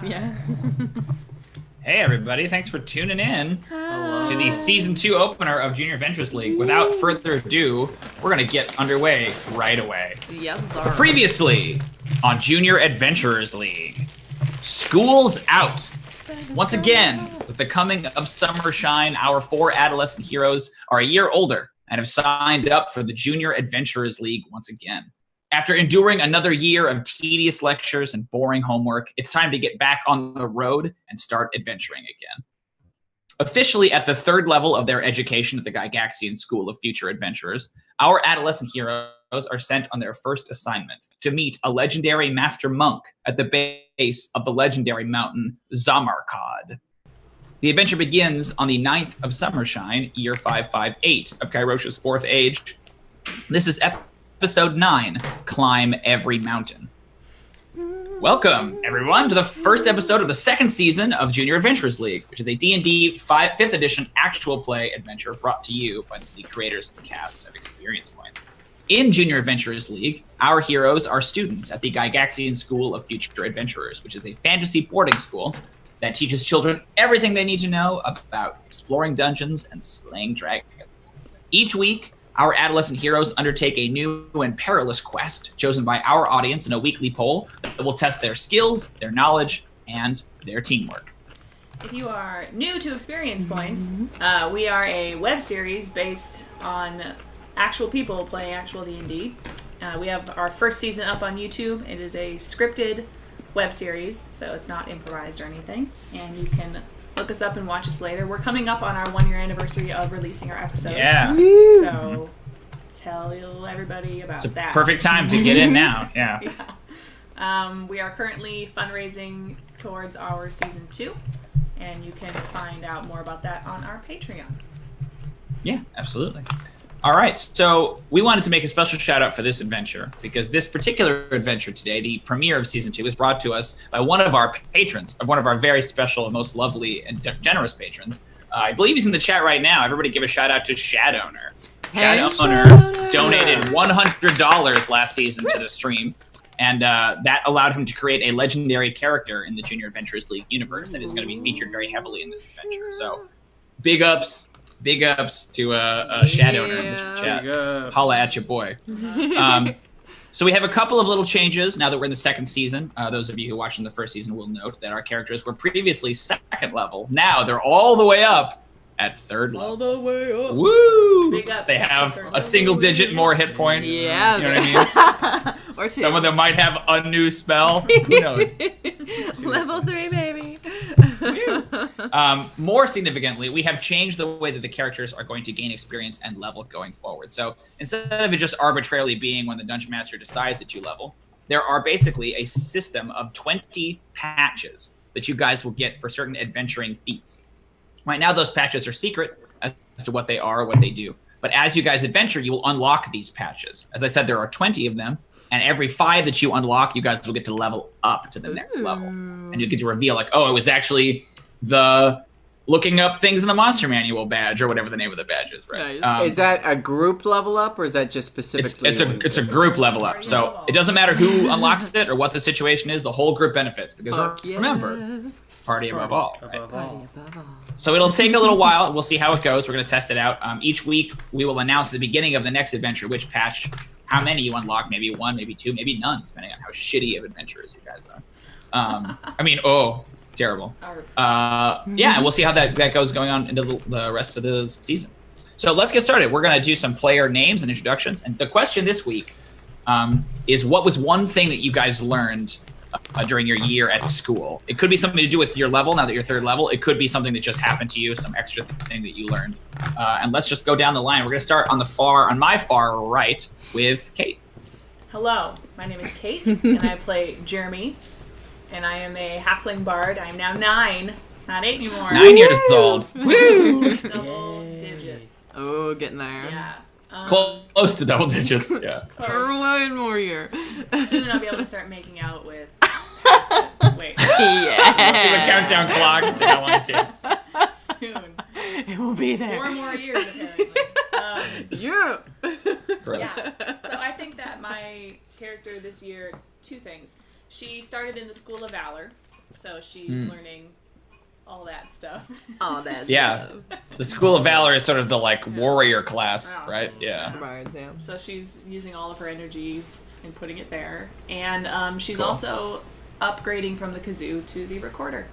Yeah. Hey everybody, thanks for tuning in Hello. to the Season 2 opener of Junior Adventures League. Without further ado, we're going to get underway right away. Yes, sir. Previously on Junior Adventurers League, school's out. Once again, with the coming of Summer Shine, our 4 adolescent heroes are a year older and have signed up for the Junior Adventurers League once again. After enduring another year of tedious lectures and boring homework, it's time to get back on the road and start adventuring again. Officially at the 3rd level of their education at the Gygaxian School of Future Adventurers, our adolescent heroes are sent on their first assignment to meet a legendary master monk at the base of the legendary mountain Zamarkad. The adventure begins on the 9th of Summershine, year 558 of Kairosha's 4th age. This is Episode 9, Climb Every Mountain. Welcome, everyone, to the first episode of the 2nd season of Junior Adventurers League, which is a D&D 5th edition actual play adventure brought to you by the creators and cast of Experience Points. In Junior Adventurers League, our heroes are students at the Gygaxian School of Future Adventurers, which is a fantasy boarding school that teaches children everything they need to know about exploring dungeons and slaying dragons. Each week, our adolescent heroes undertake a new and perilous quest chosen by our audience in a weekly poll that will test their skills, their knowledge, and their teamwork. If you are new to Experience Points, we are a web series based on actual people playing actual D&D. We have our first season up on YouTube. It is a scripted web series, so it's not improvised or anything. And you can look us up and watch us later. We're coming up on our 1-year anniversary of releasing our episodes. Yeah. So tell everybody about It's a that. perfect time to get in now. Yeah. Yeah. We are currently fundraising towards our season 2, and you can find out more about that on our Patreon. Yeah, absolutely. All right, so we wanted to make a special shout out for this adventure because this particular adventure today, the premiere of Season 2, is brought to us by one of our patrons, one of our very special and most lovely and generous patrons. I believe he's in the chat right now. Everybody give a shout out to Shadowner. Shadowner donated $100 last season to the stream, and that allowed him to create a legendary character in the Junior Adventurers League universe that is going to be featured very heavily in this adventure. So, big ups to Shadowner in the chat. Holla at your boy. So we have a couple of little changes now that we're in the 2nd season. Those of you who watched in the 1st season will note that our characters were previously 2nd level. Now they're all the way up at 3rd level. All the way up. Woo! Big ups They have to a single digit more hit points. Yeah. You know what I mean? Or 2. Some of them might have a new spell. Who knows? Level 3, baby. More significantly, we have changed the way that the characters are going to gain experience and level going forward. So instead of it just arbitrarily being when the Dungeon Master decides that you level, there are basically a system of 20 patches that you guys will get for certain adventuring feats. Right now, those patches are secret as to what they are or what they do. But as you guys adventure, you will unlock these patches. As I said, there are 20 of them. And every 5 that you unlock, you guys will get to level up to the next level. And you get to reveal, like, oh, it was actually the looking up things in the Monster Manual badge, or whatever the name of the badge is, right? Is that a group level up, or is that just specifically? It's a group level up. So it doesn't matter who unlocks it or what the situation is. The whole group benefits. Because remember, party above all. Right? So it'll take a little while. We'll see how it goes. We're going to test it out. Each week, we will announce at the beginning of the next adventure which patch, how many you unlock, maybe 1, maybe 2, maybe none, depending on how shitty of adventurers you guys are. Terrible. Yeah, and we'll see how that goes going on into the rest of the season. So let's get started. We're going to do some player names and introductions. And the question this week is, what was one thing that you guys learned during your year at school? It could be something to do with your level now that you're 3rd level. It could be something that just happened to you, some extra thing that you learned. And let's just go down the line. We're going to start on my far right with Kate. Hello, my name is Kate, and I play Jrmi, and I am a halfling bard. I am now 9, not 8 anymore. 9 years old. Woo! Double digits. Oh, getting there. Yeah. Close to double digits. Yeah. Or 1 more year. Soon I'll be able to start making out with. Wait. Yeah. The countdown clock to how long it takes. Soon. It will be there. 4 more years, apparently. Yeah. Yeah. So I think that my character this year, 2 things. She started in the School of Valor, So she's learning all that stuff. Oh, that. Yeah. The School of Valor is sort of the like warrior class, right? Yeah. Bards, yeah. So she's using all of her energies and putting it there. And she's Cool. also upgrading from the kazoo to the recorder.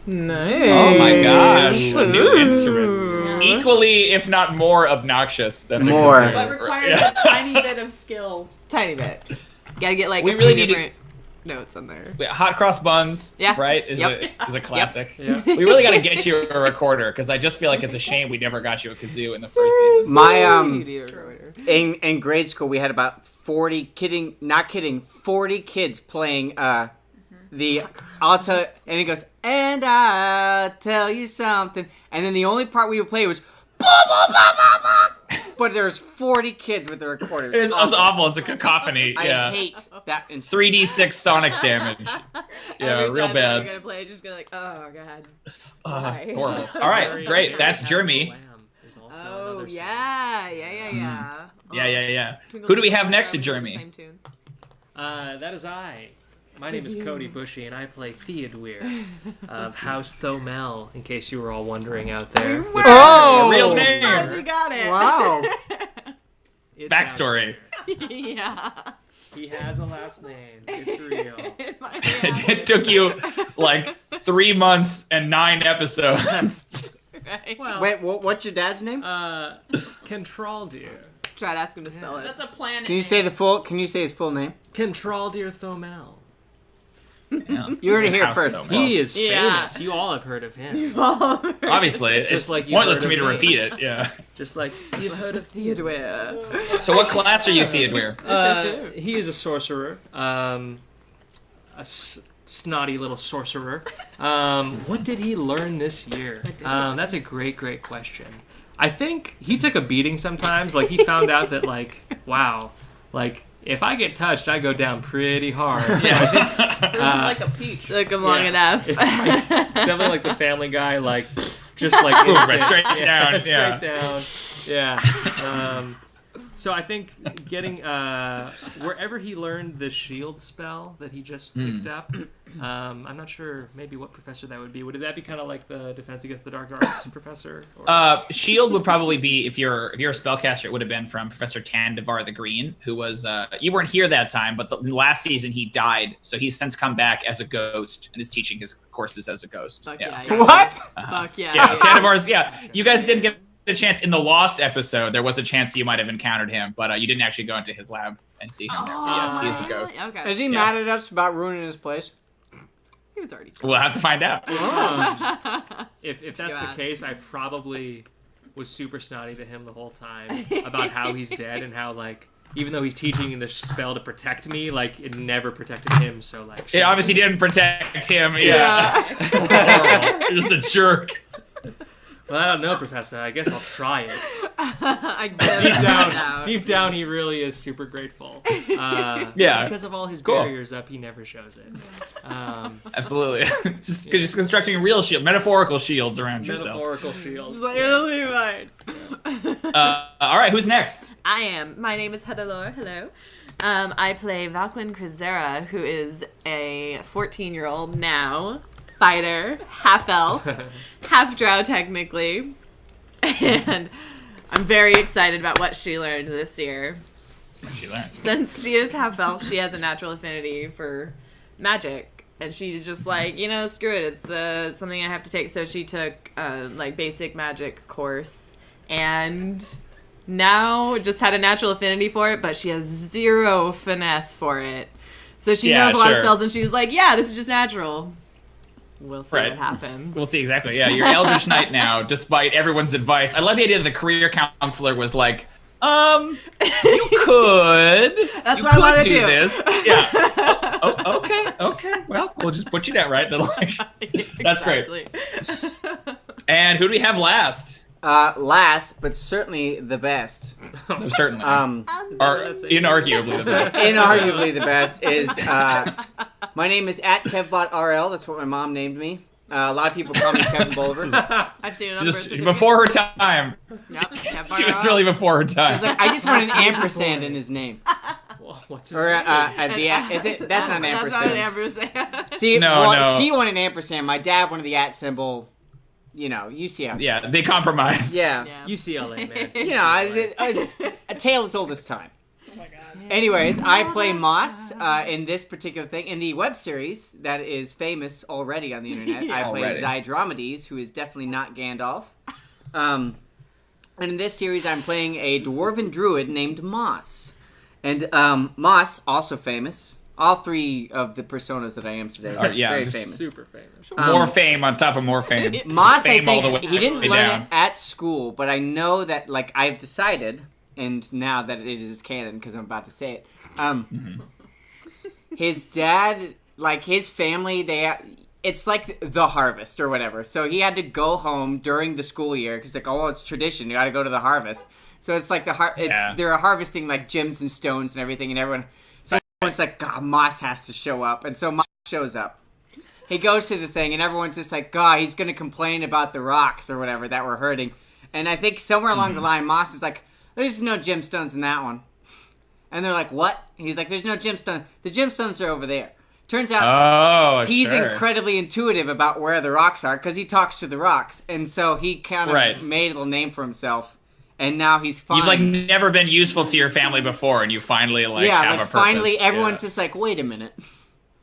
Nice. Oh my gosh, a new Ooh. instrument. Equally, if not more obnoxious than the More. kazoo. But requires a tiny bit of skill. Tiny bit. Gotta get like We a really few need to- different notes on there. Yeah, Hot cross buns, Yeah. right? Is Yep. a classic. Yeah. We really got to get you a recorder because I just feel like it's a shame we never got you a kazoo in the first season. My Recorder. in grade school we had about 40 not kidding 40 kids playing the alto, and he goes, and I'll tell you something, and then the only part we would play was but there's 40 kids with the recorders. It was awful. It's a cacophony. I Yeah. hate that. 3d6 sonic damage. Yeah, Every real time bad. I'm gonna play, just gonna like, oh god. Horrible. All right, great. That's Jrmi. Lamb is also Oh another yeah. Yeah. Twinkle, Who do we have twinkle, next to star, Jrmi? same tune. That is I. My name is you. Cody Bushee, and I play Theodûir of House Thomel, in case you were all wondering out there. Which Oh! Real Oh, name. you got it. Wow. it's out Backstory. Yeah. there. He has a last name. It's real. It took you like 3 months and 9 episodes. Right. Well, Wait, what's your dad's name? Contraldir. Try to ask him to spell it. That's a planet. Can you say his full name? Contraldir Thomel. You heard it here House first. Thomel. He is Yeah. famous. You all have heard of him. Obviously, Just it's like you pointless heard for me of to me. repeat it. Yeah. Just like you've heard of Theodûir. So, what class are you, Theodûir? He is a sorcerer. Snotty little sorcerer. What did he learn this year? That's a great question. I think he took a beating sometimes. Like, he found out that, like, wow, like, if I get touched, I go down pretty hard. So I think This is like a peach. Took him long Yeah. enough. it's like, definitely like the Family Guy, like, just like Boom, instant. right, straight down, straight yeah. down. Yeah. So I think getting wherever he learned the shield spell that he just picked up, I'm not sure maybe what professor that would be. Would that be kind of like the Defense Against the Dark Arts professor? Or? Shield would probably be, if you're a spellcaster, it would have been from Professor Tandivar the Green, who was you weren't here that time, but the last season he died, so he's since come back as a ghost and is teaching his courses as a ghost. Fuck Yeah. yeah. What? Fuck yeah. Yeah, Tandivar's. Yeah, you guys didn't get a chance in the Lost episode. There was a chance you might have encountered him, but you didn't actually go into his lab and see him there. But yes, he is a ghost. Okay. Is he mad at us about ruining his place? He was already. We'll have to find out. If that's the God. case, I probably was super snotty to him the whole time about how he's dead and how, like, even though he's teaching the spell to protect me, like, it never protected him. So, like, It obviously didn't protect him. Yeah, Horrible. You're just a jerk. well, I don't know, Professor. I guess I'll try it. I Deep down, he really is super grateful. Yeah. Because of all his Cool. barriers up, he never shows it. Absolutely. just constructing real metaphorical shields around yourself. Metaphorical shields. It'll be fine. All right, who's next? I am. My name is Heather Lore. Hello. I play Valqwyn Cruzera, who is a 14-year-old now fighter, half elf, half drow technically, and I'm very excited about what she learned this year. She learned. Since she is half elf, she has a natural affinity for magic, and she's just like, screw it, it's something I have to take. So she took like basic magic course, and now just had a natural affinity for it, but she has zero finesse for it. So she knows a lot of spells, and she's like, yeah, this is just natural. We'll see what happens. We'll see exactly. Yeah, you're Eldritch Knight now, despite everyone's advice. I love the idea that the career counselor was like, you could. That's you what I want to do do. this. Yeah. Okay. Well, we'll just put you down, right? That's great. And who do we have last? Last, but certainly the best. Certainly. Inarguably the best. Inarguably the best is my name is @KevBotRL. That's what my mom named me. A lot of people call me Kevin Bohleber. I've seen it on Just birth certificate. before her time. Yep. She was really before her time. She's like, I just want an ampersand in his name. Wow. What's his Or name? is it? That's not an That's not an ampersand. ampersand. See, No, well, no. she wanted an ampersand. My dad wanted the at symbol. You know, you see how. Yeah, they compromised. Yeah. Yeah. UCLA, man. You know, it's a tale as old as time. Oh my god. Anyways, I play Moss in this particular thing. In the web series that is famous already on the internet, I play Already. Zydromedes, who is definitely not Gandalf. And in this series, I'm playing a dwarven druid named Moss. And Moss, also famous. All three of the personas that I am today are yeah, very just famous. Super famous. More fame on top of more fame. Moss, Fame I all the think, way he didn't learn down. it at school, but I know that, like, I've decided, and now that it is canon, because I'm about to say it, his dad, like, his family, it's like the harvest or whatever. So he had to go home during the school year, because, like, oh, it's tradition, you gotta go to the harvest. So it's like they're harvesting, like, gems and stones and everything, and everyone's like, God, Moss has to show up. And so Moss shows up. He goes to the thing, and everyone's just like, God, he's going to complain about the rocks or whatever that we're hurting. And I think somewhere along the line, Moss is like, there's no gemstones in that one. And they're like, what? And he's like, there's no gemstones. The gemstones are over there. Turns out he's incredibly intuitive about where the rocks are because he talks to the rocks. And so he kind of made a little name for himself. And now he's fine. You've, like, never been useful to your family before, and you finally, like, have a purpose. Finally, everyone's just like, wait a minute.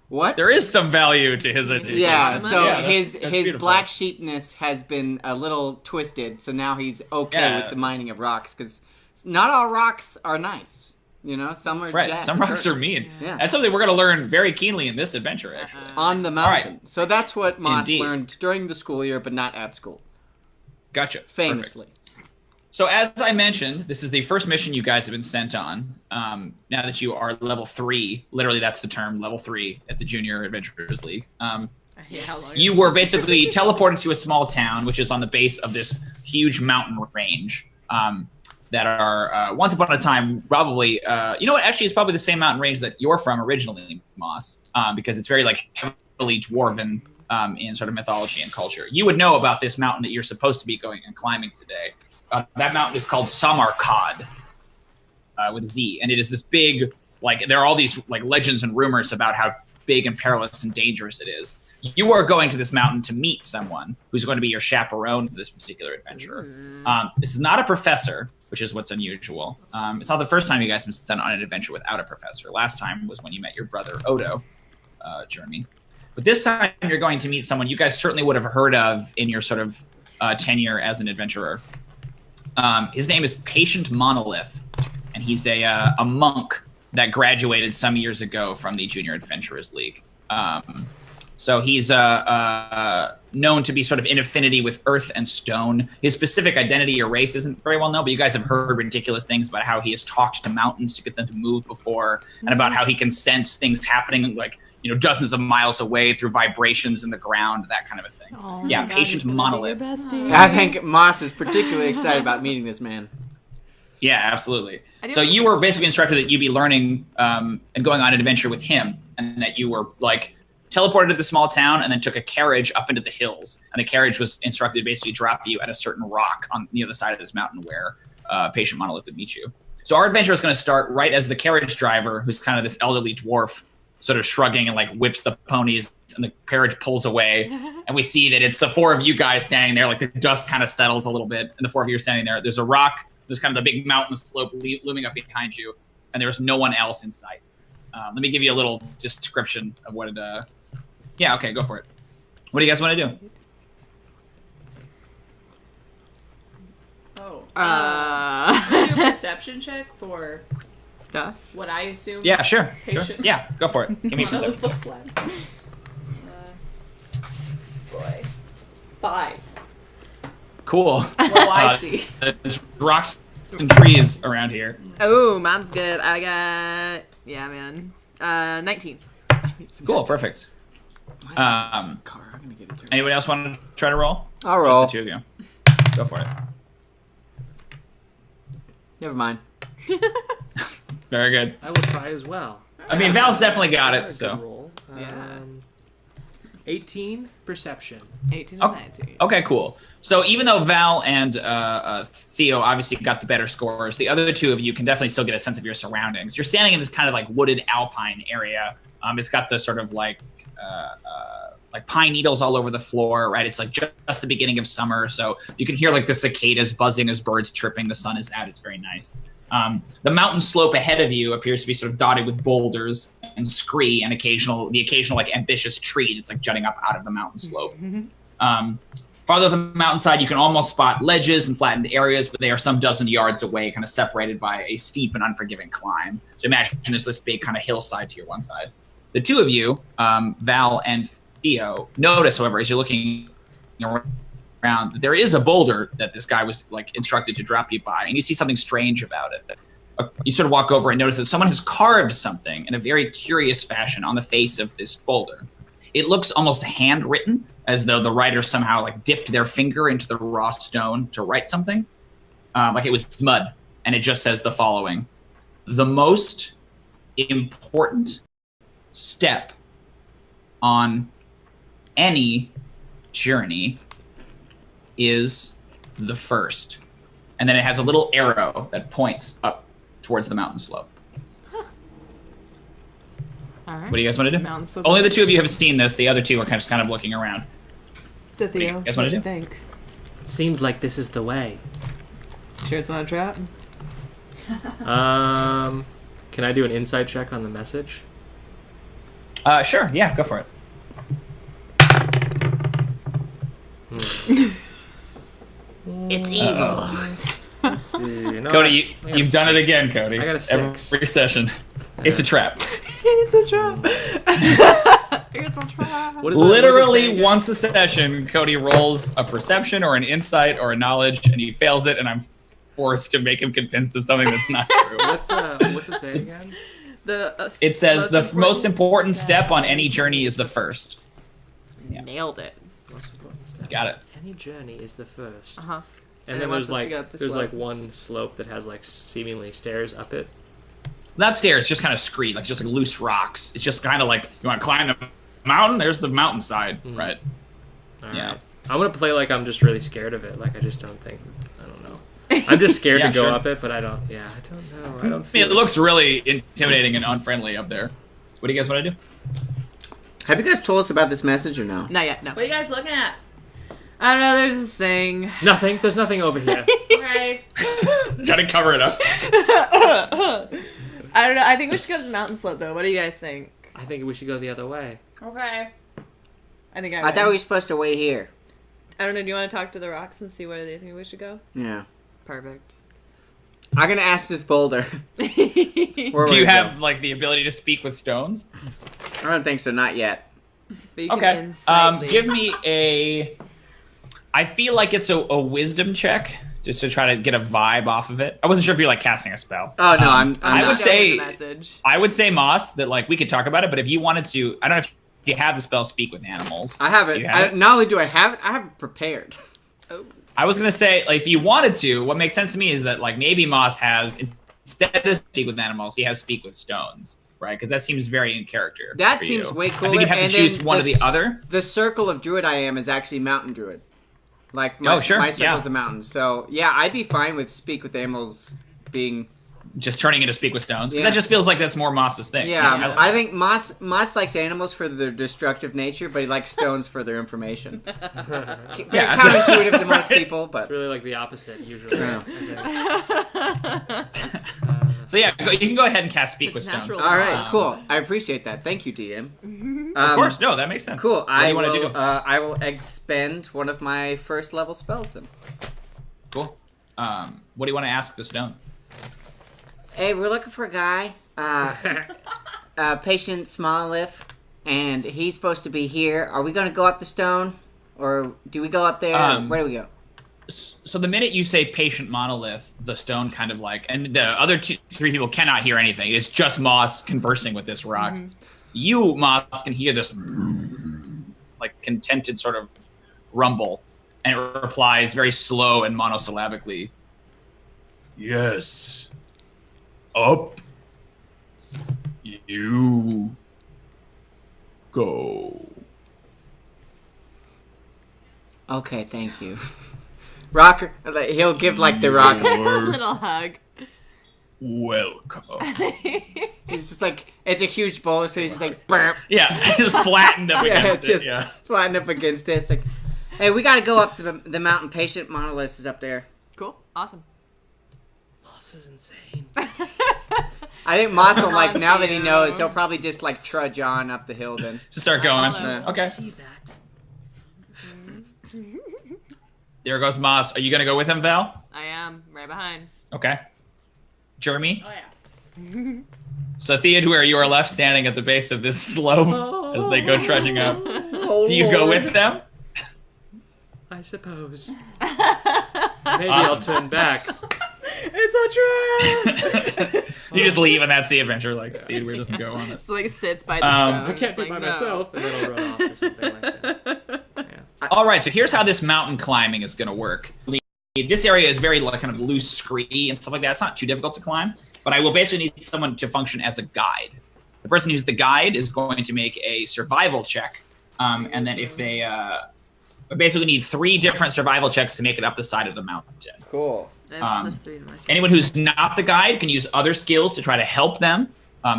What? There is some value to his education. Yeah, so that's his beautiful. black sheepness has been a little twisted, so now he's okay with the mining of rocks, because not all rocks are nice. You know, some are jacked. Some rocks are mean. Yeah. That's something we're going to learn very keenly in this adventure, actually. On the mountain. So that's what Moss Indeed. learned during the school year, but not at school. Gotcha. Famously. Perfect. So as I mentioned, this is the first mission you guys have been sent on. Now that you are level 3, literally that's the term, level 3 at the Junior Adventurers League. You were basically teleported to a small town, which is on the base of this huge mountain range that are, once upon a time, probably, you know what, actually it's probably the same mountain range that you're from originally, Moss, because it's very, like, heavily dwarven in sort of mythology and culture. You would know about this mountain that you're supposed to be going and climbing today. That mountain is called Samarkand, with a Z, and it is this big, like, there are all these, like, legends and rumors about how big and perilous and dangerous it is. You are going to this mountain to meet someone who's going to be your chaperone for this particular adventure. This is not a professor, which is what's unusual. It's not the first time you guys have been sent on an adventure without a professor. Last time was when you met your brother, Odo, Jrmi. But this time you're going to meet someone you guys certainly would have heard of in your sort of tenure as an adventurer. His name is Patient Monolith, and he's a monk that graduated some years ago from the Junior Adventurers League. So he's known to be sort of in affinity with earth and stone. His specific identity or race isn't very well known, but you guys have heard ridiculous things about how he has talked to mountains to get them to move before, and about how he can sense things happening, like, you know, dozens of miles away through vibrations in the ground, that kind of a thing. Oh yeah, my God, Patient Monolith. So I think Moss is particularly excited about meeting this man. Yeah, absolutely. So you were basically instructed that you be learning and going on an adventure with him, and that you were, like, teleported to the small town and then took a carriage up into the hills. And the carriage was instructed to basically drop you at a certain rock on the other side of this mountain where Patient Monolith would meet you. So our adventure is going to start right as the carriage driver, who's kind of this elderly dwarf, sort of shrugging and, like, whips the ponies, and the carriage pulls away. And we see that it's the 4 of you guys standing there, like, the dust kind of settles a little bit, and the 4 of you are standing there. There's a rock, there's kind of the big mountain slope looming up behind you, and there's no one else in sight. Let me give you a little description of what it... Yeah, okay, go for it. What do you guys want to do? Oh. Do a perception check for Stuff. what I assume. Yeah, sure. Patient. Yeah, go for it. Give me a perception. Looks like. Boy. 5. Cool. What do I see? There's rocks and trees around here. Oh, mine's good. I got... Yeah, man. 19. Cool, perfect. I'm gonna get it. Anyone else want to try to roll? I'll roll. Just the 2 of you. Go for it. Never mind. Very good. I will try as well. I mean, Val's definitely got Good it, so. roll. Yeah. 18 perception. 18 and 19. Okay, cool. So even though Val and Theo obviously got the better scores, the other two of you can definitely still get a sense of your surroundings. You're standing in this kind of like wooded alpine area. It's got the sort of like pine needles all over the floor, right? It's like just the beginning of summer, so you can hear like the cicadas buzzing as birds chirping. The sun is out. It's very nice. The mountain slope ahead of you appears to be sort of dotted with boulders and scree and the occasional like ambitious tree that's like jutting up out of the mountain slope. Farther up the mountainside, you can almost spot ledges and flattened areas, but they are some dozen yards away, kind of separated by a steep and unforgiving climb. So imagine there's this big kind of hillside to your one side. The two of you, Val and Theo, notice, however, as you're looking around, that there is a boulder that this guy was like instructed to drop you by, and you see something strange about it. You sort of walk over and notice that someone has carved something in a very curious fashion on the face of this boulder. It looks almost handwritten, as though the writer somehow like dipped their finger into the raw stone to write something, like it was mud, and it just says the following: "The most important step on any journey is the first." And then it has a little arrow that points up towards the mountain slope. All right. What do you guys want to do? Mountain slope. Only the two of you have seen this. The other two are kind of looking around. So, Theo, What do you guys what wanna do you do? think? Seems like this is the way. Sure it's not a trap? Can I do an insight check on the message? Sure. Yeah, go for it. It's evil. Let's see. You know Cody, what? I got you've a done it 6. again, Cody. I got a 6. Every session. It's a trap. It's a trap. It's a trap. What is that? What does it say Literally again? once a session, Cody rolls a perception or an insight or a knowledge, and he fails it, and I'm forced to make him convinced of something that's not true. What's it say again? It says the most important step on any journey is the first. Yeah. Nailed it. Most important step. Got it. Any journey is the first. Uh-huh. And it then wants there's us to go like up the there's slope. like one slope that has like seemingly stairs up it. Not stairs, just kind of screed, like just like loose rocks. It's just kind of like, you want to climb the mountain? There's the mountainside, right? All Yeah. right. I'm gonna play like I'm just really scared of it. Like I just don't think. I don't know. I'm just scared Yeah, to go sure. up it, but I don't. Yeah, I don't know. I don't I mean, feel. it looks really intimidating and unfriendly up there. What do you guys want to do? Have you guys told us about this message or no? Not yet, no. What are you guys looking at? I don't know, there's this thing. Nothing. There's nothing over here. Okay. Try to cover it up. I don't know, I think we should go to the mountain slope though. What do you guys think? I think we should go the other way. Okay. I think I thought we were supposed to wait here. I don't know, do you want to talk to the rocks and see where they think we should go? Yeah. Perfect. I'm gonna ask this boulder. Where Do would you it go? have like the ability to speak with stones? I don't think so. Not yet. But you can Okay. insight me. Give me a. I feel like it's a wisdom check just to try to get a vibe off of it. I wasn't sure if you're like casting a spell. Oh no, I'm I not. would Showing say- the message. I would say Moss that like we could talk about it, but if you wanted to, I don't know if you have the spell speak with animals. I have Do it. you have it? Not only do I have it, I have it prepared. Oh. I was gonna say, like, if you wanted to, what makes sense to me is that, like, maybe Moss has, instead of speak with animals, he has speak with stones, right? Because that seems very in character. That for seems you. way I cooler. think you'd have and to choose then one or the other. The circle of druid I am is actually mountain druid. Like my, Oh, sure, my circle's yeah. the mountain. So yeah, I'd be fine with speak with animals being. Just turning into speak with stones. 'Cause Yeah. that just feels like that's more Moss's thing. Yeah, I think Moss likes animals for their destructive nature, but he likes stones for their information. Yeah, Counterintuitive to most right. people, but It's really like the opposite usually. Yeah. I think. So yeah, you can go ahead and cast speak It's with stones. natural. all right, cool. I appreciate that. Thank you, DM. Of course, no, that makes sense. Cool. What do you want to do? I will expend one of my first level spells then. Cool. What do you want to ask the stone? Hey, we're looking for a guy, patient Smallliff, and he's supposed to be here. Are we going to go up the stone, or do we go up there? Where do we go? So the minute you say patient monolith, the stone kind of like, and the other three people cannot hear anything. It's just Moss conversing with this rock. You, Moss, can hear this like contented sort of rumble, and it replies very slow and monosyllabically. Yes. Up. You. Go. Okay, thank you. Rocker, he'll give like the rock. A little hug. Welcome. He's just like, it's a huge bowl, so he's just like, burp. Yeah, it's flattened up Yeah, against it's just it. Yeah. flattened up against it. It's like, hey, we gotta go up to the mountain. Patient Monolith is up there. Cool. Awesome. Moss is insane. I think Moss will, like, now that he knows, he'll probably just, like, trudge on up the hill then. Just start going. Follow. Okay. See that? There goes Moss. Are you going to go with him, Val? I am right behind. Okay. Jrmi? Oh, yeah. So, Theodûir, you are left standing at the base of this slope as they go trudging up. Oh, Do you go with them? I suppose. Maybe I'll turn back. It's a trap! You just leave and that's the adventure. Like, Theodûir doesn't go on it. Just like sits by the stone. I can't be by myself, and then I'll run off or something like that. Yeah. All right, so here's how this mountain climbing is going to work. This area is very like kind of loose, scree and stuff like that. It's not too difficult to climb, but I will basically need someone to function as a guide. The person who's the guide is going to make a survival check, and then if they basically need 3 different survival checks to make it up the side of the mountain. Cool. I have +3 to my skill. Anyone who's not the guide can use other skills to try to help them.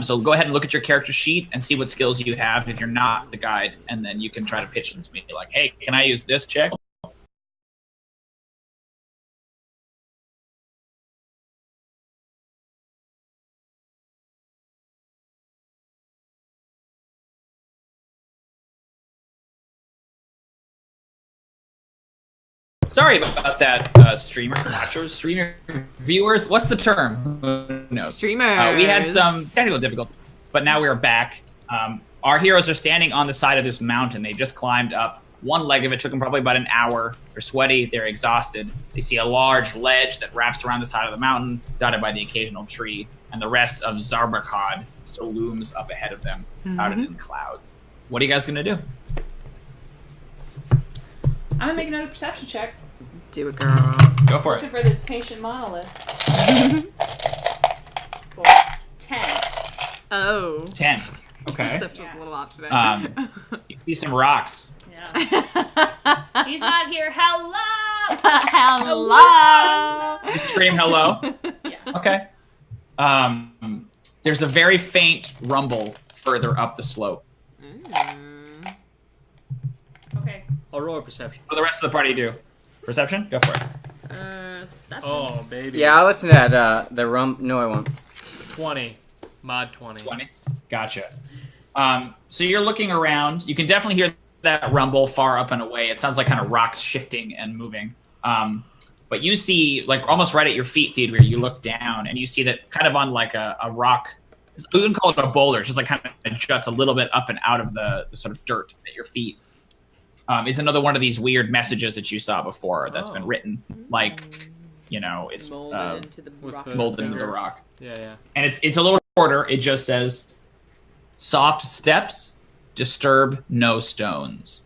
So go ahead and look at your character sheet and see what skills you have if you're not the guide, and then you can try to pitch them to me like, hey, can I use this check? Sorry about that, streamer. Not sure, streamer viewers. What's the term? Who knows? Streamers. We had some technical difficulties, but now we are back. Our heroes are standing on the side of this mountain. They just climbed up one leg of it. Took them probably about an hour. They're sweaty. They're exhausted. They see a large ledge that wraps around the side of the mountain, dotted by the occasional tree, and the rest of Zarbakad still looms up ahead of them, clouded in clouds. What are you guys gonna do? I'm gonna make another perception check. Do it, girl. Go for Looking it. for this patient monolith. Cool. 10. Oh. 10. Okay. Perception's a little off today. You see some rocks. Yeah. He's not here. Hello. Hello. You scream hello. Yeah. Okay. There's a very faint rumble further up the slope. Okay. I'll roll a perception. What do the rest of the party do? Perception? Go for it. Oh, baby. Yeah, I'll listen to that, no, I won't. 20. Mod 20. 20. Gotcha. So you're looking around. You can definitely hear that rumble far up and away. It sounds like kind of rocks shifting and moving. But you see, like almost right at your feet, Theodûir, you look down and you see that kind of on like a rock. We wouldn't call it a boulder. It's just like kind of juts a little bit up and out of the sort of dirt at your feet. Is another one of these weird messages that you saw before that's been written, like, you know, it's Molded into the rock. molded into the rock. Yeah. And it's a little shorter. It just says, soft steps, disturb no stones.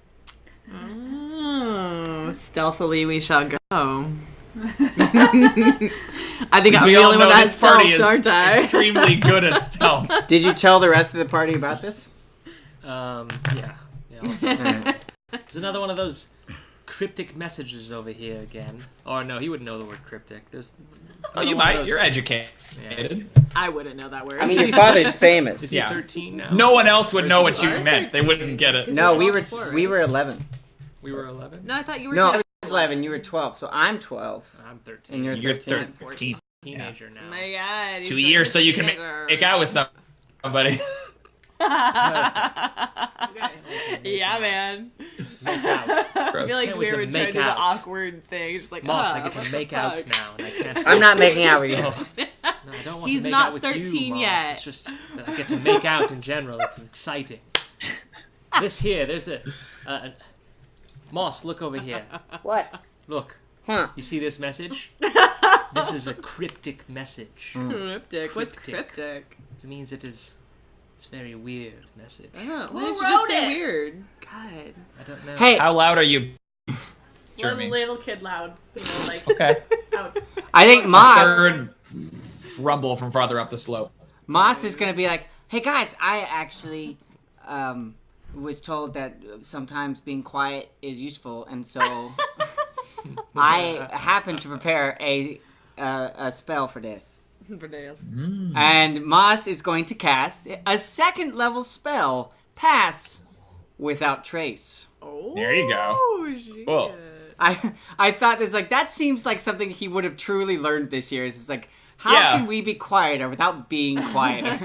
Oh, stealthily we shall go. I think Because I'm we the all only one know that's this party stealth, is aren't I? extremely good at stealth. Did you tell the rest of the party about this? Yeah. I'll tell you. There's another one of those cryptic messages over here again. Oh, no, he wouldn't know the word cryptic. There's. Oh, you another one of might. those- You're educated. Yeah. I wouldn't know that word. I mean, your father's famous. Is he Yeah. 13 now? No one else would know what you Are meant. They wouldn't get it. No, we Before, right? were 11. We were 11? no, I thought you were. No, I 10. was 11. You were 12. So I'm 12, I'm 13. and you're You're 13. 13. Teenager Oh now. my god. he's 2 like years a so you can teenager. make out with somebody. Yeah, man. Make out. I Gross. feel like Can't we wait to were trying to make do the out. awkward thing. Just like, Moss, ah, I get what to the make out fuck? now, and I can't. I'm not making out with you. No, I don't want He's to make not out with 13 you, Moss. yet. It's just that I get to make out in general. It's exciting. There's a Moss, look over here. What? Look. Huh. You see this message? This is a cryptic message. Cryptic. What's Cryptic. cryptic? It means it's a very weird message. Oh, Who why didn't you wrote just say it? weird? God. I don't know. Hey, How loud are you? Jrmi? Little kid loud. You know, like, Okay. out. I think Moss Third rumble from farther up the slope. is gonna be like, hey guys, I actually was told that sometimes being quiet is useful, and so I happened to prepare a spell for this. And Moss is going to cast a 2nd level spell, Pass Without Trace. Oh, There you go. shit. Cool. I thought this like that seems like something he would have truly learned this year. It's like, how Yeah. can we be quieter without being quieter?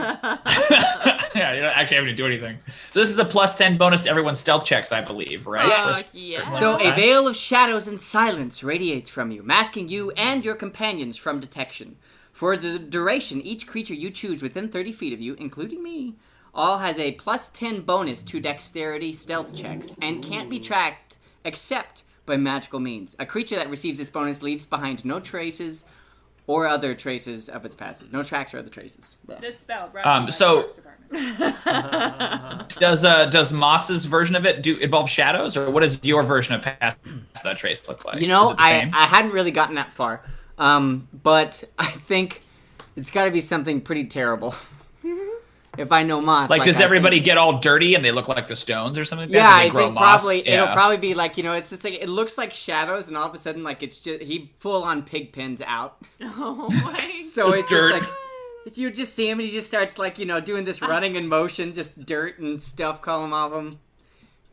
Yeah, you're not actually having to do anything. So this is a +10 bonus to everyone's stealth checks, I believe, right? Yes. Fuck yeah. So a time. veil of shadows and silence radiates from you, masking you and your companions from detection. For the duration, each creature you choose within 30 feet of you, including me, all has a +10 bonus to dexterity stealth checks and can't be tracked except by magical means. A creature that receives this bonus leaves behind no traces or other traces of its passage. No tracks or other traces. Yeah. This spell brought to you by so- the Parks Department. Does Moss's version of it involve shadows, or what does your version of Pass Without Trace look like? You know, Is it the same? I hadn't really gotten that far. But I think it's got to be something pretty terrible. If I know Moss. Like, does I everybody think. get all dirty and they look like the stones or something like Yeah, that? Do I they grow think moss? probably Yeah. it'll probably be like, it's just like it looks like shadows, and all of a sudden, like it's just he full on pig pins out. Oh my So Just it's dirt. just like if you just see him and he just starts like doing this running in motion, just dirt and stuff coming off him,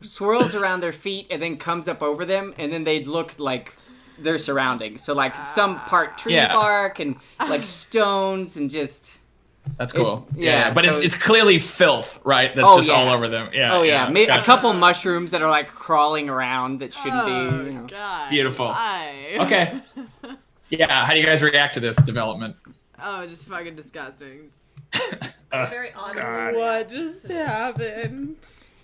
swirls around their feet and then comes up over them, and then they look like their surroundings. So like some part tree Yeah. bark and like stones and just. That's cool. yeah, but so- it's clearly filth, right? That's Oh, just yeah. all over them. Yeah. Oh yeah, a Gotcha. couple mushrooms that are like crawling around that shouldn't be. Oh, God. Beautiful. Why? Okay. Yeah. How do you guys react to this development? Oh, just fucking disgusting. Very audibly. God. What just happened?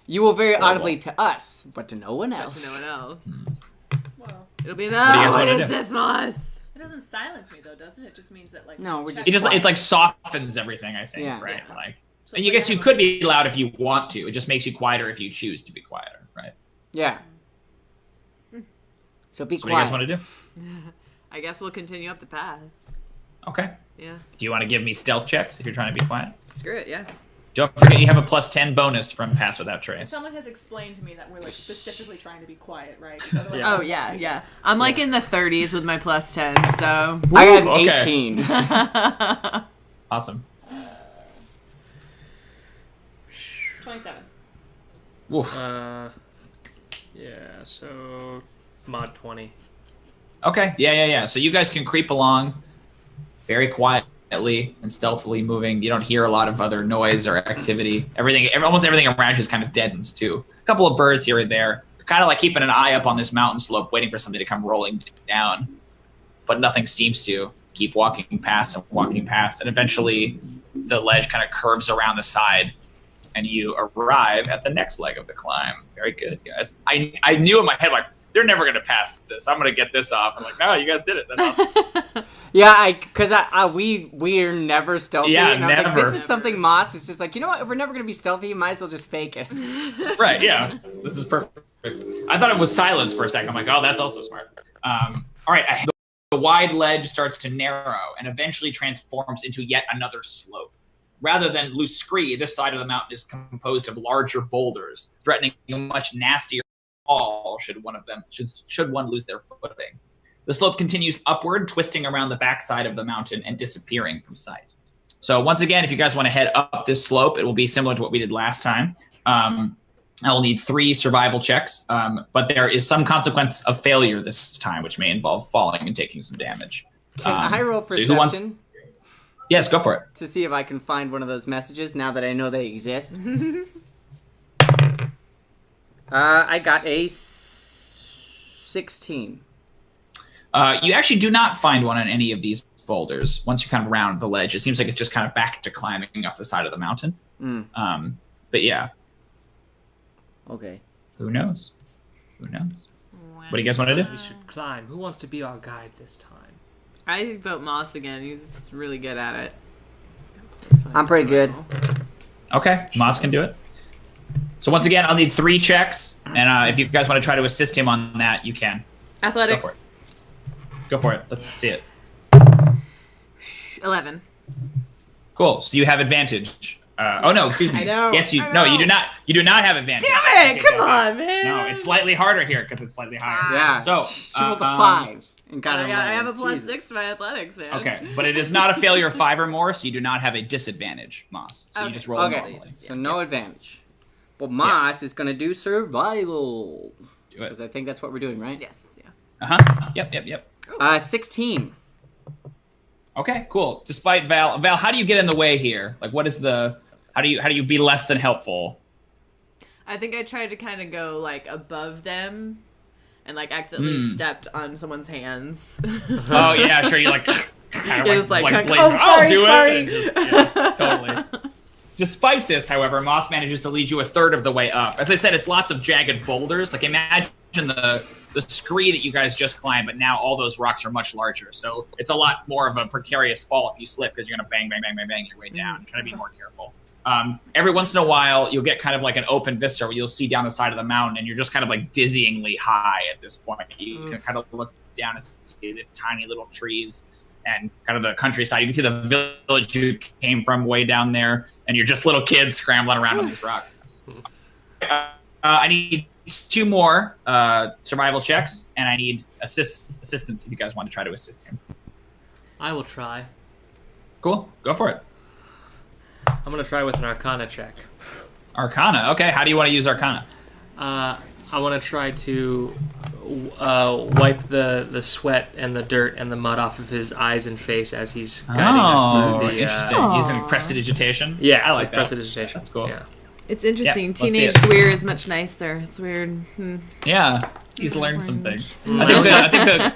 You will very audibly to us, but to no one But else. to no one else. Well, It'll be do you guys no. What wanna is do? this, Moss? it doesn't silence me though, does it? It just means that like No, we're check- just- It like softens everything, I think. Yeah. Right. Yeah. Like, So and if you I guess you have a- could be loud if you want to. It just makes you quieter if you choose to be quieter, right? Yeah. So be So what do you guys quiet. want to do? I guess we'll continue up the path. Okay. Yeah. Do you want to give me stealth checks if you're trying to be quiet? Screw it, yeah. Don't forget you have a +10 bonus from Pass Without Trace. Someone has explained to me that we're like specifically trying to be quiet, right? 'Cause otherwise Oh, yeah, yeah. I'm like in the 30s with my +10, so. I got an Okay. 18. Awesome. 27. Woof. Yeah, so mod 20. Okay. Yeah. So you guys can creep along very quietly and stealthily moving. You don't hear a lot of other noise or activity. Almost everything around you is kind of deadened too. A couple of birds here or there. You're kind of like keeping an eye up on this mountain slope, waiting for something to come rolling down. But nothing seems to. Keep walking past, and eventually the ledge kind of curves around the side, and you arrive at the next leg of the climb. Very good, guys. I knew in my head, like, they're never going to pass this. I'm going to get this off. I'm like, no, you guys did it. That's awesome. Yeah, because we're never stealthy. Yeah, and I was like, never. this is something Moss is just like, you know what? If we're never going to be stealthy, you might as well just fake it. Right, yeah. This is perfect. I thought it was silence for a second. I'm like, oh, that's also smart. All right, the wide ledge starts to narrow and eventually transforms into yet another slope. Rather than loose scree, this side of the mountain is composed of larger boulders, threatening a much nastier fall should one lose their footing. The slope continues upward, twisting around the backside of the mountain and disappearing from sight. So once again, if you guys want to head up this slope, it will be similar to what we did last time. I will need 3 survival checks, but there is some consequence of failure this time, which may involve falling and taking some damage. Can I roll so perception who wants- Yes, go for it. to see if I can find one of those messages now that I know they exist? I got a 16. You actually do not find one on any of these boulders. Once you kind of round the ledge, it seems like it's just kind of back to climbing up the side of the mountain. But yeah, Okay. who knows? Who knows? What do you guys want to do? We should climb. Who wants to be our guide this time? I vote Moss again. He's really good at it. I'm pretty good. Okay, Moss can do it. So once again, I'll need 3 checks, and if you guys want to try to assist him on that, you can. Athletics. Go for it. Go for it. Let's see it. 11. Cool. So you have advantage. Oh no, excuse me. I know, Yes, you. I No, know. you do not. You do not have advantage. Damn it! Take Come that on, back. man. No, it's slightly harder here because it's slightly higher. Yeah. So she rolled a 5 and got an 11. I have a +6 Jesus. to my athletics, man. Okay, but it is not a failure of 5 or more, so you do not have a disadvantage, Moss. So you Okay. just roll Okay, normally. so no advantage. Well, Moss is going to do survival. Do it. Because I think that's what we're doing, right? Yes. Yeah. Yep. 16. Okay, cool. Despite Val, how do you get in the way here? Like, what is the? How do you be less than helpful? I think I tried to kind of go like above them, and like accidentally stepped on someone's hands. Oh yeah, sure. You like kind of You're just like, blaze oh, I'll sorry, do sorry. it. And just, yeah, totally. Despite this, however, Moss manages to lead you a third of the way up. As I said, it's lots of jagged boulders. Like imagine the scree that you guys just climbed, but now all those rocks are much larger. So it's a lot more of a precarious fall if you slip because you're gonna bang your way down. Try to be more careful. Every once in a while, you'll get kind of like an open vista where you'll see down the side of the mountain, and you're just kind of like dizzyingly high at this point. You can kind of look down and see the tiny little trees and kind of the countryside. You can see the village you came from way down there, and you're just little kids scrambling around on these rocks. I need 2 more survival checks, and I need assistance if you guys want to try to assist him. I will try. Cool, go for it. I'm gonna try with an Arcana check. Arcana, okay. How do you want to use Arcana? I want to try to wipe the sweat and the dirt and the mud off of his eyes and face as he's guiding us through the. Interesting. Using prestidigitation. Yeah, I like that. prestidigitation. That's cool. Yeah. It's interesting. Yeah, let's see Teenage it. Dweir is much nicer. It's weird. Yeah, he's learned some things. Mm. I think the.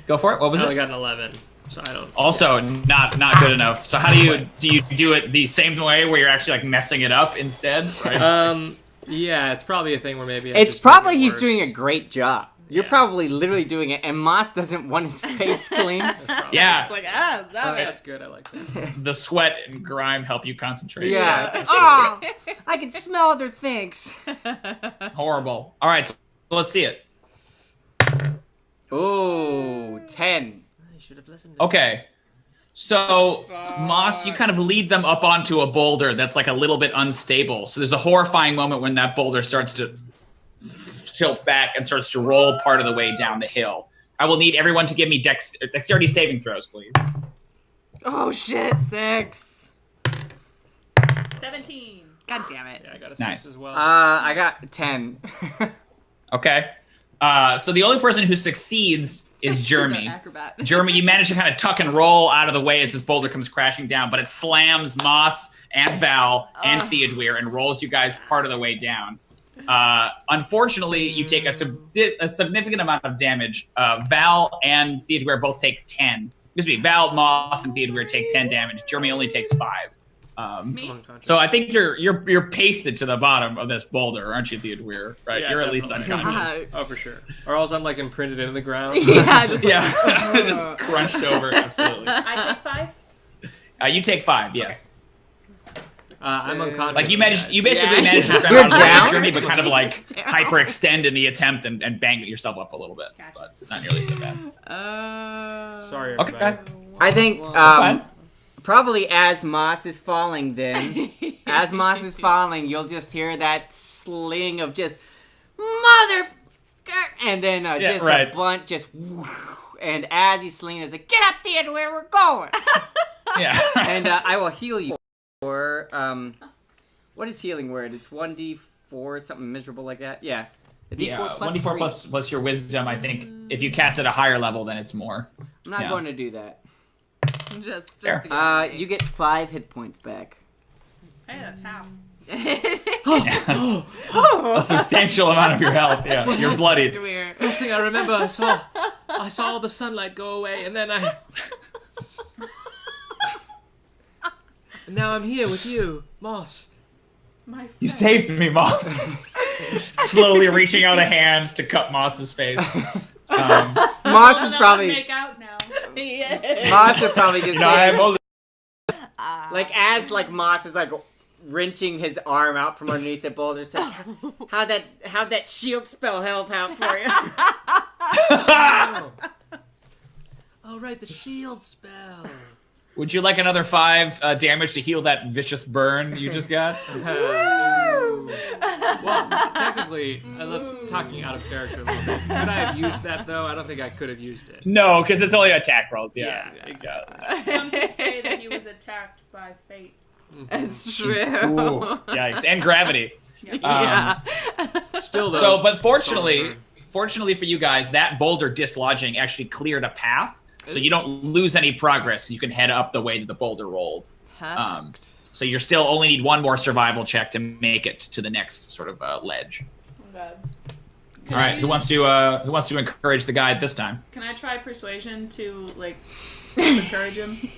Go for it. What was I only it? got an 11, so I don't. Also, not good enough. So how do you do it the same way where you're actually like messing it up instead? Right? Yeah, it's probably a thing where maybe. It's probably he's doing a great job. You're Yeah. probably literally doing it, and Moss doesn't want his face clean. Yeah, It's like, stop it. That's good. I like that. the sweat and grime help you concentrate. Yeah. It's like, oh, I can smell other things. Horrible. All right, so let's see it. Ooh, 10. I should have listened. Okay. So, Moss, you kind of lead them up onto a boulder that's like a little bit unstable. So there's a horrifying moment when that boulder starts to tilt back and starts to roll part of the way down the hill. I will need everyone to give me dexterity saving throws, please. Oh shit, 6. 17. God damn it. Yeah, I got a 6 Nice. as well. I got 10. Okay. So the only person who succeeds is Jrmi. Acrobat. Jrmi, you manage to kind of tuck and roll out of the way as this boulder comes crashing down, but it slams Moss and Val and Theodûir and rolls you guys part of the way down. Unfortunately, you take a significant amount of damage. Val and Theodûir both take 10. Excuse me, Val, Moss, and Theodûir take 10 damage. Jrmi only takes 5. So I think you're pasted to the bottom of this boulder, aren't you, Theodûir? Right? Yeah, you're at least definitely. unconscious. Oh, for sure. Or else I'm like imprinted into the ground. Yeah, just Yeah, just crunched over. Absolutely. I take 5. You take 5. Yes. I'm unconscious. Like you guys. basically Yeah. managed to scram You're out of the down? Jrmi, but kind of like Down. hyperextend in the attempt and bang yourself up a little bit. Gotcha. But it's not nearly so bad. Sorry, Okay. everybody. I think Fine. probably as Moss is falling then, as Moss is falling, you'll just hear that sling of just, mother... And then just right. a blunt just... And as he's slinging, it's like, get up, Theodûir, we're going! Yeah. And I will heal you. Or, what is healing word? It's 1d4, something miserable like that? Yeah. A d4 Yeah, plus 1d4 3. plus your wisdom. I think if you cast at a higher level, then it's more. I'm not yeah. going to do that. just Fair. to get You get 5 hit points back. Hey, that's half. Yes. A substantial amount of your health. Yeah, you're bloodied. Dweir. Last thing I remember, I saw all the sunlight go away, and then and now I'm here with you, Moss. My friend. You saved me, Moss. Slowly reaching out a hand to cut Moss's face. Moss Well, is no, probably... Make out now. Moss is probably just I'm saying, only- like as like Moss is like wrenching his arm out from underneath the boulder, it's like, how'd that shield spell help out for you? Oh, right, the shield spell. Would you like another 5 damage to heal that vicious burn you just got? Well, technically, let's talking out of character a little bit. Could I have used that though? I don't think I could have used it. No, because it's only attack rolls. Yeah. Some could say that he was attacked by fate. It's true. Ooh, yikes. And gravity. Yeah. Still though. So, but fortunately for you guys, that boulder dislodging actually cleared a path, so you don't lose any progress. You can head up the way that the boulder rolled. Perfect. So you still only need one more survival check to make it to the next sort of ledge. Okay. All right, who wants to encourage the guide this time? Can I try persuasion to like encourage him?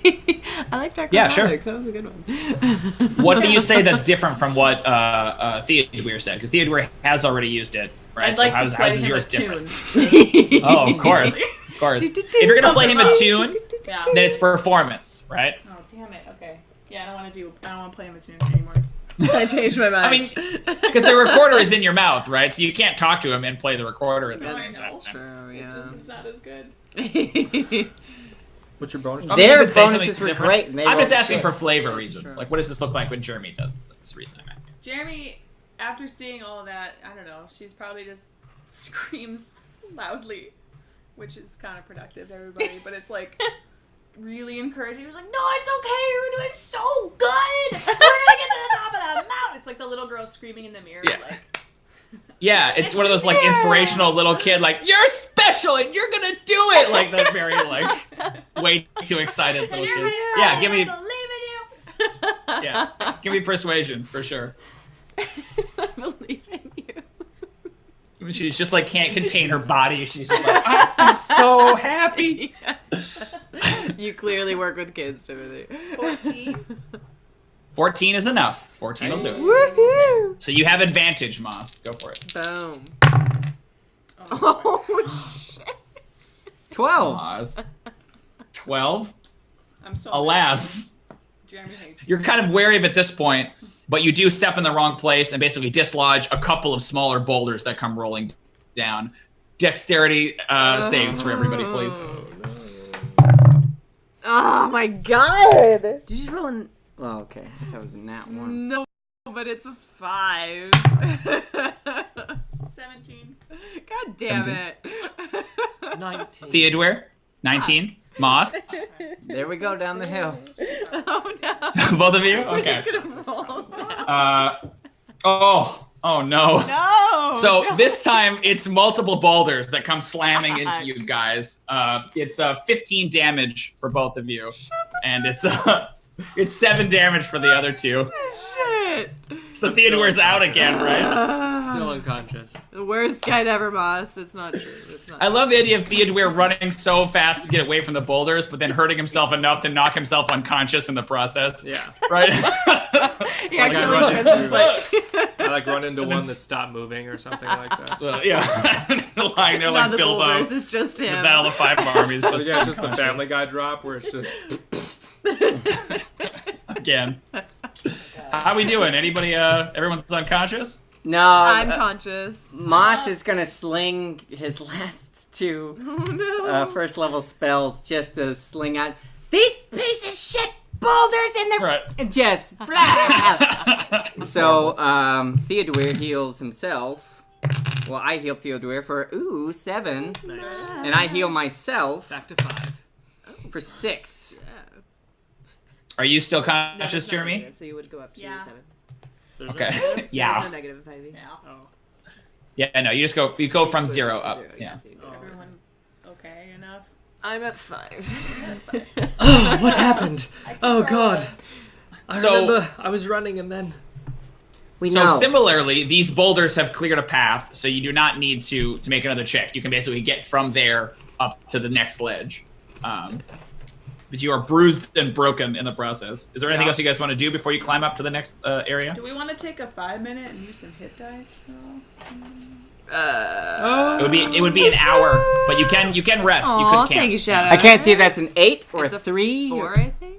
I like that. Yeah, sure. That was a good one. What do you say that's different from what Theodûir said? Because Theodûir has already used it, right? I'd like so to play how's him yours a different? tune. Oh, of course. Of course. If you're gonna play him a tune, Yeah. then it's performance, right? Oh damn it. Okay. Yeah, I don't want to play him a tune anymore. I changed my mind. I mean, because the recorder is in your mouth, right? So you can't talk to him and play the recorder at the That's same true. time. yeah. It's not as good. What's your bonus? I mean, Their you could say bonuses something were different. great. And they I'm just rolled asking shit. for flavor reasons. true. Like, what does this look like when Jrmi does it? That's the reason I'm asking. Jrmi, after seeing all of that, I don't know, she's probably just screams loudly, which is counterproductive to everybody, but it's like really encouraging. It was like, no, it's okay, you're doing so good! We're gonna get to the top of that mountain! It's like the little girl screaming in the mirror, Yeah. like... Yeah, it's one of those like inspirational little kid, like, you're special and you're gonna do it! Like that very like way too excited little kid. Yeah, give me I believe in you! yeah. Give me persuasion for sure. I believe in you. She's just like can't contain her body. She's just like, I'm so happy. You clearly work with kids, Timothy. 14? 14 is enough. 14 will do it. Woohoo! So you have advantage, Moss. Go for it. Boom. Oh, Oh shit! 12. Moss. 12. I'm so Alas. Jrmi hates You're kind of wary of it at this point, but you do step in the wrong place and basically dislodge a couple of smaller boulders that come rolling down. Dexterity saves for everybody, please. Oh my god! Did you just roll in? Oh, okay. That was a nat one. No, but it's a 5. 17. God damn it. 19. Theodûir, 19. Moss, There we go down the hill. Oh no. both of you? We're Okay. just gonna roll down. Oh no. No! So don't. this time it's multiple boulders that come slamming into you guys. It's 15 damage for both of you, and it's 7 damage for the other two. Shit. So Theodûir's out again, right? Still unconscious. The worst guide ever, Moss. It's not true. It's not I love the idea of Theodûir running so fast to get away from the boulders, but then hurting himself enough to knock himself unconscious in the process. Yeah. Right? He actually Like, trips his like. I like run into one that stopped moving or something like that. Yeah. Lying there Not like the Bilbo. boulders, it's just The him. Battle of the Five Armies. So yeah, it's just the Family Guy drop where it's just Again. How we doing? Anybody, everyone's unconscious? No. I'm conscious. Moss is gonna sling his last two Oh no. first level spells just to sling out these piece of shit boulders in their Right. and just blah. So Theodûir heals himself. Well, I heal Theodûir for 7, nice. and I heal myself Back to 5. for 6. Are you still No, conscious, it's not Jrmi? negative, so you would go up to Yeah. 7. Okay. There's Yeah. no negative in 5e. Yeah. Oh. Yeah, no, you go from 0 up. Yeah. so you go Is up. everyone okay enough? I'm at 5. Oh, what happened? Oh cry. god. I So- remember I was running and then We So know. similarly, these boulders have cleared a path, so you do not need to make another check. You can basically get from there up to the next ledge. But you are bruised and broken in the process. Is there anything Yeah. else you guys want to do before you climb up to the next area? Do we want to take a 5-minute and use some hit dice? It would be an hour, but you can rest. Aw, you could camp. thank you, Shadow. I can't see if that's an 8 or It's a a 3. 4, I think.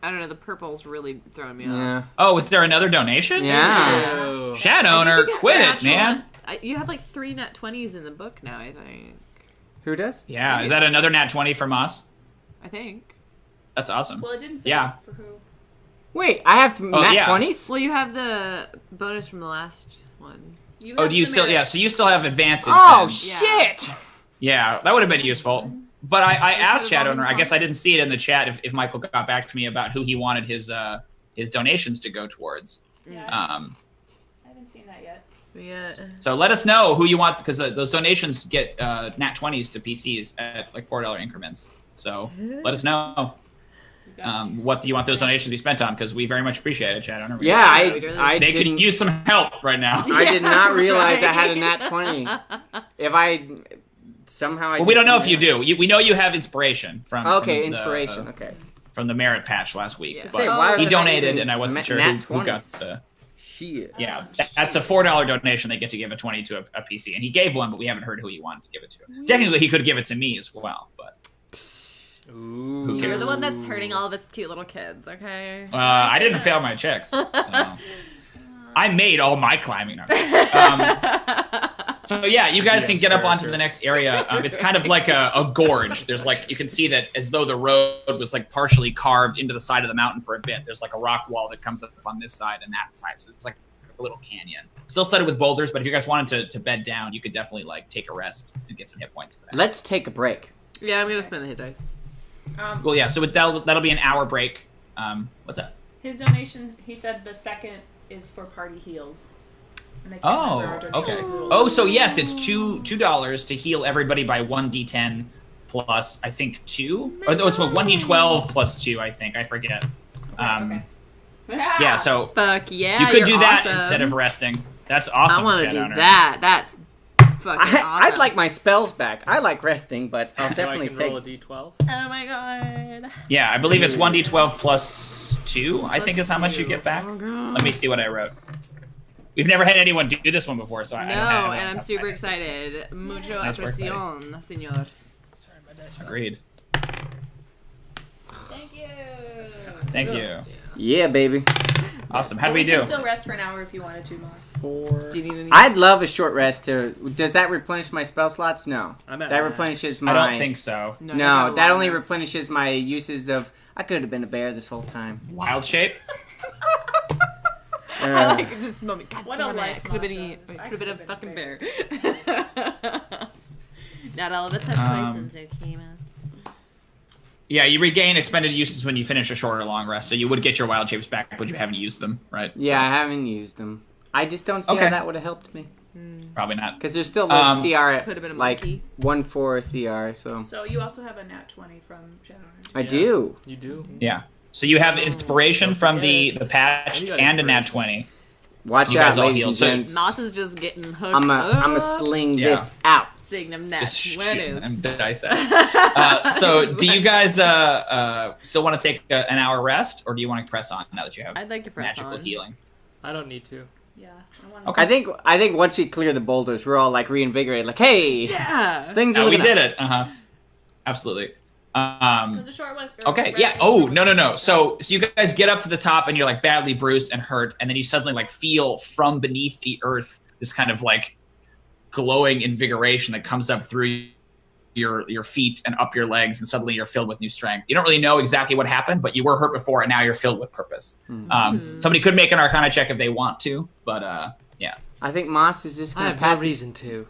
I don't know. The purple's really throwing me off. Yeah. Oh, is there another donation? Yeah. oh. Chat I owner, think it's quit it, natural man. You have like 3 nat 20s in the book now, I think. Who does? Yeah, is that another nat 20 from us? I think. That's awesome. Well, it didn't say Yeah. for who. Wait, I have nat yeah. 20s? Well, you have the bonus from the last one. You Oh, have do you the still? merit. Yeah, so you still have advantage. Oh, then. shit! Yeah, that would have been useful. But I asked could've Shadowrunner. I all guess been I didn't see it in the chat. If Michael got back to me about who he wanted his donations to go towards. Yeah, Um, I haven't seen that yet. Yeah. so let us know who you want because those donations get nat 20s to PCs at like $4 increments. So let us know. You got What do you want those donations to be spent on? Because we very much appreciate it, Chad. Yeah, I They could didn't. use some help right now. I did not realize I had a nat 20. If I somehow I Well, we don't just know if didn't you do. We know you have inspiration from. Okay, from inspiration. The, okay. from the merit patch last week. Yeah. But Say, why he was I donated, using and I wasn't sure nat who got 20s? the. Shit. Yeah, that's a $4 donation. They get to give a 20 to a PC, and he gave one, but we haven't heard who he wanted to give it to. Technically, he could give it to me as well, but Ooh. Who You're cares? the one that's hurting all of its cute little kids, okay? I didn't fail my checks. So. I made all my climbing. So yeah, you guys can get up onto the next area. It's kind of like a gorge. There's like, you can see that as though the road was like partially carved into the side of the mountain for a bit. There's like a rock wall that comes up on this side and that side. So it's like a little canyon. Still studded with boulders, but if you guys wanted to bed down, you could definitely like take a rest and get some hit points for that. Let's take a break. Yeah, I'm gonna spend the hit dice. Well, yeah, so that'll be an hour break. What's that? His donation, he said the second is for party heals. And I can't Oh, remember our okay. donation rules. Oh, so yes, it's $2 to heal everybody by 1d10 plus, I think, 2? Or no, it's 1d12 plus 2, I think. I forget. Okay. Yeah, so Fuck yeah, you could you're do that awesome. instead of resting. That's awesome. I want to Chat do Owner. that. That's fucking awesome. I'd like my spells back. I like resting, but I'll So I definitely can take. roll a d12. Oh my god. Yeah, I believe it's 1d12 plus 2, I think is how much you get back. Oh, God. Let me see what I wrote. We've never had anyone do this one before, so I don't have No, it and I'm off super my head. excited. Mucho Nice work, buddy. apreciación, señor. Sorry, my dice are Agreed. Thank you. Thank you. Yeah, baby. Awesome. How do But we do? can still rest for an hour if you wanted to, Moss. 4. Do you need any? I'd love a short rest. Does that replenish my spell slots? No. I'm at That max. replenishes my. I don't think so. I got No, a that lot only of- replenishes my uses of. I could have been a bear this whole time. Wild shape? I like just a moment. God What a damn it. life Could have been, mantra. I could have been a could've fucking been bear. Not all of us have choices, Okima. Yeah, you regain expended uses when you finish a short or long rest, so you would get your wild shapes back, but you haven't used them, right? Yeah, I haven't used them. I just don't see Okay. how that would have helped me. Probably not. Because there's still those CR at Could've been a like monkey. 1-4 CR, so. So you also have a nat 20 from Shadowrun. I do. You do? Yeah. So you have inspiration from the patch And you got and a nat inspiration. 20. Watch You out, guys all ladies healed, and so- gents. Moss is just getting hooked I'm up. a sling Yeah. this out. Seeing them nat Just shoot 20s. them dice at. So do you guys still want to take an hour rest, or do you want to press on now that you have I'd like to press magical on. healing? I don't need to. Yeah. I want Okay. I think once we clear the boulders, we're all like reinvigorated. Like, hey, Yeah. things are We looking did up. it. Absolutely. Because the short was. Okay, yeah. Oh, no. So you guys get up to the top and you're like badly bruised and hurt, and then you suddenly like feel from beneath the earth this kind of like glowing invigoration that comes up through your feet and up your legs, and suddenly you're filled with new strength. You don't really know exactly what happened, but you were hurt before, and now you're filled with purpose. Somebody could make an Arcana check if they want to, but yeah. I think Moss is just I gonna have pat no reason to.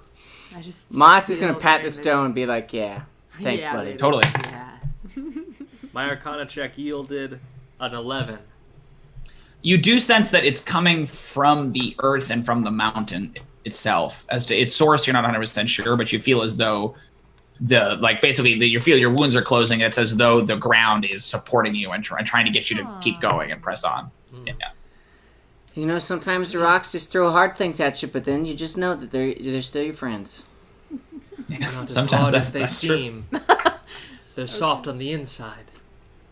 I just Moss is gonna feel pat the very stone and be like, yeah, thanks, Yeah, buddy. baby. Totally. Yeah. My Arcana check yielded an 11. You do sense that it's coming from the earth and from the mountain itself. As to its source, you're not 100% sure, but you feel as though you feel your wounds are closing. It's as though the ground is supporting you and trying to get you to keep going and press on. Yeah. You know, sometimes the rocks just throw hard things at you, but then you just know that they're still your friends. Not as Sometimes hard that's- as they that's true. seem. They're soft on the inside.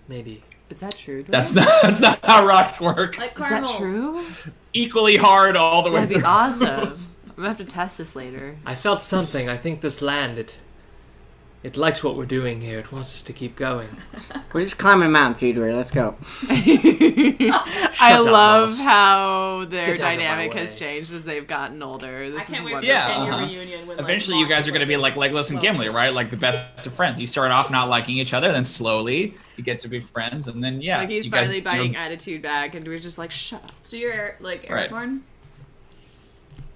Maybe. Is that true? That's not how rocks work. Like Is that caramels. true? Equally hard all the way That'd be through. awesome. I'm gonna have to test this later. I felt something. I think this land, It likes what we're doing here. It wants us to keep going. We're just climbing a mountain, Theodûir. Let's go. I up, love Moss. how their Get out of my dynamic way. has changed as they've gotten older. This I can't is wait for the Yeah, 10-year uh-huh. reunion. When, Eventually, like, you guys Moss are going to be like Legolas and Gimli, right? Like the best of friends. You start off not liking each other, then slowly you get to be friends, and then Like he's you guys, finally biting attitude back, and we're just like, shut up. So you're like Right. Aragorn?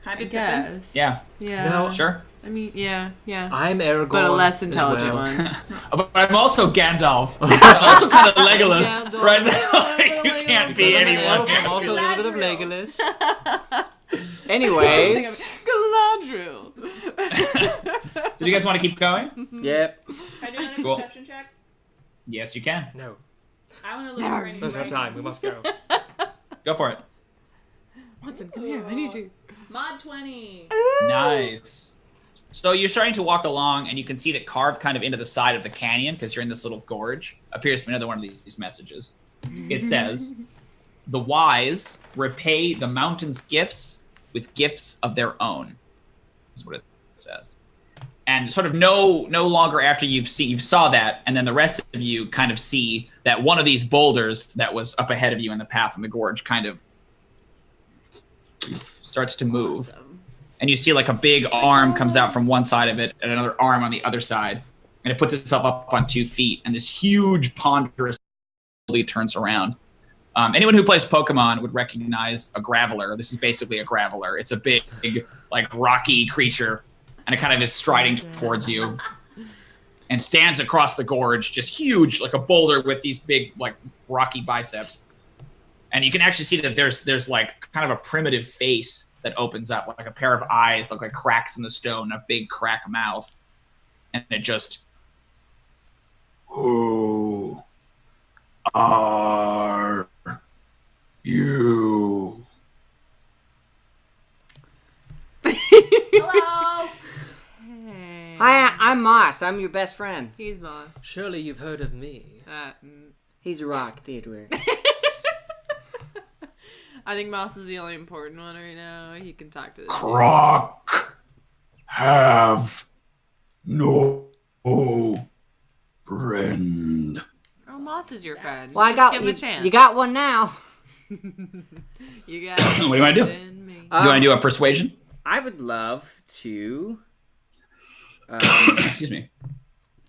Can I I be Pippin? guess. Yeah. Yeah. No. Sure. I mean, yeah. I'm Aragorn. But a less as intelligent well. one. But I'm also Gandalf. I'm also kind of Legolas Gandalf. right now. Like, you can't be I'm anyone. I'm also a little bit of Galadriel. Legolas. Anyways. Galadriel. So do you guys want to keep going? Yep. Can I do another Cool. perception check? Yes, you can. No. I want to look for any There's no writings. time. We must go. Go for it. Watson, come here. I need you. Mod 20. Nice. So you're starting to walk along, and you can see that carved kind of into the side of the canyon, because you're in this little gorge, appears to be another one of these messages. It says, "The wise repay the mountain's gifts with gifts of their own." That's what it says. And sort of no longer after you saw that, and then the rest of you kind of see that one of these boulders that was up ahead of you in the path in the gorge kind of starts to move. Awesome. And you see like a big arm comes out from one side of it and another arm on the other side. And it puts itself up on 2 feet. And this huge ponderous turns around. Anyone who plays Pokemon would recognize a Graveler. This is basically a Graveler. It's a big, like rocky creature. And it kind of is striding towards you. And stands across the gorge, just huge, like a boulder with these big, like rocky biceps. And you can actually see that there's like kind of a primitive face that opens up, like a pair of eyes look like cracks in the stone, a big crack mouth. And it just, "Who are you?" Hello. Hey. Hi, I'm Moss. I'm your best friend. He's Moss. Surely you've heard of me. He's a rock, Theodûir. I think Moss is the only important one right now. He can talk to this dude. Croc have no friend. Oh, Moss is your friend. Well, I Just got give him you. a chance. You got one now. You got. What do you wanna do? in me. You want to do a persuasion? I would love to. Excuse me.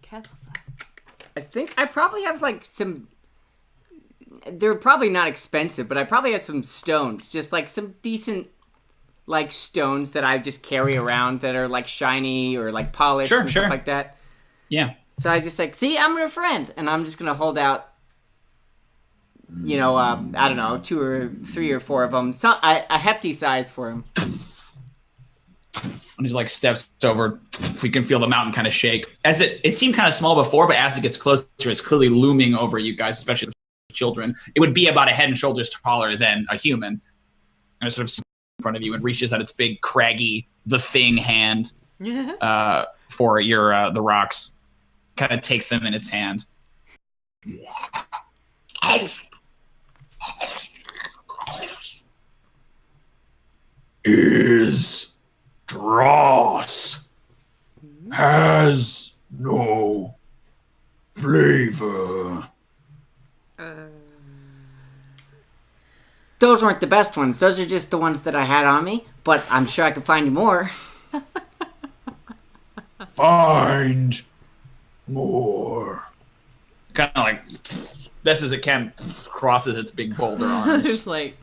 Castle. I think I probably have like some. They're probably not expensive, but I probably have some stones, just like some decent, like stones that I just carry around that are like shiny or like polished Sure, and sure. stuff like that. Yeah. So I just like, see, I'm your friend, and I'm just gonna hold out. You know, I don't know, 2 or 3 or 4 of them, a hefty size for him. And he like steps over. You can feel the mountain kind of shake. As it seemed kind of small before, but as it gets closer, it's clearly looming over you guys, especially the children. It would be about a head and shoulders taller than a human. And it sort of in front of you and reaches out its big, craggy, the thing hand for your the rocks. Kind of takes them in its hand. Is dross has no flavor. Those weren't the best ones. Those are just the ones that I had on me. But I'm sure I could find you more. Find more. Kind of like best as it can, crosses its big boulder arms. Just like.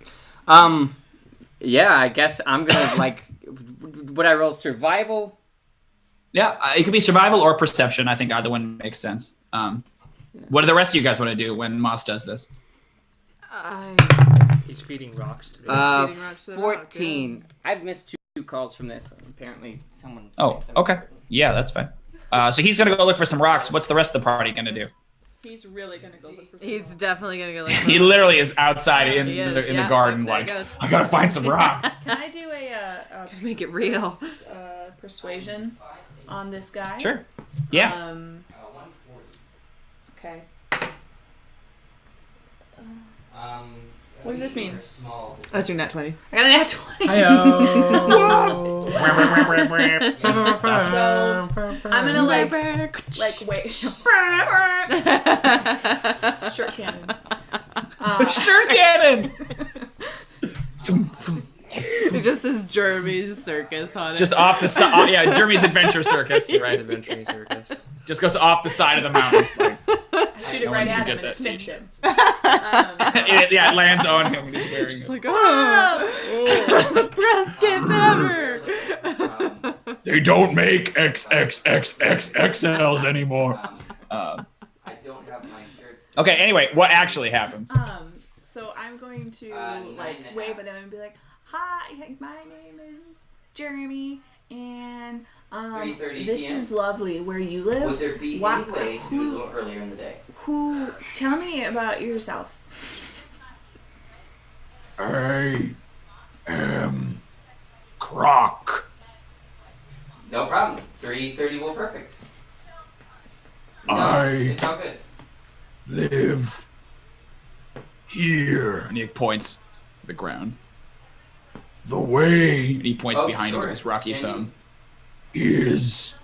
Yeah, I guess I'm gonna like. Would I roll survival? Yeah, it could be survival or perception. I think either one makes sense. What do the rest of you guys want to do when Moss does this? He's feeding rocks to the feeding rocks to the 14. rock, I've missed two calls from this. Apparently, someone. Oh, okay. Yeah, that's fine. So he's gonna go look for some rocks. What's the rest of the party gonna do? He's really gonna go look for some He's more. definitely gonna go. Like, He literally is outside in He is, the yeah, garden, there like, he goes. I gotta find some rocks. Can I do a make it real. persuasion on this guy? Sure. Yeah. Okay. What does this mean? That's your nat 20. I got a nat 20. So I'm gonna like wait. Shirt cannon. Shirt cannon. It just says Jrmi's circus on it. Just off the side. Yeah, Jrmi's adventure circus. Right. Adventuring circus. Just goes off the side of the mountain. Shoot it no right one at can him get and it that fits him. It lands on him when he's wearing She's it. like, oh, that's the best gift ever. They don't make XXXXXLs anymore. I don't have my shirts. Okay, anyway, what actually happens? So I'm going to like 9.5. wave at him and be like, "Hi, my name is Jrmi, and 3:30 this PM. is lovely. Where you live? Would there be Why- any way to do a who- little earlier in the day? Who? Tell me about yourself." I am Croc. No problem. 3:30 will perfect. No, I- it's all good. Live here. And he points to the ground. The way. And he points behind him with his rocky thumb. Is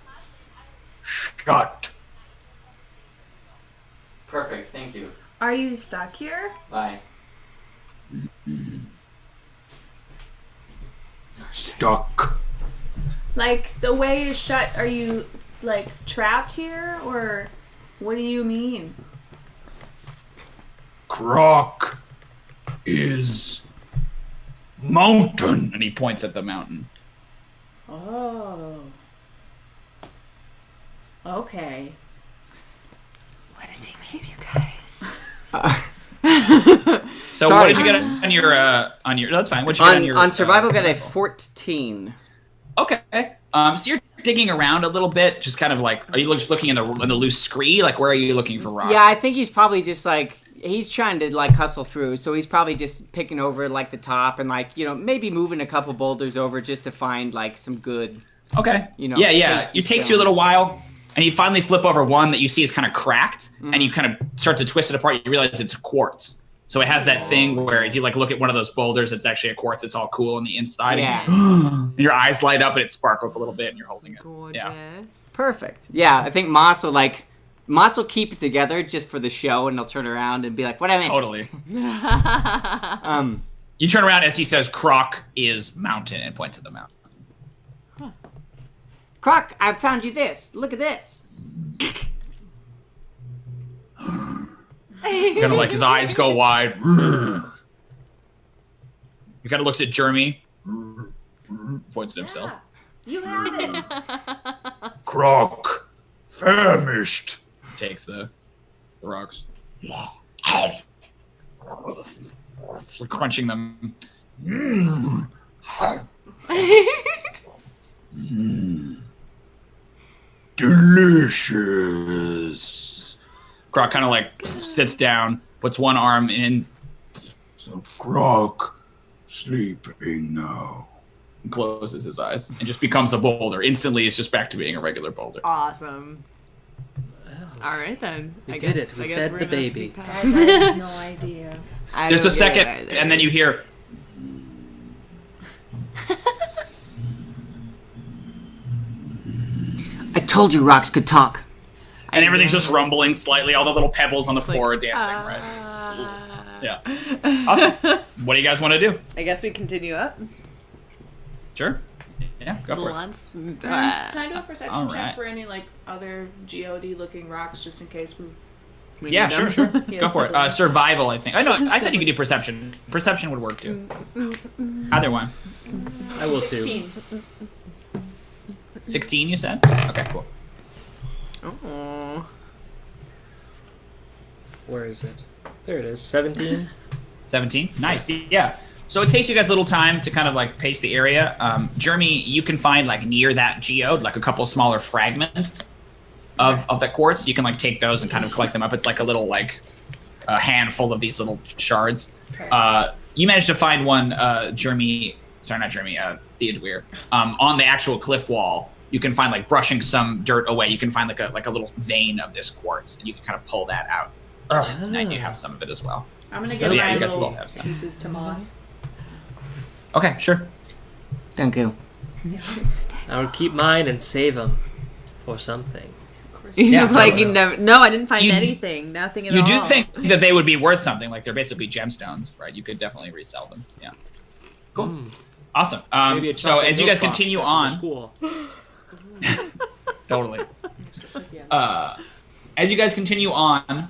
shut. Perfect. Thank you. Are you stuck here? Bye. Stuck. Like the way is shut. Are you like trapped here, or what do you mean? Croc is mountain. And he points at the mountain. Oh. Okay. What has he made, you guys? So Sorry. what did you get on your no, that's fine. What did you get on your On survival, got a 14. Okay. So you're digging around a little bit, just kind of like, are you just looking in the loose scree? Like, where are you looking for rocks? Yeah, I think he's probably just like, he's trying to like hustle through, so he's probably just picking over like the top and like, maybe moving a couple boulders over just to find like some good. Okay. Yeah. It takes you a little while, and you finally flip over one that you see is kind of cracked, and you kind of start to twist it apart. You realize it's quartz. So it has that thing where if you like look at one of those boulders, it's actually a quartz. It's all cool on the inside. Yeah. And your eyes light up and it sparkles a little bit, and you're holding it. Gorgeous. Yeah. Perfect. Yeah, I think Moss will keep it together just for the show, and he'll turn around and be like, "What I missed?" Totally. Um, You turn around as he says, "Croc is mountain," and points at the mountain. Croc, I found you this. Look at this. Kind of like his eyes go wide. He kind of looks at Jrmi. Points at himself. You have it. Croc, famished. Takes the rocks. Crunching them. Delicious. Croc kind of like sits down, puts one arm in. So Croc, sleeping now. And closes his eyes and just becomes a boulder. Instantly, it's just back to being a regular boulder. Awesome. All right then. We did it. We fed we're the gonna baby. sneak past. Guys, I have no idea. I There's don't a get it second, either. and then you hear. I told you rocks could talk. And everything's just rumbling slightly. All the little pebbles on the floor are dancing, right? Yeah. Awesome. What do you guys want to do? I guess we continue up. Sure. Yeah, go for it. Let's do Can I it. do a perception All right. check for any like other God looking rocks, just in case we? We Yeah, need sure, them. sure. He Go has for it. siblings. Survival, I think. I know. I said you could do perception. Perception would work too. Either one. I will too. 16. 16, you said? Okay, cool. Oh. Where is it? There it is. 17. 17. Nice. Yeah. So it takes you guys a little time to kind of like pace the area. Jrmi, you can find like near that geode, like a couple smaller fragments of that quartz. You can like take those and kind of collect them up. It's like a little like a handful of these little shards. You managed to find one, Jrmi, sorry, not Jrmi, Theodûir, on the actual cliff wall. You can find like brushing some dirt away. You can find like a little vein of this quartz, and you can kind of pull that out. And then you have some of it as well. I'm gonna So give yeah, my you guys little both have some. pieces to Moss. Okay, sure. Thank you. I would keep mine and save them for something. He's Yeah, just like, no, you never. No, I didn't find You- anything. Nothing at You all. do think that they would be worth something? Like they're basically gemstones, right? You could definitely resell them. Yeah. Cool. Mm. Awesome. Maybe a So chocolate as you guys milk box continue back to on, school. totally. As you guys continue on,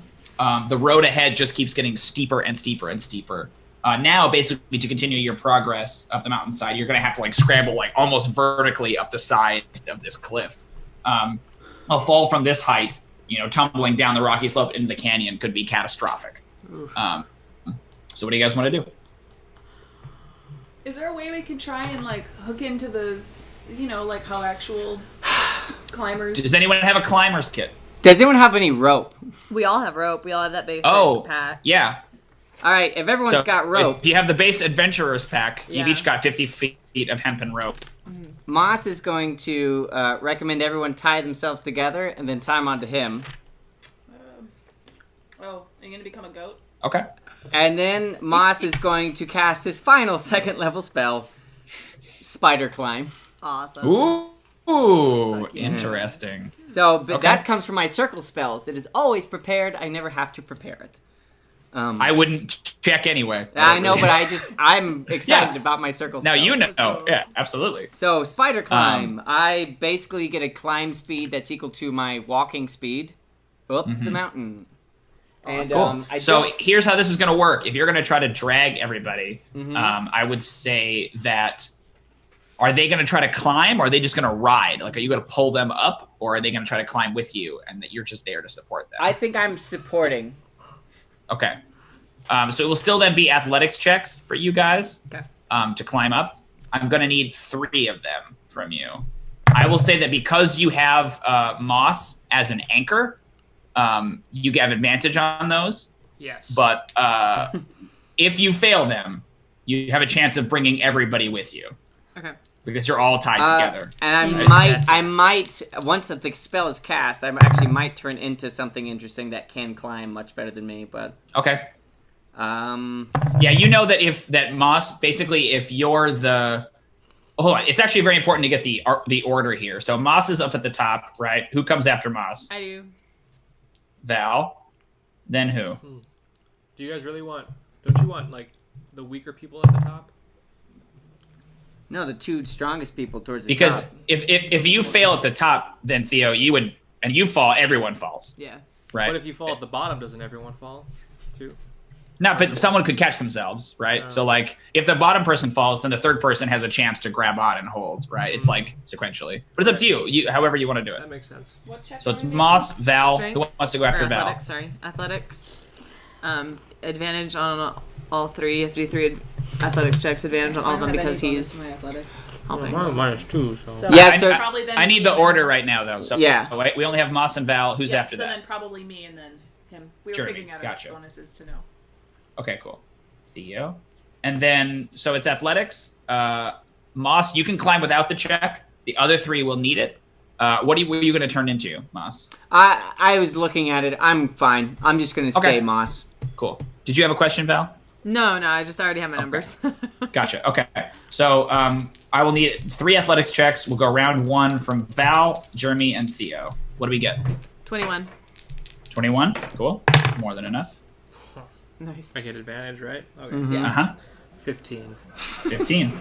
the road ahead just keeps getting steeper and steeper and steeper. Now, basically, to continue your progress up the mountainside, you're going to have to like scramble like almost vertically up the side of this cliff. A fall from this height, tumbling down the rocky slope into the canyon could be catastrophic. So what do you guys want to do? Is there a way we can try and like hook into the, like how actual climbers? Does anyone have a climber's kit? Does anyone have any rope? We all have rope. We all have that basic pack. Yeah. All right, if everyone's got rope, If you have the base adventurer's pack, Yeah. you've each got 50 feet of hempen rope. Moss is going to recommend everyone tie themselves together and then tie them onto him. Oh, are you gonna become a goat? Okay. And then Moss is going to cast his final second level spell, Spider Climb. Awesome. Ooh, Fuck yeah. interesting. So, but Okay. that comes from my circle spells. It is always prepared. I never have to prepare it. I wouldn't check anyway. I know, but I'm excited Yeah. about my circle Now spells. you know. Yeah, absolutely. So, Spider Climb. I basically get a climb speed that's equal to my walking speed up the mountain. And Cool. I So don't- here's how this is going to work. If you're going to try to drag everybody, I would say that are they going to try to climb or are they just going to ride? Like, are you going to pull them up or are they going to try to climb with you and that you're just there to support them? I think I'm supporting. Okay. So it will still then be athletics checks for you guys Okay. to climb up. I'm going to need 3 of them from you. I will say that because you have Moss as an anchor, you have advantage on those. Yes. But if you fail them, you have a chance of bringing everybody with you Okay. because you're all tied together. And Right. I might, once the spell is cast, I actually might turn into something interesting that can climb much better than me. But Okay. yeah, you know that Moss, basically, if you're the... Hold on. It's actually very important to get the order here. So Moss is up at the top, right? Who comes after Moss? I do. Val. Then who? Do you guys really don't you want, like, the weaker people at the top? no, the 2 strongest people towards the Because top. if you fail at the top, then Theo, and you fall, everyone falls, Yeah. right? But if you fall at the bottom, doesn't everyone fall, too? No, but someone could catch themselves, right? So, like, if the bottom person falls, then the third person has a chance to grab on and hold, right? It's like sequentially, but it's up to you. However you want to do That it. makes sense. What check? So it's Moss, Val. Strength Who wants to go after Or Val? athletics, sorry. Athletics. Advantage on all 3. You have to do 3 athletics checks. Advantage on all of them because he's helping. Minus 2, so... Yeah, I- so- probably then I need the order right now, though. So Yeah. wait, we only have Moss and Val. Who's Yeah, after so that? then probably me and then him. We were Jrmi, figuring out gotcha. our bonuses to know. Okay, cool. Theo. And then, so it's athletics. Moss, you can climb without the check. The other 3 will need it. What are you going to turn into, Moss? I was looking at it. I'm fine. I'm just going to stay Okay. Moss. Cool. Did you have a question, Val? No, I already have my numbers. Gotcha. Okay. So I will need 3 athletics checks. We'll go round 1 from Val, Jrmi, and Theo. What do we get? 21. 21. Cool. More than enough. Nice. I get advantage, right? Okay. Uh-huh. 15. 15.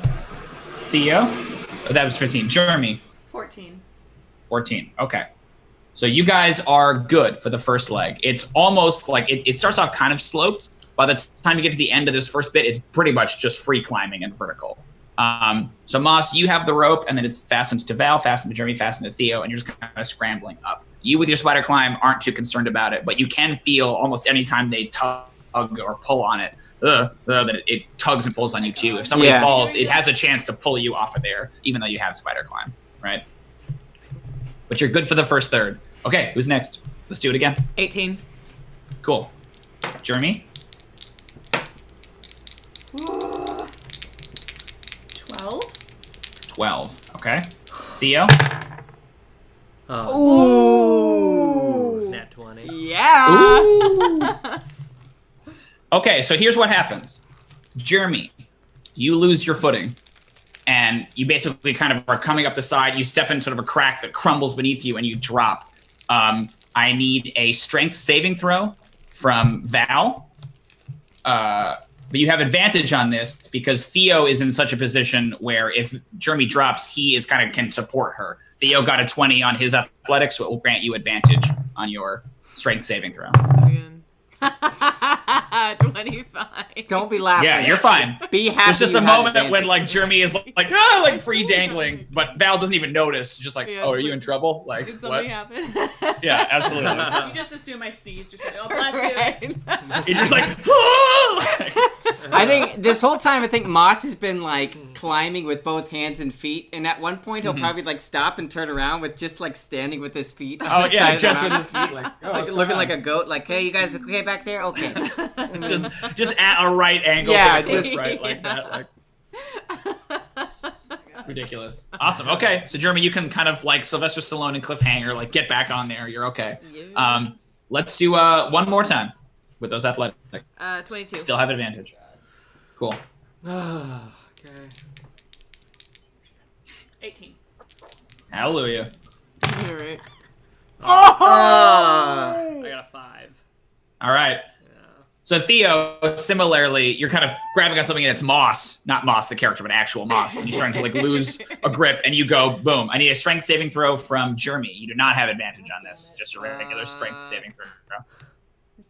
Theo? Oh, that was 15. Jrmi? 14. 14. Okay. So you guys are good for the first leg. It's almost like it starts off kind of sloped. By the time you get to the end of this first bit, it's pretty much just free climbing and vertical. So Moss, you have the rope, and then it's fastened to Val, fastened to Jrmi, fastened to Theo, and you're just kind of scrambling up. You with your spider climb aren't too concerned about it, but you can feel almost any time they tug or pull on it, that it tugs and pulls on you too. If somebody falls, it has a chance to pull you off of there, even though you have spider climb, right? But you're good for the first third. Okay, who's next? Let's do it again. 18. Cool. Jrmi? 12. 12. Okay. Theo? Ooh. Nat 20. Yeah. Okay, so here's what happens. Jrmi, you lose your footing, and you basically kind of are coming up the side. You step in sort of a crack that crumbles beneath you, and you drop. I need a strength saving throw from Val. But you have advantage on this because Theo is in such a position where if Jrmi drops, he is kind of can support her. Theo got a 20 on his athletics, so it will grant you advantage on your strength saving throw. 25. Don't be laughing. Yeah, you're fine. Be happy. There's just you a had moment when advantage. Jrmi is like free dangling, but Val doesn't even notice. Just like, Yeah, oh, are it's you like, in trouble? Like, Did what? something happen? Yeah, absolutely. You just assume I sneezed or something. Oh, bless you. Right. You're just like, "Oh!" I think this whole time, I think Moss has been like climbing with both hands and feet, and at one point he'll probably like stop and turn around with just like standing with his feet. On Oh the yeah, side just of with the his feet, mountain. like, It's like looking like a goat. Like, hey, you guys okay back there? Okay. just at a right angle. Yeah, to the cliff, just- right like that. Like ridiculous. Awesome. Okay, so Jrmi, you can kind of like Sylvester Stallone and Cliffhanger, like get back on there. You're okay. Yeah. Let's do one more time with those athletics. 22. Still have advantage. Cool. Okay. 18. Hallelujah. All right. I got a 5. All right. So Theo, similarly, you're kind of grabbing on something and it's Moss, not Moss the character, but actual Moss, and you're starting to like lose a grip, and you go, boom. I need a strength saving throw from Jrmi. You do not have advantage on this, just a regular strength saving throw.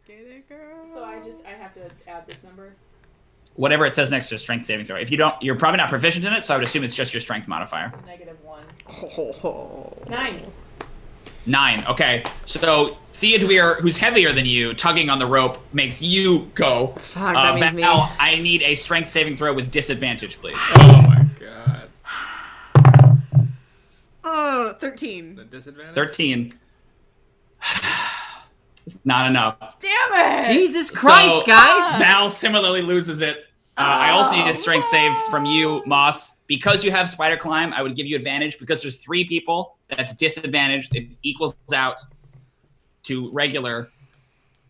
Get it, girl. So I have to add this number. Whatever it says next to a strength saving throw. If you don't, you're probably not proficient in it, so I would assume it's just your strength modifier. -1. 9. 9. Okay. So Theodûir, who's heavier than you, tugging on the rope, makes you go. Fuck, that means me. Val, I need a strength saving throw with disadvantage, please. Oh my god. Oh, 13. The disadvantage? 13. It's not enough. Damn it! Jesus Christ, So, guys! Val similarly loses it. I also need a strength save from you, Moss. Because you have spider climb, I would give you advantage. Because there's 3 people, that's disadvantaged. It equals out to regular.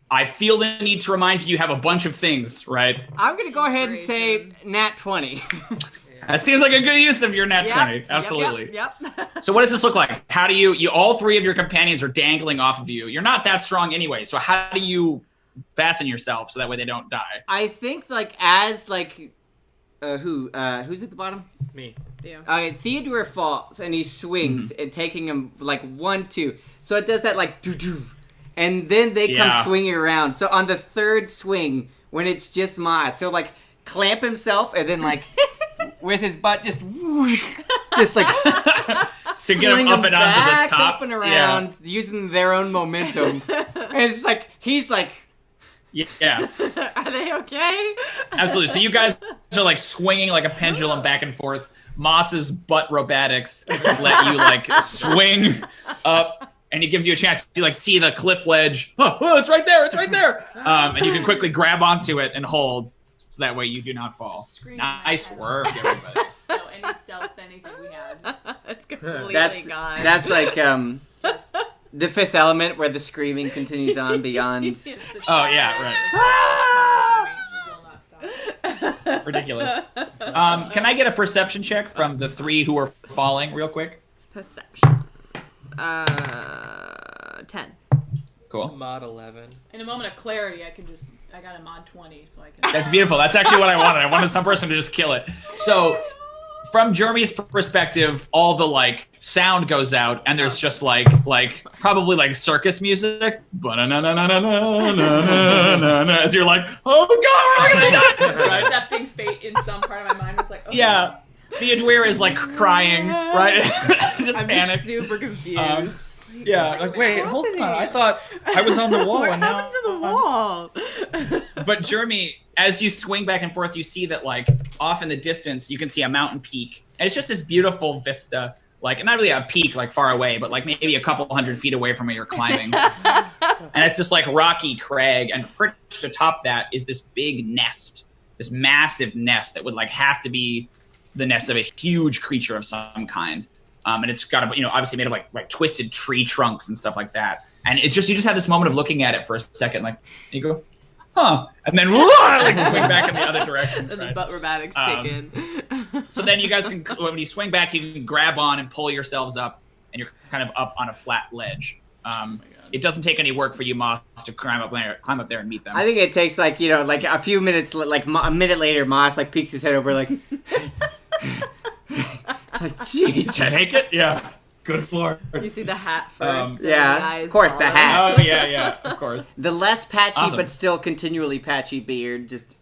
I feel the need to remind you have a bunch of things, right? I'm gonna go ahead and say nat 20. That seems like a good use of your nat Yep, 20. yep, Absolutely. Yep. So what does this look like? How do you all 3 of your companions are dangling off of you. You're not that strong anyway. So how do you fasten yourself so that way they don't die? I think like as like who's at the bottom? Me. Yeah. Theodûir falls and he swings and taking him like 1, 2. So it does that like doo-doo. And then they come Yeah. swinging around. So on the 3rd swing, when it's just Moss, he'll like clamp himself and then like with his butt just like To get them sling up and onto back the top. up and around using their own momentum. And it's just like he's like Yeah. Are they okay? Absolutely. So you guys are like swinging like a pendulum back and forth. Moss's butt robatics let you like swing up, and he gives you a chance to like see the cliff ledge. Oh, it's right there! It's right there! And you can quickly grab onto it and hold, so that way you do not fall. Screaming Nice at work, everybody. So any stealth, anything we have, It's completely gone. that's like just the 5th element where the screaming continues on beyond. just the Oh, yeah, right. It will not stop. Ridiculous. Can I get a perception check from the 3 who are falling, real quick? Perception. 10. Cool. Mod 11. In a moment of clarity, I got a mod 20, so I can. That's beautiful. That's actually what I wanted. I wanted some person to just kill it. So, from Jrmi's perspective, all the like sound goes out, and there's just like probably like circus music. As you're like, oh god, we're gonna die! Right? Accepting fate in some part of my mind was like, okay. Yeah. Theodûir is like crying, right? Just I'm panicked. super confused. Yeah, like wait, hold on. I thought I was on the wall, What and now happened to the wall? But Jrmi, as you swing back and forth, you see that like off in the distance, you can see a mountain peak, and it's just this beautiful vista. Like not really a peak like far away, but like maybe a couple 100 feet away from where you're climbing. And it's just like rocky crag, and perched atop that is this big nest, this massive nest that would like have to be the nest of a huge creature of some kind. And it's got a, obviously made of like twisted tree trunks and stuff like that. And it's just, you just have this moment of looking at it for a second, like, you go, huh, and then like swing back in the other direction. And the right? butt robotics kick in. So then you guys can, when you swing back, you can grab on and pull yourselves up, and you're kind of up on a flat ledge. It doesn't take any work for you, Moss, to climb up there and meet them. I think it takes like a few minutes, like a minute later, Moss like peeks his head over, like, Jesus, Take it, yeah. Good lord. You see the hat first. Yeah, the eyes of course, the follow. hat. Oh yeah, of course. The less patchy Awesome. but still continually patchy beard, just.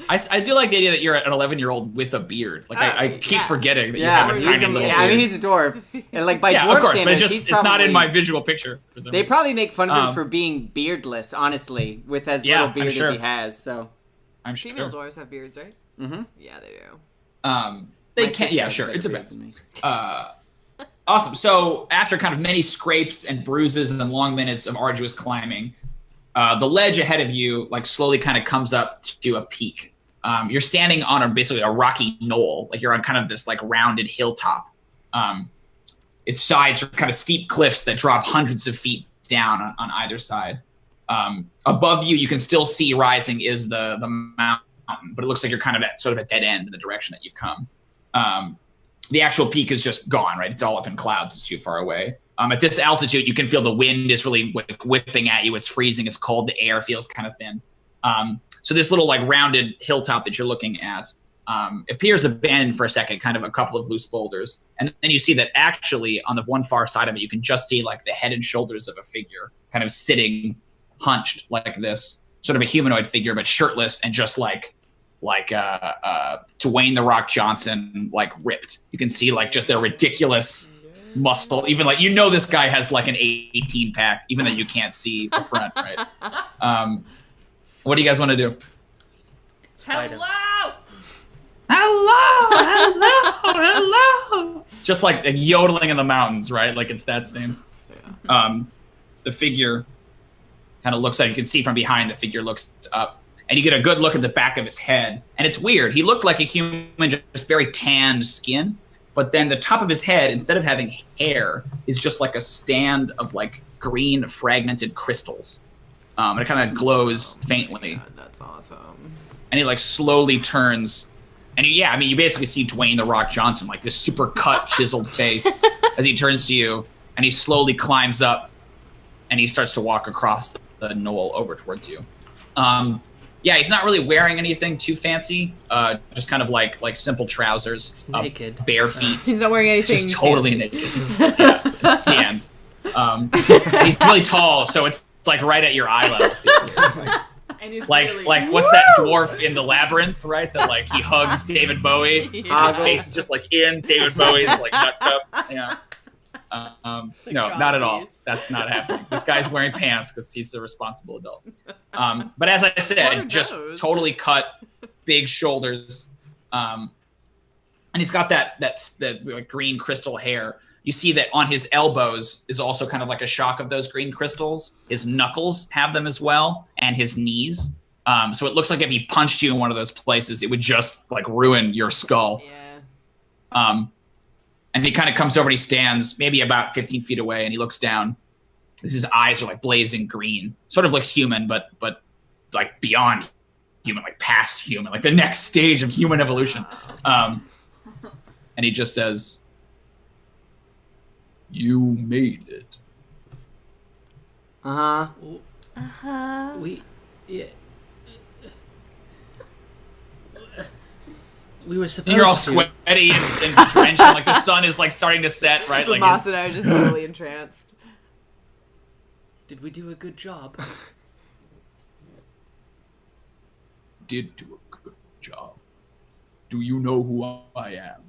I do like the idea that you're an 11-year-old with a beard. Like I keep forgetting that you Yeah, have a tiny little beard. I mean he's a dwarf, and like by yeah, dwarf of course, standards, but he's it's not in probably- my visual picture. For some They reason. probably make fun of him for being beardless, honestly, with as Yeah, little I'm beard sure. as he has. So I'm sure. Female dwarves have beards, right? Mm-hmm. Yeah, they do. They My can. sister Yeah, has sure. better It's a beard bit. than me. Awesome. So after kind of many scrapes and bruises and long minutes of arduous climbing, the ledge ahead of you like slowly kind of comes up to a peak. You're standing on basically a rocky knoll, like you're on kind of this like rounded hilltop. Its sides are kind of steep cliffs that drop hundreds of feet down on either side. Above you, you can still see rising is the mountain, but it looks like you're kind of at sort of a dead end in the direction that you've come. The actual peak is just gone, right? It's all up in clouds. It's too far away. At this altitude, you can feel the wind is really whipping at you. It's freezing. It's cold. The air feels kind of thin. So this little like rounded hilltop that you're looking at appears abandoned for a second, kind of a couple of loose boulders. And then you see that actually on the one far side of it, you can just see like the head and shoulders of a figure kind of sitting hunched like this, sort of a humanoid figure, but shirtless and just like Dwayne The Rock Johnson, like ripped. You can see like just their ridiculous muscle. Even like, this guy has like an 18 pack, even though you can't see the front, right? What do you guys want to do? Fight him. Hello. Just like yodeling in the mountains, right? Like it's that same. The figure kind of looks like you can see from behind. The figure looks up. And you get a good look at the back of his head. And it's weird. He looked like a human, just very tanned skin. But then the top of his head, instead of having hair, is just like a stand of like green fragmented crystals. And it kind of glows faintly. God, that's awesome. And he like slowly turns. And you basically see Dwayne The Rock Johnson, like this super cut, chiseled face as he turns to you. And he slowly climbs up and he starts to walk across the knoll over towards you. Yeah, he's not really wearing anything too fancy. Just kind of like simple trousers, naked, bare feet. He's not wearing anything. Just totally naked. Yeah, tan. And he's really tall, so it's like right at your eye level. And he's Like really, what's that dwarf in the Labyrinth, right? That like he hugs David Bowie. Yeah. His face is just like in David Bowie's like nut cup. Yeah. No, not at all. That's not happening. This guy's wearing pants because he's a responsible adult. But as I said, just totally cut, big shoulders, and he's got that like green crystal hair. You see that on his elbows is also kind of like a shock of those green crystals. His knuckles have them as well, and his knees. So it looks like if he punched you in one of those places, it would just like ruin your skull. Yeah. And he kind of comes over and he stands maybe about 15 feet away and he looks down. His eyes are like blazing green. Sort of looks human, but like beyond human, like past human, like the next stage of human evolution. And he just says, "You made it." We were supposed And you're all to. sweaty and drenched, and like the sun is like starting to set, right? Like Moss it's- and I are just totally entranced. Did we do a good job? did do a good job. Do you know who I am?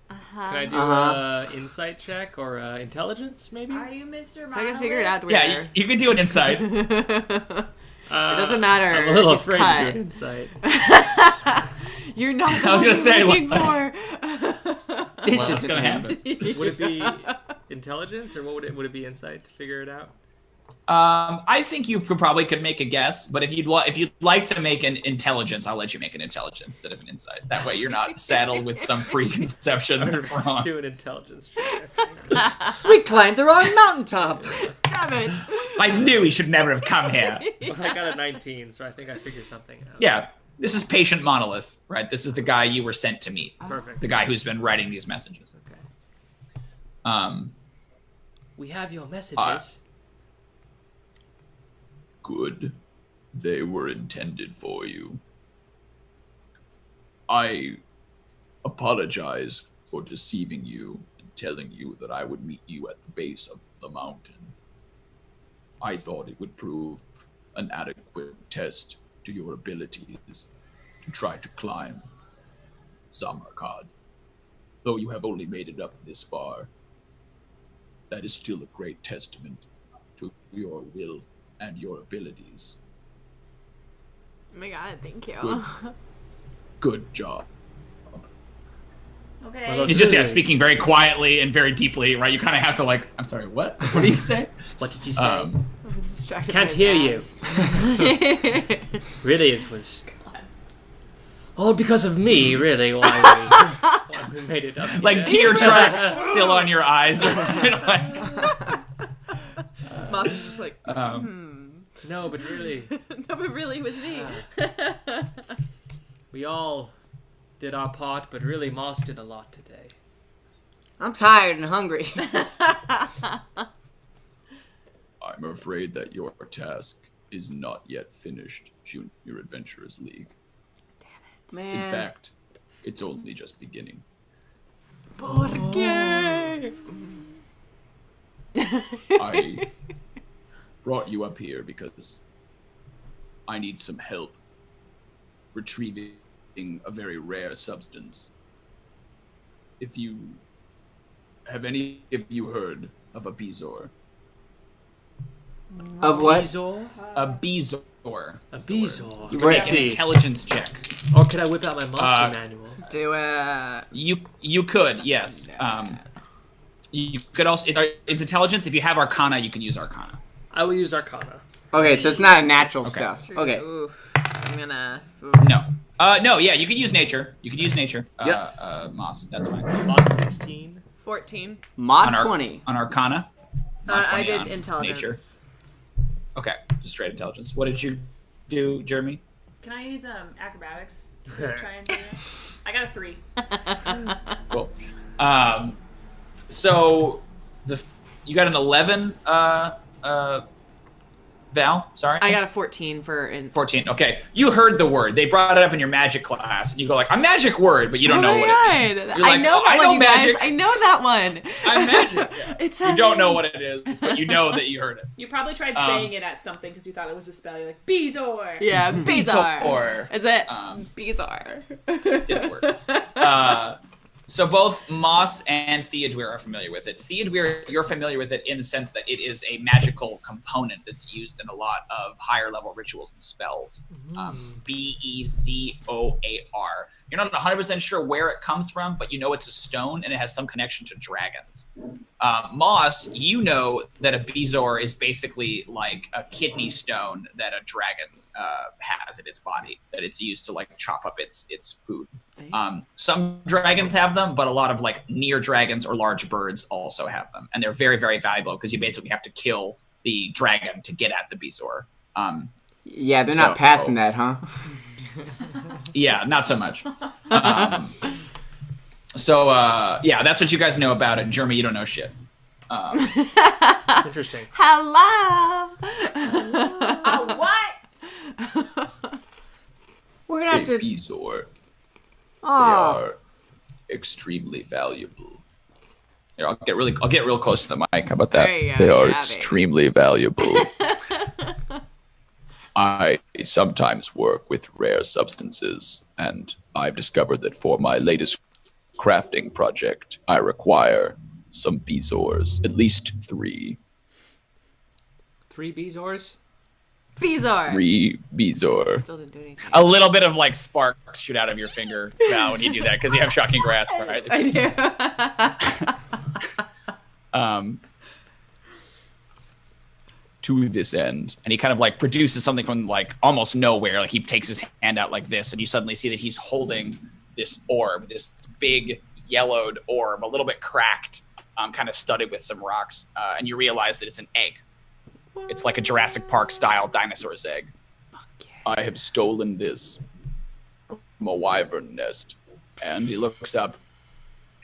Can I do insight check or intelligence, maybe? Are you Mr. I can figure it out. Yeah, you can do an insight. It doesn't matter. I'm a little He's afraid cut. to do an insight. You're not the I was one gonna say, looking like- for. This What's is gonna happen? Would it be intelligence or would it be insight to figure it out? I think you probably could make a guess, but if you'd like to make an intelligence, I'll let you make an intelligence instead of an insight. That way, you're not saddled with some preconception that's wrong. Do an intelligence check. We climbed the wrong mountaintop. Damn it. I knew he should never have come here. Well, I got a 19, so I think I figured something out. Yeah, this is Patient Monolith, right? This is the guy you were sent to meet. Perfect. The guy who's been writing these messages. Okay. We have your messages. Good. They were intended for you. I apologize for deceiving you and telling you that I would meet you at the base of the mountain. I thought it would prove an adequate test to your abilities to try to climb Samarkand. Though you have only made it up this far, that is still a great testament to your will and your abilities. Oh my god, thank you. Good job. Okay. Well, You just, speaking very quietly and very deeply, right? You kind of have to like, I'm sorry, what? What do you say? What did you say? I was distracted Can't by his hear you. abs. Really, it was all because of me, really, why we made it up here. Like tear tracks still on your eyes. Right? Moss is just like, No, but really, no, but really it was me. we all did our part, but really Moss did a lot today. I'm tired and hungry. I'm afraid that your task is not yet finished, Junior Adventurers League. Man. In fact, it's only just beginning. I brought you up here because I need some help retrieving a very rare substance. If you have any of you heard of a bezoar? Of what? Bezoar? A bezoar. A bezoar. You Right. can make an intelligence check. Or could I whip out my monster manual? Do it. You could, yes. You could also, it's intelligence. If you have Arcana, you can use Arcana. I will use Arcana. Okay, so it's not a natural Okay. stuff. True. Okay. Oof. I'm gonna. No. No, yeah, you can use nature. You can use nature. Yep. Moss, that's fine. Mod 16. 14. Mod 20. On Arcana? Mod I 20 did on intelligence. Nature. Okay, just straight intelligence. What did you do, Jrmi? Can I use acrobatics to try and do it? I got a 3. Cool. So you got an 11, Val? Sorry? I got a 14 for 14. Okay. You heard the word. They brought it up in your magic class, and you go like, a magic word, but you don't know what it is. You're I like, know oh, that I one, know you magic. guys. I know that one. I'm magic. It's You don't know what it is, but you know that you heard it. You probably tried saying it at something because you thought it was a spell. You're like, Bezoar! Yeah, bizarre. Bizarre. Is it bizarre? Didn't work. So both Moss and Theodûir are familiar with it. Theodûir, you're familiar with it in the sense that it is a magical component that's used in a lot of higher level rituals and spells. Bezoar. You're not 100% sure where it comes from, but you know it's a stone and it has some connection to dragons. Moss, you know that a bezoar is basically like a kidney stone that a dragon has in its body, that it's used to like chop up its food. Some dragons have them, but a lot of like near dragons or large birds also have them, and they're very, very valuable because you basically have to kill the dragon to get at the bezoar. Yeah, they're not passing that, huh? Yeah, not so much. Yeah, that's what you guys know about it. Jrmi, you don't know shit. Interesting. Hello. What? We're gonna have to. bezoar. They Oh, are extremely valuable. Here, I'll get real close to the mic. How about that? There you go. They are Yeah, extremely valuable. I sometimes work with rare substances, and I've discovered that for my latest crafting project, I require some bezoars, at least 3. 3 bezoars? Bizarre. 3 bezoar. Still didn't do anything. A little bit of like sparks shoot out of your finger now when you do that because you have shocking grasp, right? I do. To this end, and he kind of like produces something from like almost nowhere. Like he takes his hand out like this, and you suddenly see that he's holding this orb, this big yellowed orb, a little bit cracked, kind of studded with some rocks, and you realize that it's an egg. It's like a Jurassic Park style dinosaur's egg. I have stolen this from a wyvern nest. And he looks up.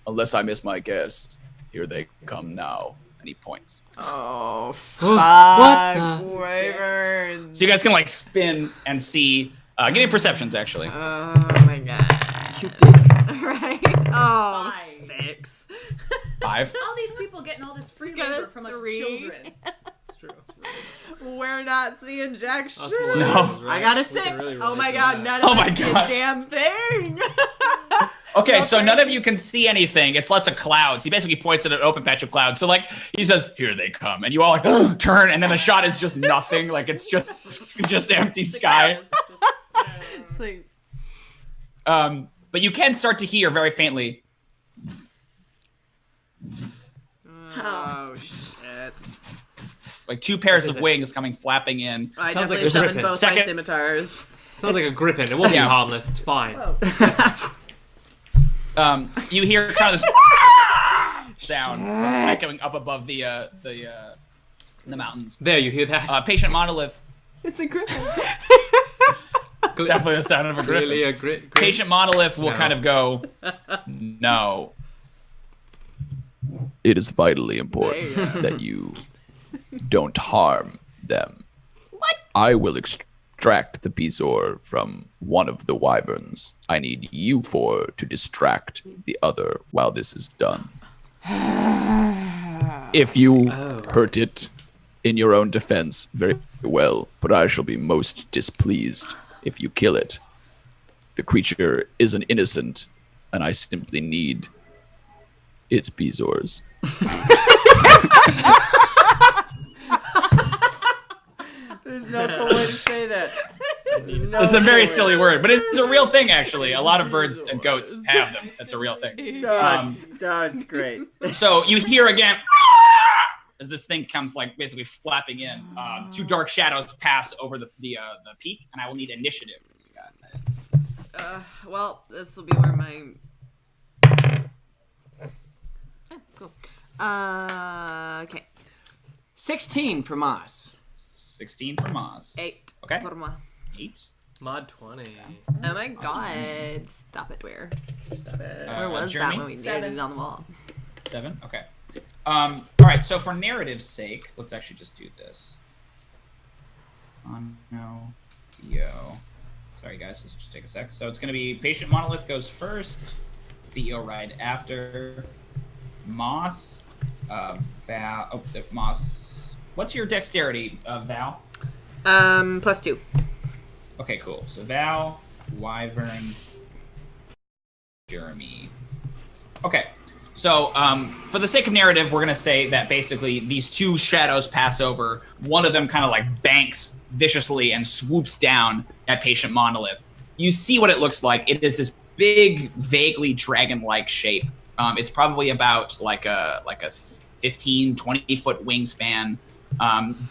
Unless I miss my guess, here they come now. And he points. Oh, What fuck. the- Wyverns. So you guys can like spin and see. Give me perceptions, actually. Oh my god. You dick. Right? Oh, Five. 6. 5. All these people getting all this free Got a labor from us 3. children. It's true. We're not seeing jack shit. Us millennials, right? I got a We can 6. really Oh relate my to god, that. none of Oh my us see a God. damn thing. Okay, so none of you can see anything. It's lots of clouds. He basically points at an open patch of clouds. So like he says, "Here they come," and you all like turn, and then the shot is just nothing. Like it's just empty sky. It's like, But you can start to hear very faintly. oh shit. Like 2 pairs What of is it? wings coming flapping in. I Sounds like definitely a summoned griffin. both my Second- scimitars. Sounds like a griffin. It won't be Yeah. harmless. It's fine. You hear kind of this sound echoing up above the mountains. There, you hear that? Patient monolith. It's a griffin. Definitely the sound of a griffin. Really a griffin. Patient monolith will No. kind of go. No. It is vitally important There you go. that you don't harm them. What? I will extract the Bezoar from one of the wyverns. I need you four to distract the other while this is done. If you hurt it in your own defense, very well, but I shall be most displeased if you kill it. The creature is an innocent, and I simply need its Bezoars. There's no cool way to say that. No It's a very cool silly way. word, but it's a real thing, actually. A lot of birds and goats have them. That's a real thing. God, that's great. So you hear again as this thing comes like basically flapping in. 2 dark shadows pass over the peak, and I will need initiative. You guys. Well, this will be where my. Oh, cool. Okay. 16 from us. 16 for Moss. 8. Okay. Por moi. 8. Mod 20. Oh my god. Stop it, where? Stop it. Where was that Jeremy? when we nailed 7. it on the wall? 7. Okay. All right. So for narrative's sake, let's actually just do this. No, Theo. Sorry, guys. Let's just take a sec. So it's going to be Patient Monolith goes first. Theo right after. Moss. Val. Oh, Moss. What's your dexterity, Val? +2. Okay, cool. So Val, Wyvern, Jrmi. Okay. So, for the sake of narrative, we're gonna say that basically these 2 shadows pass over. One of them kind of like banks viciously and swoops down at Patient Monolith. You see what it looks like. It is this big, vaguely dragon-like shape. It's probably about like a 15, 20-foot wingspan.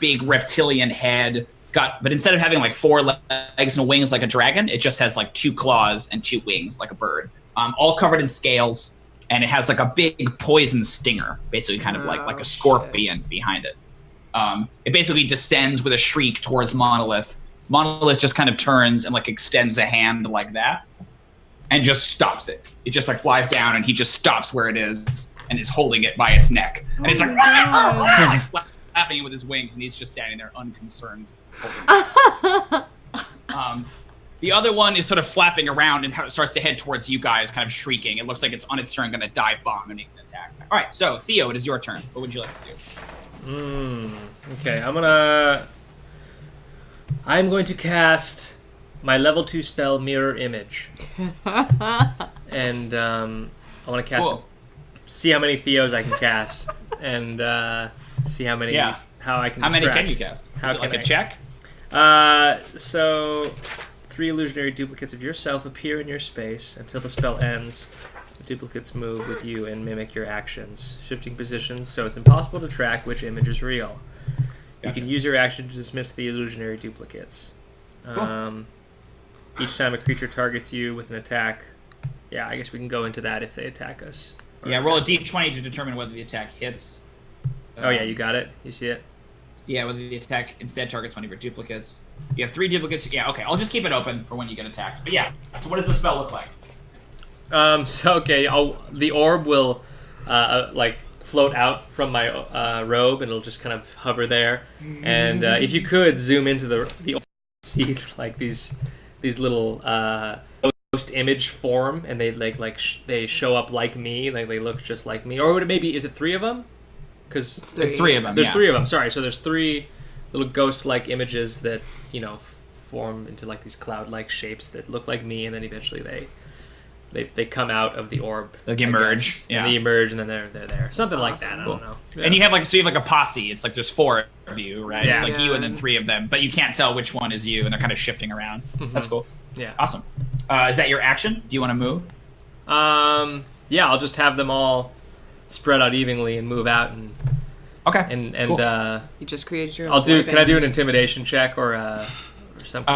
Big reptilian head. It's got, but instead of having like 4 legs and wings like a dragon, it just has like 2 claws and 2 wings like a bird. All covered in scales, and it has like a big poison stinger, basically kind of like a scorpion behind it. It basically descends with a shriek towards Monolith. Monolith just kind of turns and like extends a hand like that, and just stops it. It just like flies down, and he just stops where it is and is holding it by its neck, and it's like, like flapping it with his wings, and he's just standing there unconcerned. The other one is sort of flapping around and starts to head towards you guys, kind of shrieking. It looks like it's on its turn going to dive bomb and make an attack. All right, so Theo, it is your turn. What would you like to do? Okay, I'm going to cast my level 2 spell, Mirror Image. And I want to cast Cool. see how many Theos I can cast, and see how many how I can How many distract. can you cast? How Is it like can a I- check? So 3 illusionary duplicates of yourself appear in your space until the spell ends. The duplicates move with you and mimic your actions, shifting positions so it's impossible to track which image is real. You Gotcha. can use your action to dismiss the illusionary duplicates. Each time a creature targets you with an attack, I guess we can go into that if they attack us. Or Yeah, roll a d20 to determine whether the attack hits. Oh yeah, you got it. You see it. Yeah, whether the attack instead targets one of your duplicates. You have 3 duplicates. Yeah, okay. I'll just keep it open for when you get attacked. But yeah, so what does the spell look like? The orb will like float out from my robe, and it'll just kind of hover there. And if you could zoom into the orb, see like these little ghost image form, and they they show up like me, like they look just like me. Or would it maybe, is it 3 of them? Because there's 3 of them. There's 3 of them. Sorry, so there's 3 little ghost-like images that form into like these cloud-like shapes that look like me, and then eventually they come out of the orb. Like emerge. Yeah. And they emerge, and then they're there. Something like that. I don't know. Yeah. And you have like a posse. It's like there's 4 of you, right? Yeah. It's like you and then 3 of them, but you can't tell which one is you, and they're kind of shifting around. That's cool. Yeah. Awesome. Is that your action? Do you want to move? Yeah, I'll just have them all spread out evenly and move out, and okay. And cool. You just created your. Can I do an intimidation check or something?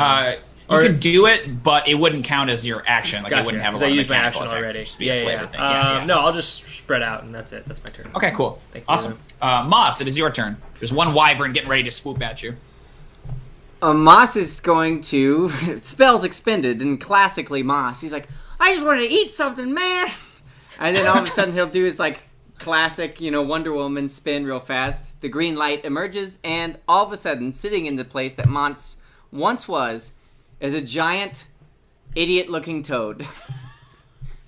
You could do it, but it wouldn't count as your action. Like gotcha, it wouldn't have a lot I of used my mechanical action effects already. or flavor thing. Yeah. No, I'll just spread out, and that's it. That's my turn. Okay, cool. Thank you. Awesome. Moss, it is your turn. There's one wyvern getting ready to swoop at you. Moss is going to spells expended, and classically Moss, he's like, I just wanted to eat something, man. And then all of a sudden he'll do his like classic, Wonder Woman spin real fast. The green light emerges, and all of a sudden, sitting in the place that Mons once was, is a giant, idiot-looking toad.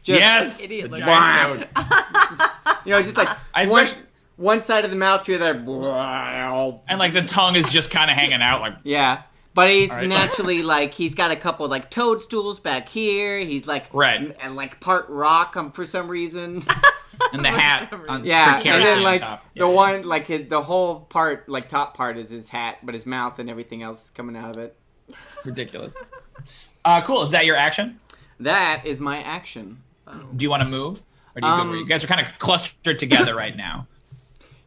Yes, idiot the giant toad. Just like one side of the mouth to the other. And like the tongue is just kind of hanging out, like yeah. But he's naturally like he's got a couple like toadstools back here. He's like and like part rock for some reason. And the hat, and then like the one like the whole part like top part is his hat, but his mouth and everything else is coming out of it. Ridiculous. Cool. Is that your action? That is my action. Do you want to move, or do you go where you guys are kind of clustered together right now?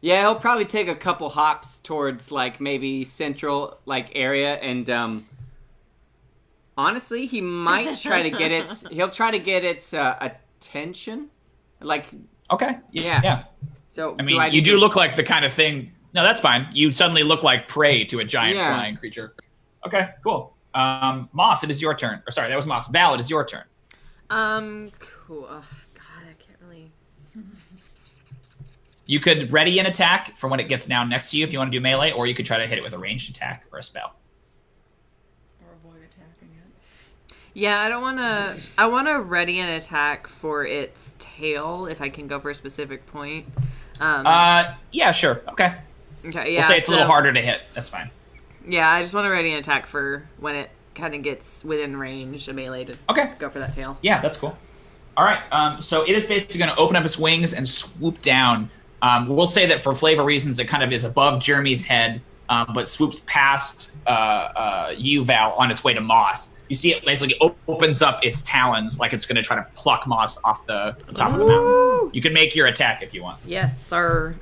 Yeah, he'll probably take a couple hops towards like maybe central like area, and honestly, he might try to get its. He'll try to get its attention, like. Okay. Yeah. So I mean, you do look like the kind of thing. No, that's fine. You suddenly look like prey to a giant flying creature. Okay, cool. Moss, it is your turn. Or sorry, that was Moss. Val, it is your turn. Cool. Oh, God, I can't really. You could ready an attack for when it gets down next to you if you want to do melee, or you could try to hit it with a ranged attack or a spell. Or avoid attacking it. Yeah, I don't want to. I want to ready an attack for its tail if I can go for a specific point. Yeah, sure. Okay. Okay. Yeah. We'll say it's a little harder to hit. That's fine. Yeah, I just want to ready an attack for when it kind of gets within range of melee to go for that tail. Yeah, that's cool. All right. So it is basically going to open up its wings and swoop down. We'll say that for flavor reasons, it kind of is above Jrmi's head, but swoops past you, Val, on its way to Moss. You see it basically opens up its talons like it's going to try to pluck Moss off the top of the mountain. You can make your attack if you want. Yes, sir.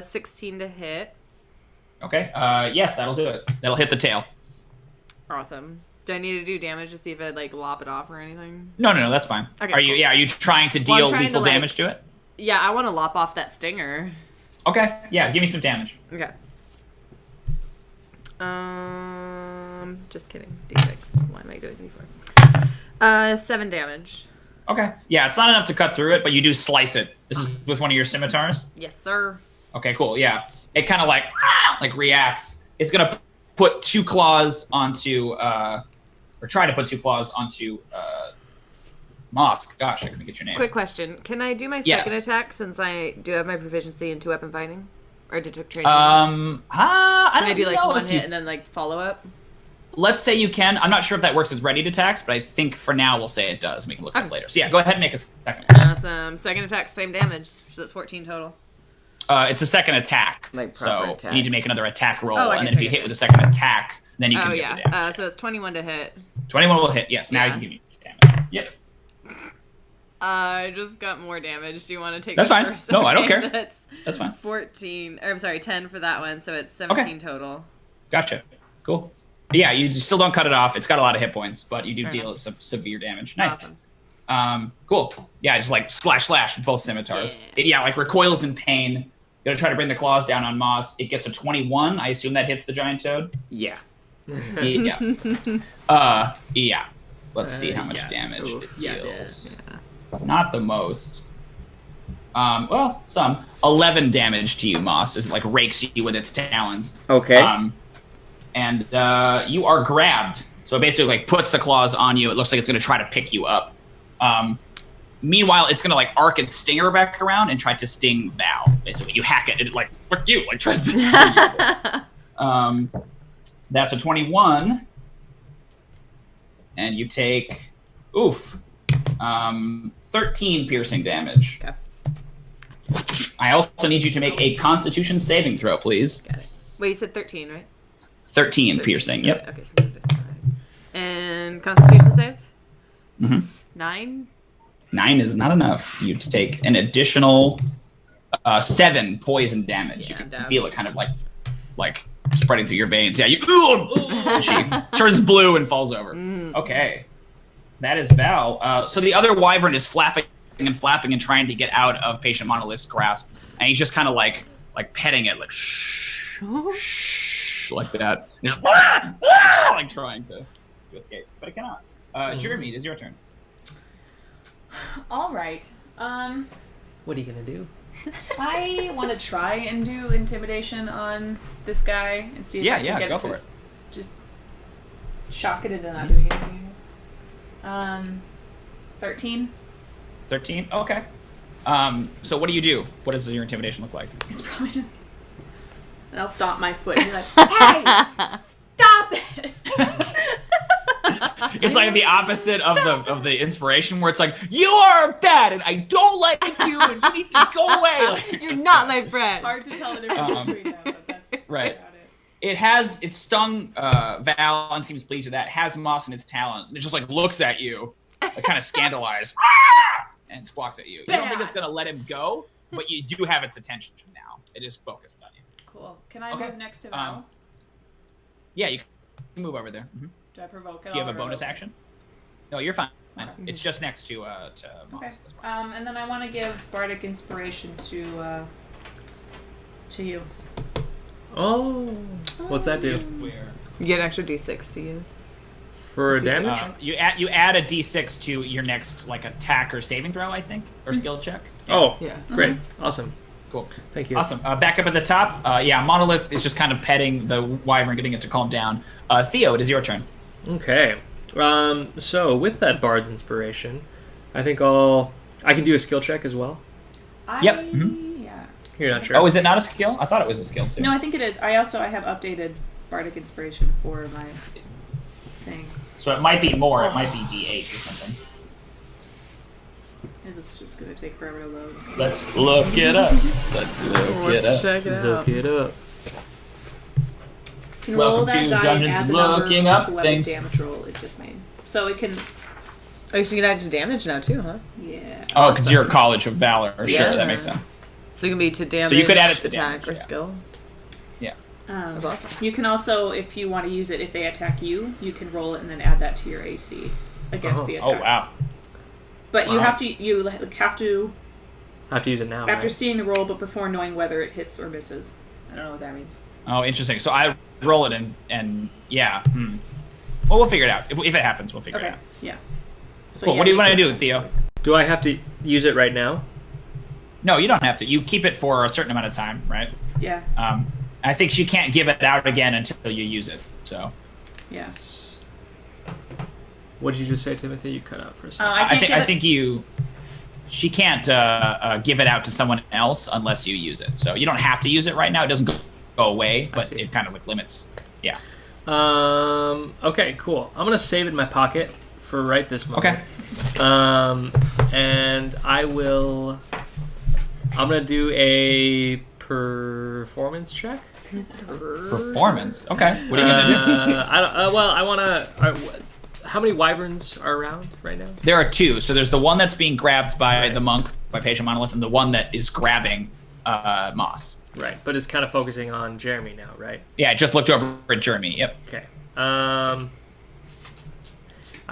16 to hit. Okay. Yes, that'll do it. That'll hit the tail. Awesome. Do I need to do damage to see if I'd like lop it off or anything? No, that's fine. Okay, are you? Yeah, are you trying to deal lethal damage to it? Yeah, I want to lop off that stinger. Okay. Yeah, give me some damage. Okay. Just kidding. D6. Why am I doing D4? 7 damage. Okay. Yeah, it's not enough to cut through it, but you do slice it. This is with one of your scimitars? Yes, sir. Okay, cool. Yeah. It kind of like reacts. It's going to put 2 claws onto, or try to put 2 claws onto, Moss. Gosh, I couldn't get your name. Quick question. Can I do my second attack since I do have my proficiency in 2-weapon fighting? Or detect training? Can I do like one hit and then like follow up? Let's say you can. I'm not sure if that works with readied attacks, but I think for now we'll say it does. We can look at it later. So yeah, go ahead and make a second. Awesome. Second attack, same damage. So it's 14 total. It's a second attack. Like proper so attack. you need to make another attack roll, Oh, and then if you hit with a second attack, then you can get the damage. So it's 21 to hit. 21 will hit. Yes. Now you can give me damage. Yep. I just got more damage. Do you want to take That's it fine. first? No, I don't Okay, care. So That's fine. 14. Or, I'm sorry, 10 for that one. So it's 17 total. Gotcha. Cool. But yeah, you still don't cut it off. It's got a lot of hit points, but you do deal some severe damage. Nice. Awesome. Cool. Yeah, just like slash with both scimitars. Yeah. It like recoils in pain, Gonna try to bring the claws down on Moss. It gets a 21. I assume that hits the giant toad. Yeah. Yeah. Yeah. Let's see how much damage it deals. Not the most. Well, some 11 damage to you, Moss, as it like rakes you with its talons. Okay. And you are grabbed. So it basically like puts the claws on you. It looks like it's gonna try to pick you up. Meanwhile, it's gonna like arc its stinger back around and try to sting Val. Basically, you hack it, and it like fuck you, like tries to sting you. That's a 21, and you take 13 piercing damage. Okay. I also need you to make a Constitution saving throw, please. Got it. Wait, you said 13, right? 13 piercing. Yep. Okay, so I'm gonna do 5. And Constitution save? Mm-hmm. 9? 9 is not enough. You take an additional 7 poison damage. Yeah, You can damn. feel it kind of like spreading through your veins. Yeah, she turns blue and falls over. Okay. That is Val. So the other wyvern is flapping and flapping and trying to get out of Patient Monolith's grasp. And he's just kind of like petting it, like shh, shh, like that. And just, like trying to escape. But it cannot. Jrmi, it is your turn. All right. What are you gonna do? I want to try and do intimidation on this guy and see if I can get go it for to it. just shock it into not doing anything. 13. 13? Okay. So what do you do? What does your intimidation look like? It's probably just. And I'll stomp my foot and be like, "Hey, stop it!" It's like the opposite of the inspiration, where it's like, you are bad and I don't like you and you need to go away. Like, You're not my friend. Hard to tell the difference between them, but that's right. about it. It's stung Val and seems pleased with that. It has moss in its talons and it just like looks at you, like, kind of scandalized, and squawks at you. You don't think it's gonna let him go, but you do have its attention now. It is focused on you. Cool. Can I move next to Val? Yeah, you can move over there. Mm-hmm. Do I provoke it? Do you have a bonus action? No, you're fine. Okay. It's just next to Moss. Okay. That's fine. And then I want to give bardic inspiration to you. Oh, what's that do? Where? You get an extra d6 to use. For damage? You add a d6 to your next like attack or saving throw, I think, or skill check. Oh, Yeah. great. Awesome. Cool. Thank you. Awesome. Back up at the top. Monolith is just kind of petting the wyvern, getting it to calm down. Theo, it is your turn. Okay. So with that Bard's inspiration, I think I can do a skill check as well. Yep. Yeah. You're not sure? Oh, is it not a skill? I thought it was a skill too. No, I think it is. I have updated bardic inspiration for my thing. So it might be more. It might be d8 or something. It's just gonna take forever to load. Let's look it up. Let's Check it out. Look it up. You can roll Welcome that to die Dungeons and add the Looking number Up to weapon Things. damage roll it just made. So it can. Oh, so you can add to damage now too, huh? Yeah. Oh, because you're a College of Valor. Sure, Yeah. that makes sense. So you can be to damage, So you could add it to attack, damage, or yeah. skill. Yeah. That's awesome. You can also, if you want to use it, if they attack you, you can roll it and then add that to your AC against the attack. Oh wow. But you Wow. have to I have to use it now. after right? seeing the roll, but before knowing whether it hits or misses. I don't know what that means. Oh, interesting. So I roll it and yeah. Well, we'll figure it out. If it happens, we'll figure it Okay. out. Yeah. So Cool. yeah, What do you want to can- do, Theo? Do I have to use it right now? No, you don't have to. You keep it for a certain amount of time, right? Yeah. I think she can't give it out again until you use it. So Yeah. What did you just say, Timothy? You cut out for a second. I think she can't give it out to someone else unless you use it. So you don't have to use it right now. It doesn't go away, but see. it kind of like limits. Yeah. Okay, cool. I'm gonna save it in my pocket for right this moment. Okay. And I'm gonna do a performance check. Performance. Okay. What are you gonna do? How many wyverns are around right now? There are two. So there's the one that's being grabbed by the monk, by Patient Monolith, and the one that is grabbing Moss. Right, but it's kind of focusing on Jrmi now, right? Yeah, I just looked over at Jrmi. Yep. Okay. I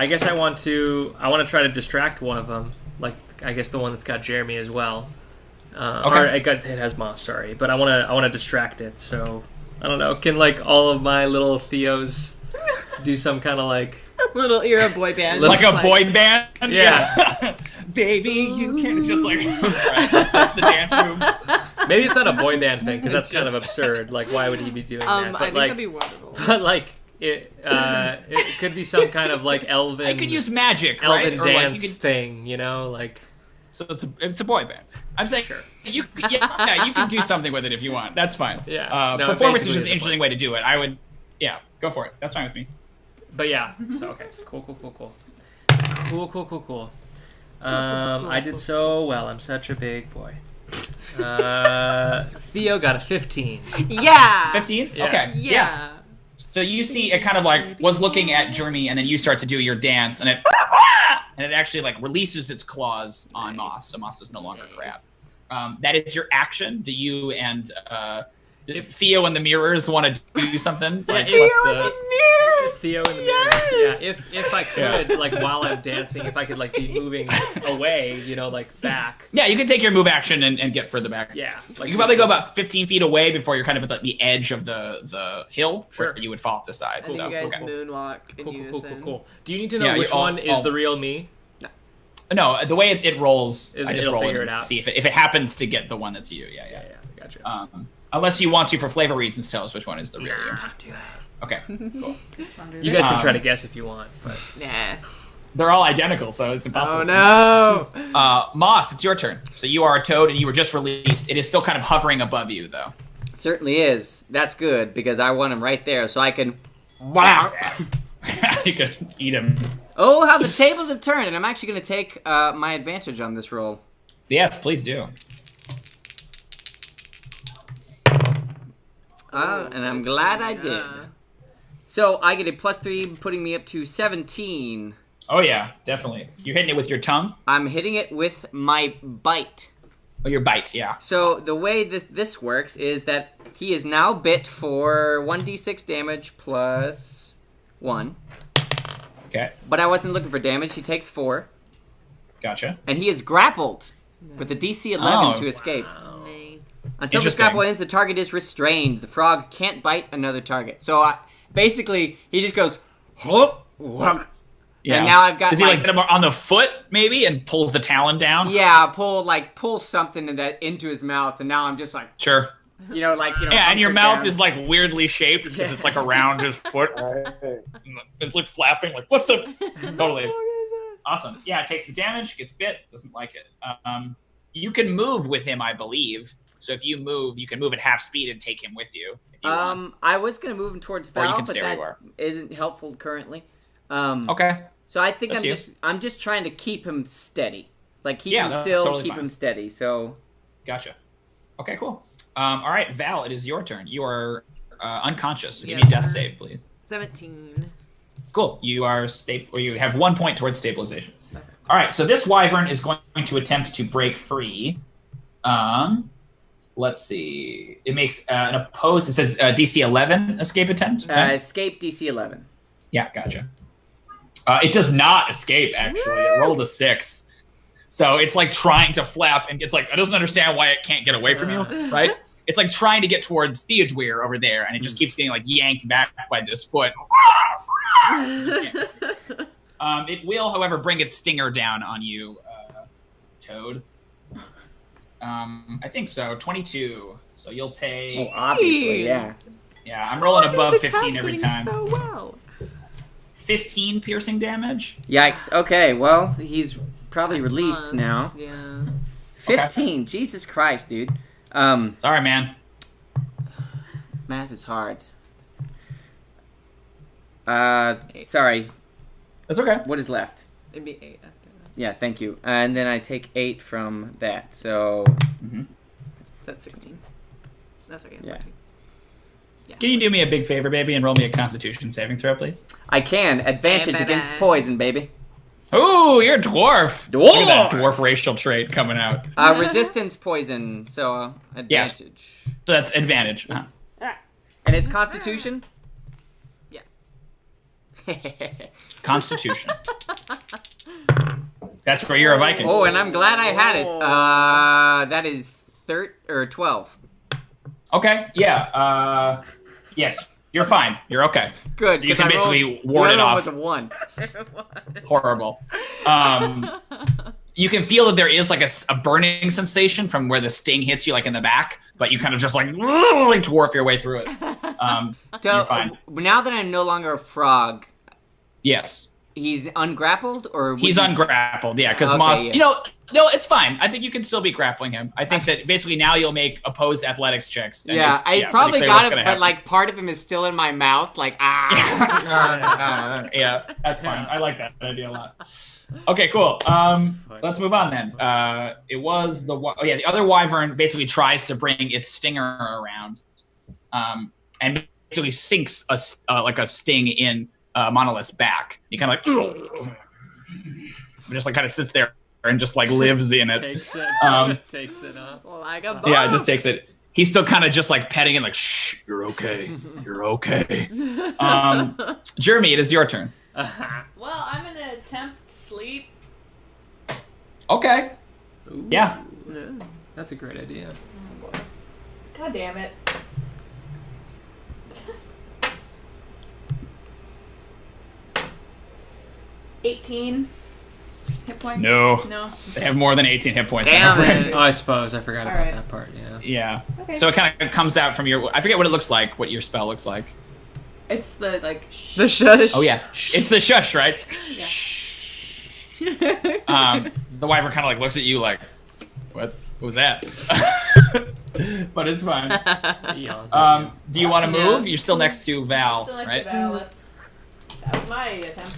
guess I want to try to distract one of them, like I guess the one that's got Jrmi as well. Or it has moss, sorry. But I wanna distract it, so I don't know. Can like all of my little Theos do some kind of like little era boy band, like a boy band? Yeah. Baby, you can't just like the dance moves. Maybe it's not a boy band thing because that's kind of absurd. Like, why would he be doing that? But I think that'd be wonderful. But like, it could be some kind of like elven. I could use magic, elven right? dance thing, you know, like. So it's a boy band. I'm saying you can do something with it if you want. That's fine. Yeah. Performance is just an interesting way to do it. I would, go for it. That's fine with me. But yeah, so okay, cool. I did so well. I'm such a big boy. Theo got a 15. Yeah. 15? Yeah. Okay. Yeah. So you see, it kind of like was looking at Jrmi, and then you start to do your dance, and it actually like releases its claws on Moss, so Moss is no longer grabbed. That is your action. Do you and if Theo and the mirrors want to do something? Yeah, Like, Theo what's and the mirrors. Theo and the mirrors. Yeah, if I could, like while I'm dancing, if I could like be moving away, you know, like back. Yeah, you can take your move action and get further back. Yeah, like you can probably go about 15 feet away before you're kind of at the edge of the hill. Sure. Where you would fall off the side. I think you guys moonwalk in unison. Cool. Do you need to know which one is the real me? No, the way it rolls, I just roll it figure and it out. see if it happens to get the one that's you. Yeah. Gotcha. Unless you want to, for flavor reasons, tell us which one is the real you. Don't do it. Okay, cool. You guys can try to guess if you want, but Nah. They're all identical, so it's impossible. Oh no! Moss, it's your turn. So you are a toad, and you were just released. It is still kind of hovering above you, though. Certainly is. That's good because I want him right there, so I can. You could eat him. Oh, how the tables have turned, and I'm actually going to take my advantage on this roll. Yes, please do. And I'm glad I did. So I get a +3, putting me up to 17. Oh yeah, definitely. You're hitting it with your tongue? I'm hitting it with my bite. Oh, your bite, yeah. So the way this works is that he is now bit for 1d6 damage plus 1. Okay, But I wasn't looking for damage. He takes 4. gotcha. And he is grappled with a DC 11 to escape. Until this grapple ends, the target is restrained. The frog can't bite another target. So basically, he just goes, whoop, whoop. Yeah. And now I've got. Does he like hit him on the foot maybe and pulls the talon down? Yeah, pull something into his mouth, and now I'm just like, sure. Yeah, and your mouth is like weirdly shaped because it's like around his foot. It's like flapping, like what the? Totally. Awesome. Yeah, it takes the damage, gets bit, doesn't like it. You can move with him, I believe. So if you move, you can move at half speed and take him with you. If you want. I was gonna move him towards Val, but that isn't helpful currently. Okay. So I think I'm just trying to keep him steady, like keep him steady. So. Gotcha. Okay, cool. All right, Val, it is your turn. You are unconscious. So give me a death save, please. 17. Cool. You are you have 1 point towards stabilization. Okay. All right, so this wyvern is going to attempt to break free. Let's see. It makes an opposed. It says DC 11 escape attempt. Okay. Escape DC 11. Yeah, gotcha. It does not escape. Actually, it rolled a 6. So it's like trying to flap, and it's like it doesn't understand why it can't get away from you, right? It's like trying to get towards Theodûir over there, and it just keeps getting like yanked back by this foot. It will, however, bring its stinger down on you, Toad. I think so. 22. So you'll take. Oh, obviously, yeah. Yeah, I'm rolling above 15 every time. So well. 15 piercing damage. Yikes. Okay, well, he's probably released now. Yeah. 15. Okay. Jesus Christ, dude. Sorry, man. Math is hard. Sorry. That's okay. What is left? It'd be 8 after that. Yeah, thank you. And then I take 8 from that, so... That's 16. That's okay. Yeah. Yeah. Can you do me a big favor, baby, and roll me a Constitution saving throw, please? I can. Advantage against poison, baby. Ooh, you're a dwarf. Look at that dwarf racial trait coming out. Resistance poison, so advantage. Yes. So that's advantage. And it's Constitution? Yeah. Constitution. That's where you're a Viking. Oh, and I'm glad I had it. That is 12. Okay, yeah. Yes, you're fine. You're okay. Good. So you can basically the ward it other one off. was a 1. Horrible. You can feel that there is like a burning sensation from where the sting hits you, like in the back, but you kind of just like dwarf your way through it. You're fine. Now that I'm no longer a frog, yes, he's ungrappled, or he's ungrappled. Yeah, because Okay, Moss. yeah. No, it's fine. I think you can still be grappling him. I think that basically now you'll make opposed athletics checks. And Yeah, I probably pretty clear got what's it, gonna but happen. like part of him is still in my mouth, like Yeah, that's fine. I like that idea a lot. Okay, cool. Let's move on then. It was the other wyvern basically tries to bring its stinger around, and basically sinks a sting in Monolith's back. He kind of like just like kind of sits there and just like lives in it. Just takes it up. Like a Yeah, it just takes it. He's still kind of just like petting it, like, shh, you're okay. You're okay. Jrmi, it is your turn. Well, I'm gonna attempt sleep. Okay. Ooh, Yeah. that's a great idea. Oh boy. God damn it. $18 hit points. No. No. They have more than 18 hit points. Damn I'm afraid. it. Oh, I suppose I forgot about Alright. that part. Yeah. Yeah. Okay. So it kind of comes out from your. I forget what it looks like. What your spell looks like. It's the like. The shush. Oh yeah, it's the shush, right? Yeah. The wyvern kind of like looks at you like, what was that? But it's fine. He yawns at you. Do you want to Yeah. move? You're still next to Val, Still next right? to Val. That was my attempt.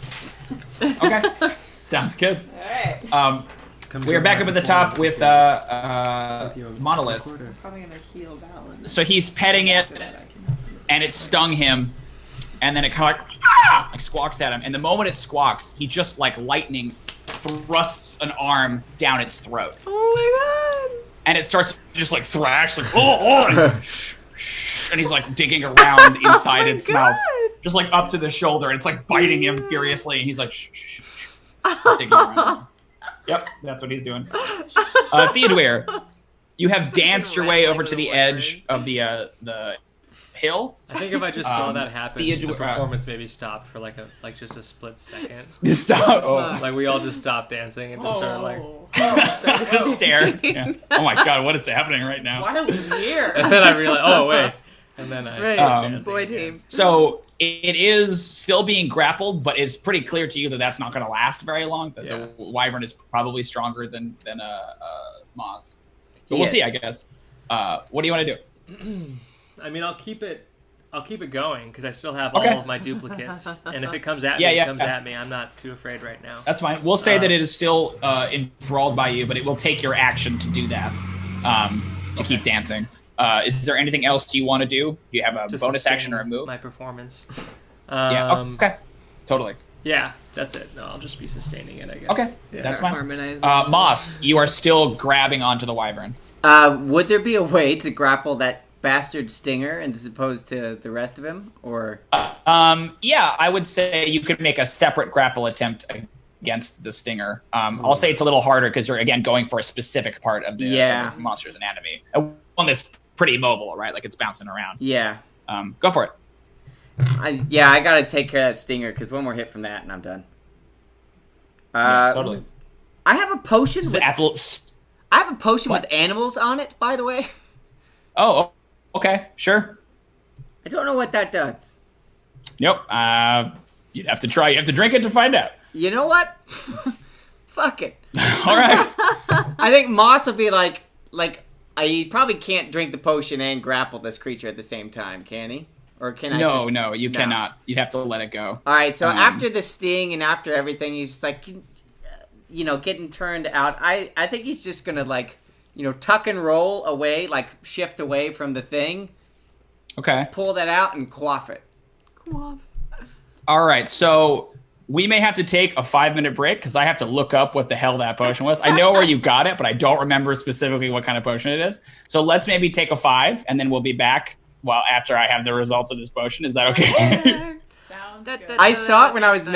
Okay. Sounds good. Alright. Come We are to back my up at the top with your Monolith. recorder. Probably gonna heal Val. And So he's petting it, after that, I can- and it stung him, and then it kind of like squawks at him. And the moment it squawks, he just like lightning thrusts an arm down its throat, Oh my and it starts to just like thrash, like and he's like, shh, shh, and he's like digging around inside my its God. mouth, just like up to the shoulder, and it's like biting him furiously, and he's like, shh, shh, shh, shh, digging around. Yep, that's what he's doing. Theodûir, you have danced your way over to the edge of the hill. I think if I just saw that happen, the Theodûir- performance maybe stopped for like just a split second. Stop. Oh. Like we all just stopped dancing and just started like. Just stare. Yeah. Oh my god, what is happening right now? Why are we here? And then I realized, oh wait, and then I Right. started dancing Boy again. team. So it is still being grappled, but it's pretty clear to you that that's not going to last very long. That Yeah. the wyvern is probably stronger than Moss. But we'll see, I guess. What do you want to do? I mean, I'll keep it going because I still have Okay. all of my duplicates, and if it comes at Yeah, me, yeah, it comes yeah. at me. I'm not too afraid right now. That's fine. We'll say that it is still enthralled by you, but it will take your action to do that, to keep dancing. Is there anything else you want to do? Do you have a To bonus sustain action or a move? My performance. Yeah. Okay. Totally. Yeah, that's it. No, I'll just be sustaining it, I guess. Okay. Yeah. That's Start fine. harmonizing. Moss, you are still grabbing onto the wyvern. would there be a way to grapple that bastard stinger as opposed to the rest of him, or? Yeah, I would say you could make a separate grapple attempt against the stinger. I'll say it's a little harder because you're again going for a specific part of the monster's anatomy, one that's pretty mobile, right? Like it's bouncing around. Yeah. Go for it. I gotta take care of that stinger because one more hit from that and I'm done. Yeah, totally. I have a potion. This is With, I have a potion What? with animals on it, by the way. Oh, okay, sure. I don't know what that does. Nope. You'd have to try. You have to drink it to find out. You know what? Fuck it. All right. I think Moss will be like, he probably can't drink the potion and grapple this creature at the same time, can he? Or can I? No, you cannot. You'd have to let it go. All right, so after the sting and after everything, he's just like, getting turned out. I think he's just gonna tuck and roll away, like shift away from the thing, Okay. pull that out and quaff it. All right. So we may have to take a 5-minute break because I have to look up what the hell that potion was. I know where you got it, but I don't remember specifically what kind of potion it is. So let's maybe take a 5, and then we'll be back. Well, after I have the results of this potion, is that okay? Sounds good. I saw it when I was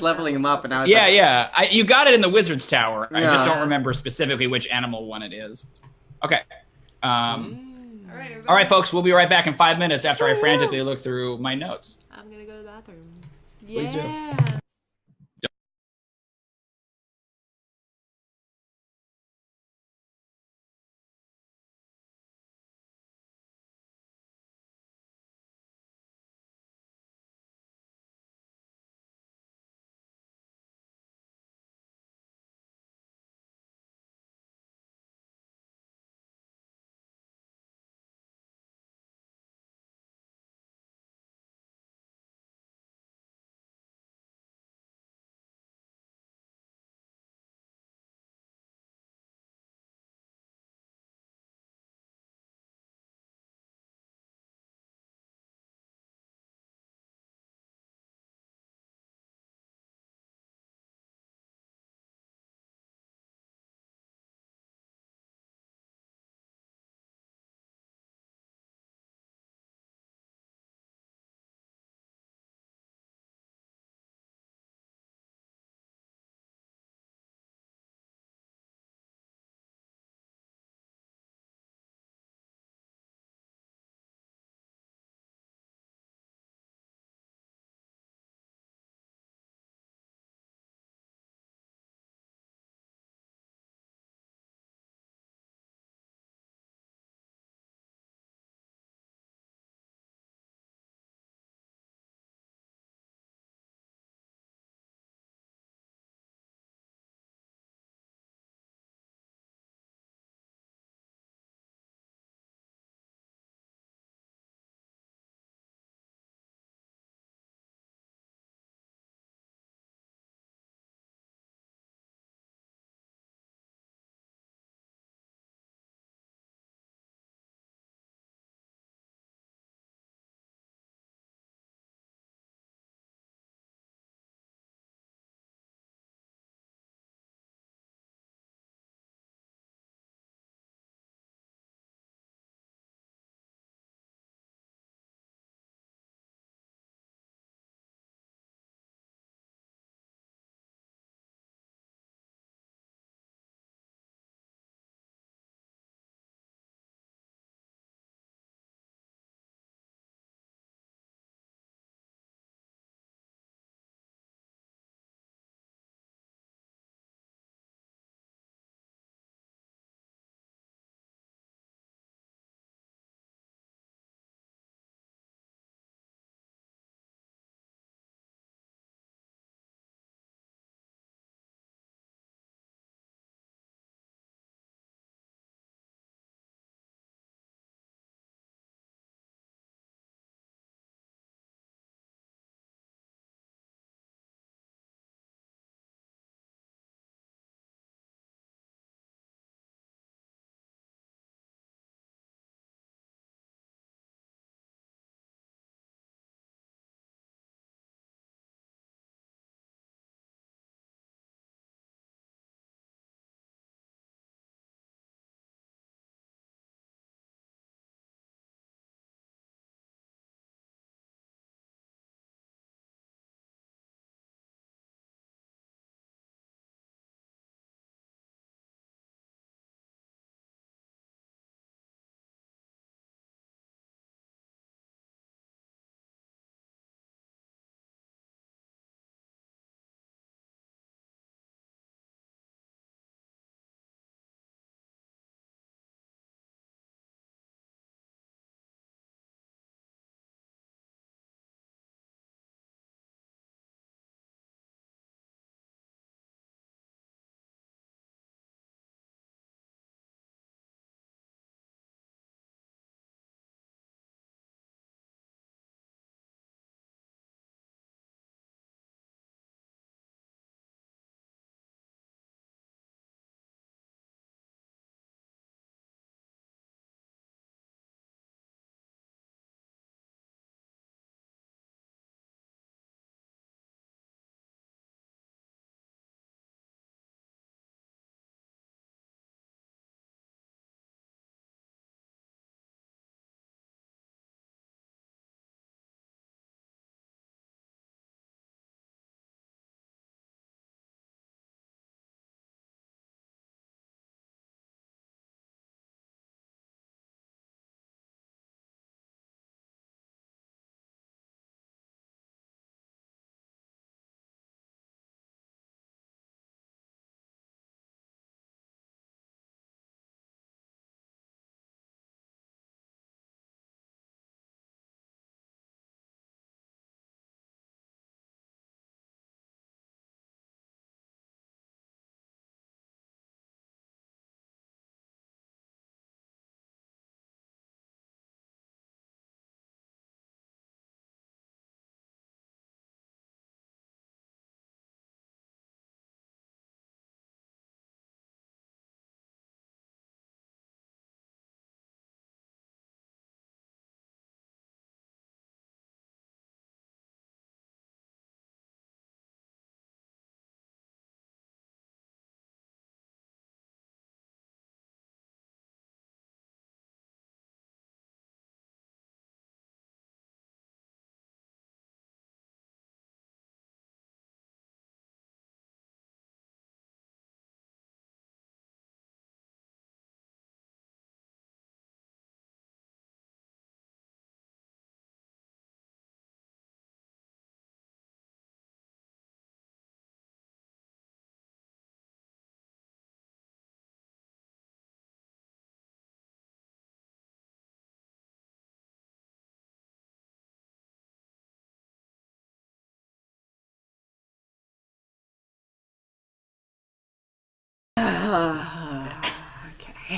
leveling him up, and I was like, yeah. You got it in the wizard's tower. I just Yeah. don't remember specifically which animal one it is. Okay. All right, everybody. All right, folks, we'll be right back in 5 minutes after I frantically look through my notes. I'm gonna go to the bathroom. Please do. Yeah.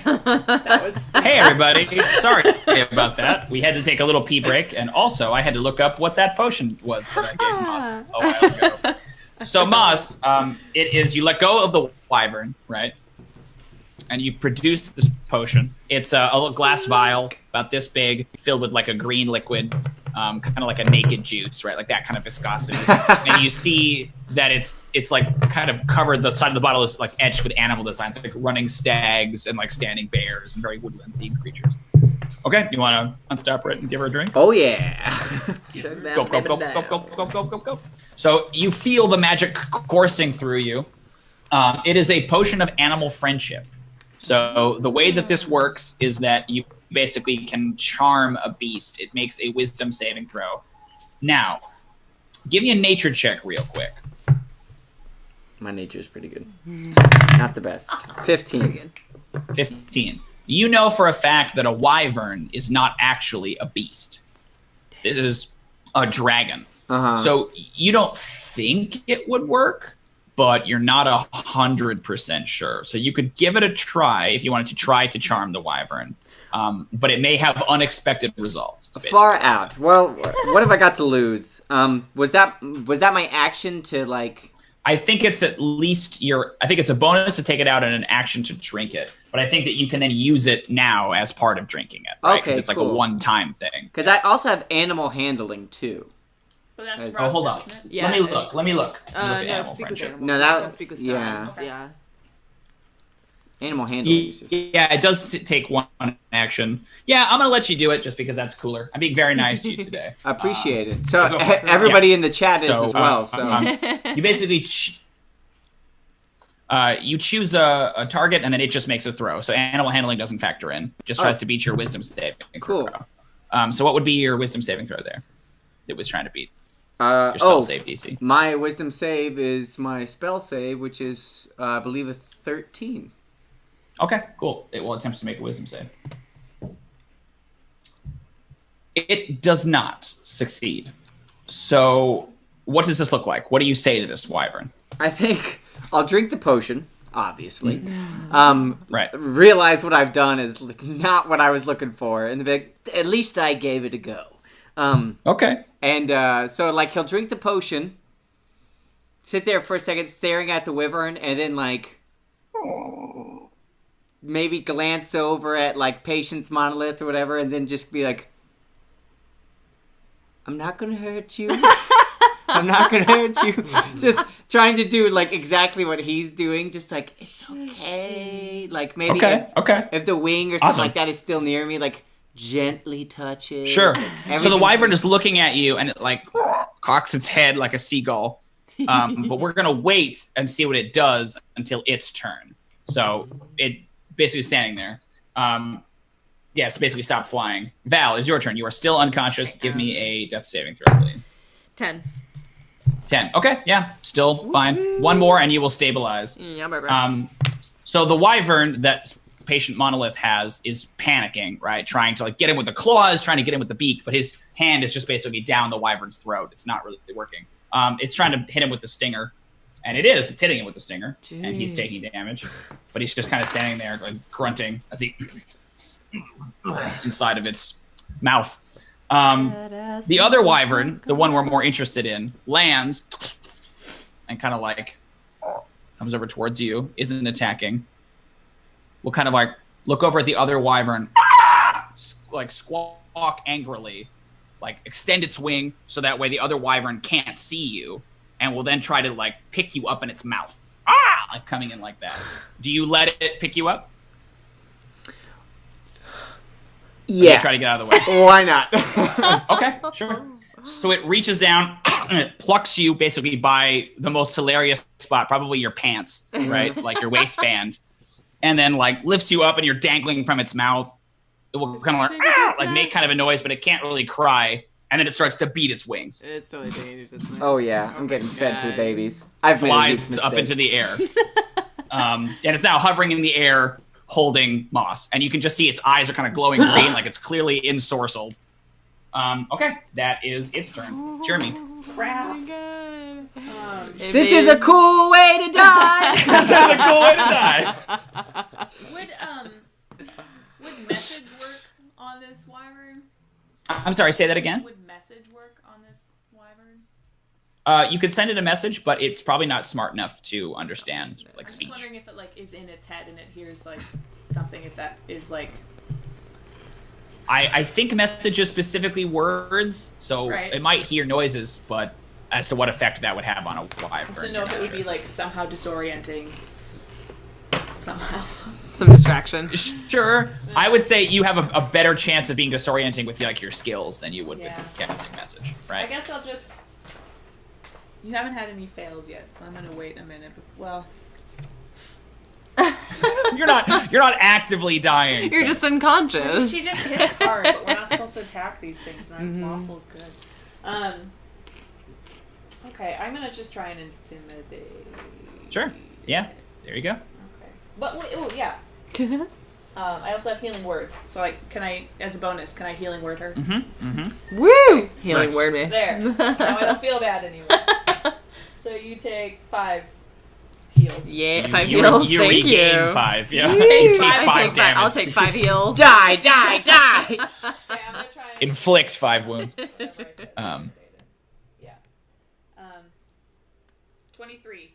That was Hey everybody, sorry about that. We had to take a little pee break, and also I had to look up what that potion was that I gave Moss a while ago. So Moss, it is you let go of the wyvern, right? And you produce this potion. It's a little glass vial about this big, filled with like a green liquid, kind of like a naked juice, right? Like that kind of viscosity. And you see that it's like kind of covered. The side of the bottle is like etched with animal designs, like running stags and like standing bears and very woodland themed creatures. Okay, you want to unstop it and give her a drink? Oh yeah. Go, go, go, go, go, go, go, go, go. So you feel the magic coursing through you. It is a potion of animal friendship. So the way that this works is that you basically can charm a beast. It makes a wisdom saving throw. Now, give me a nature check real quick. My nature is pretty good. Not the best. 15. 15. You know for a fact that a wyvern is not actually a beast. It is a dragon. So you don't think it would work, but you're not 100% sure. So you could give it a try if you wanted to try to charm the wyvern. But it may have unexpected results. Far out. Well, what have I got to lose? Was that my action to like? I think it's at least I think it's a bonus to take it out and an action to drink it. But I think that you can then use it now as part of drinking it. Right? Okay, it's like a one-time thing. Because I also have animal handling too. Well, that's Oh, hold on. isn't it? Yeah, Let me look. No, Animal speak with friendship. animals. No, that- Don't speak with yeah. stones. Yeah. Animal handling. is just- Yeah, it does take one action. Yeah, I'm going to let you do it just because that's cooler. I'm being very nice to you today. I appreciate it. So everybody in the chat is as well. So You basically you choose a target, and then it just makes a throw. So animal handling doesn't factor in. It just tries to beat your wisdom saving Cool. throw. So what would be your wisdom saving throw there? It was trying to beat your spell save DC. My wisdom save is my spell save, which is I believe a 13. Okay, cool. It will attempt to make a wisdom save. It does not succeed. So what does this look like? What do you say to this wyvern? I think I'll drink the potion, obviously. Right. Realize what I've done is not what I was looking for, and at least I gave it a go. Okay. And so, like, he'll drink the potion, sit there for a second staring at the wyvern, and then, like, maybe glance over at, like, Patience Monolith or whatever, and then just be like, I'm not gonna hurt you. I'm not gonna hurt you. Just trying to do, like, exactly what he's doing. Just like, it's okay. Like, maybe if the wing or something like that is still near me, like, gently touch it. Sure. Like, so the wyvern is looking at you, and it, like, cocks its head like a seagull. But we're going to wait and see what it does until its turn. So it basically standing there. Yeah, it's basically stop flying. Val, it's your turn. You are still unconscious. Give me a death saving throw, please. 10. 10. Okay, yeah, still fine. One more and you will stabilize. Yeah, bye. So the wyvern that Patient Monolith has is panicking, right? Trying to like get him with the claws, trying to get him with the beak, but his hand is just basically down the wyvern's throat. It's not really working. It's trying to hit him with the stinger. And it's hitting him with the stinger. Jeez. And he's taking damage. But he's just kind of standing there like grunting as he inside of its mouth. The other wyvern, the one we're more interested in, lands and kind of like comes over towards you, isn't attacking. We'll kind of like look over at the other wyvern, like squawk angrily, like extend its wing so that way the other wyvern can't see you, and will then try to like pick you up in its mouth. Like coming in like that. Do you let it pick you up? Yeah. Try to get out of the way. Why not? Okay, sure. So it reaches down and it plucks you basically by the most hilarious spot, probably your pants, right? Like your waistband. And then like lifts you up and you're dangling from its mouth. It will kind of like make kind of a noise, but it can't really cry. And then it starts to beat its wings. It's totally dangerous. Oh yeah, I'm getting fed to the babies. I've made a huge Flies mistake. up into the air. And it's now hovering in the air, holding Moss. And you can just see its eyes are kind of glowing green, like it's clearly ensorcelled. Okay, that is its turn. Jrmi. Oh my god. This is a cool way to die. This is a cool way to die. Would message work on this wyvern? I'm sorry, say that again? Would message work on this wyvern? You could send it a message, but it's probably not smart enough to understand like I'm speech. just wondering if it like is in its head and it hears like something. If that is like. I think message is specifically words, so Right. it might hear noises, but as to what effect that would have on a wyvern. I just didn't know if it would be like somehow disorienting. Somehow. Some distraction. Sure. I would say you have a better chance of being disorienting with like your skills than you would Yeah. with casting message, I right? guess I'll just. You haven't had any fails yet, so I'm gonna wait a minute. Well. You're not actively dying. You're so. just unconscious. She just hits hard, but we're not supposed to attack these things, and I'm awful good. Okay, I'm gonna just try and intimidate. Sure. Yeah. There you go. Okay. But wait, oh yeah. I also have healing word, so can I as a bonus can I healing word her? Woo! Healing Nice. word me. There. Now I don't feel bad anymore. So you take 5 heals. Yeah, You- 5 you, heals. You Thank regain you. 5. Yeah. Woo! You take I 5 take damage. I'll take 5 heals. Die. Okay, I'm gonna try and Inflict 5 wounds. whatever I said. Yeah. 23.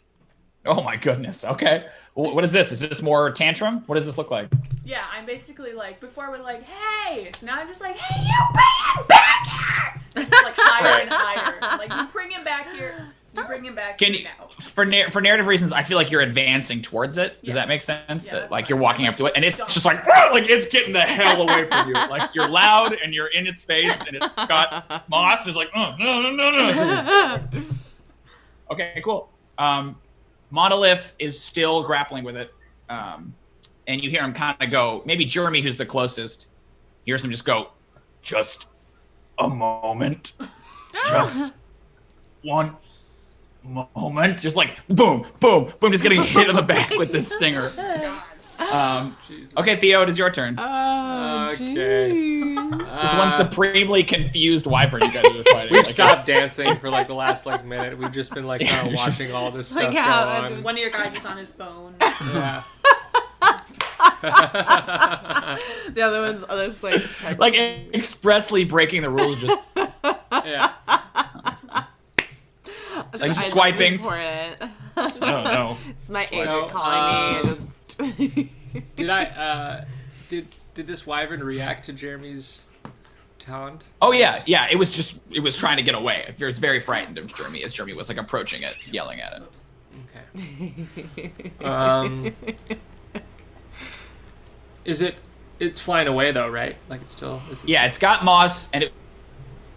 Oh my goodness. Okay. What is this? Is this more tantrum? What does this look like? Yeah, I'm basically like before we're like, hey. So now I'm just like, hey, you bring him back here. It's just like higher and higher. I'm like, you bring him back here. You bring him back Can here you, now. for narrative reasons, I feel like you're advancing towards it. Does Yeah. that make sense? Yeah, That that's like fine. you're walking I'm up to it, and it's stumped. just like it's getting the hell away from you. Like you're loud and you're in its face, and it's got moss, and it's like, oh no. Okay, cool. Monolith is still grappling with it, and you hear him kind of go. Maybe Jrmi, who's the closest, hears him just go. Just a moment. Just one moment. Just like boom, boom, boom. Just getting hit in the back with this stinger. Okay, Theo, it is your turn. Oh, Okay. jeez. This is one supremely confused wyvern you guys are fighting. We've Like, stopped dancing for like the last like minute. We've just been like kind of watching all this stuff Like go how- on. One of your guys is on his phone. Yeah. The other one's just like text. like expressly breaking the rules. Just Yeah. like I swiping. look for it. I don't know. It's my Swipe. agent calling me. Just Did I did this wyvern react to Jeremy's taunt? Oh yeah. It was trying to get away. It was very frightened of Jrmi as Jrmi was like approaching it, yelling at it. Okay. It's flying away though, right? Like it's still. Yeah, it's got moss, and it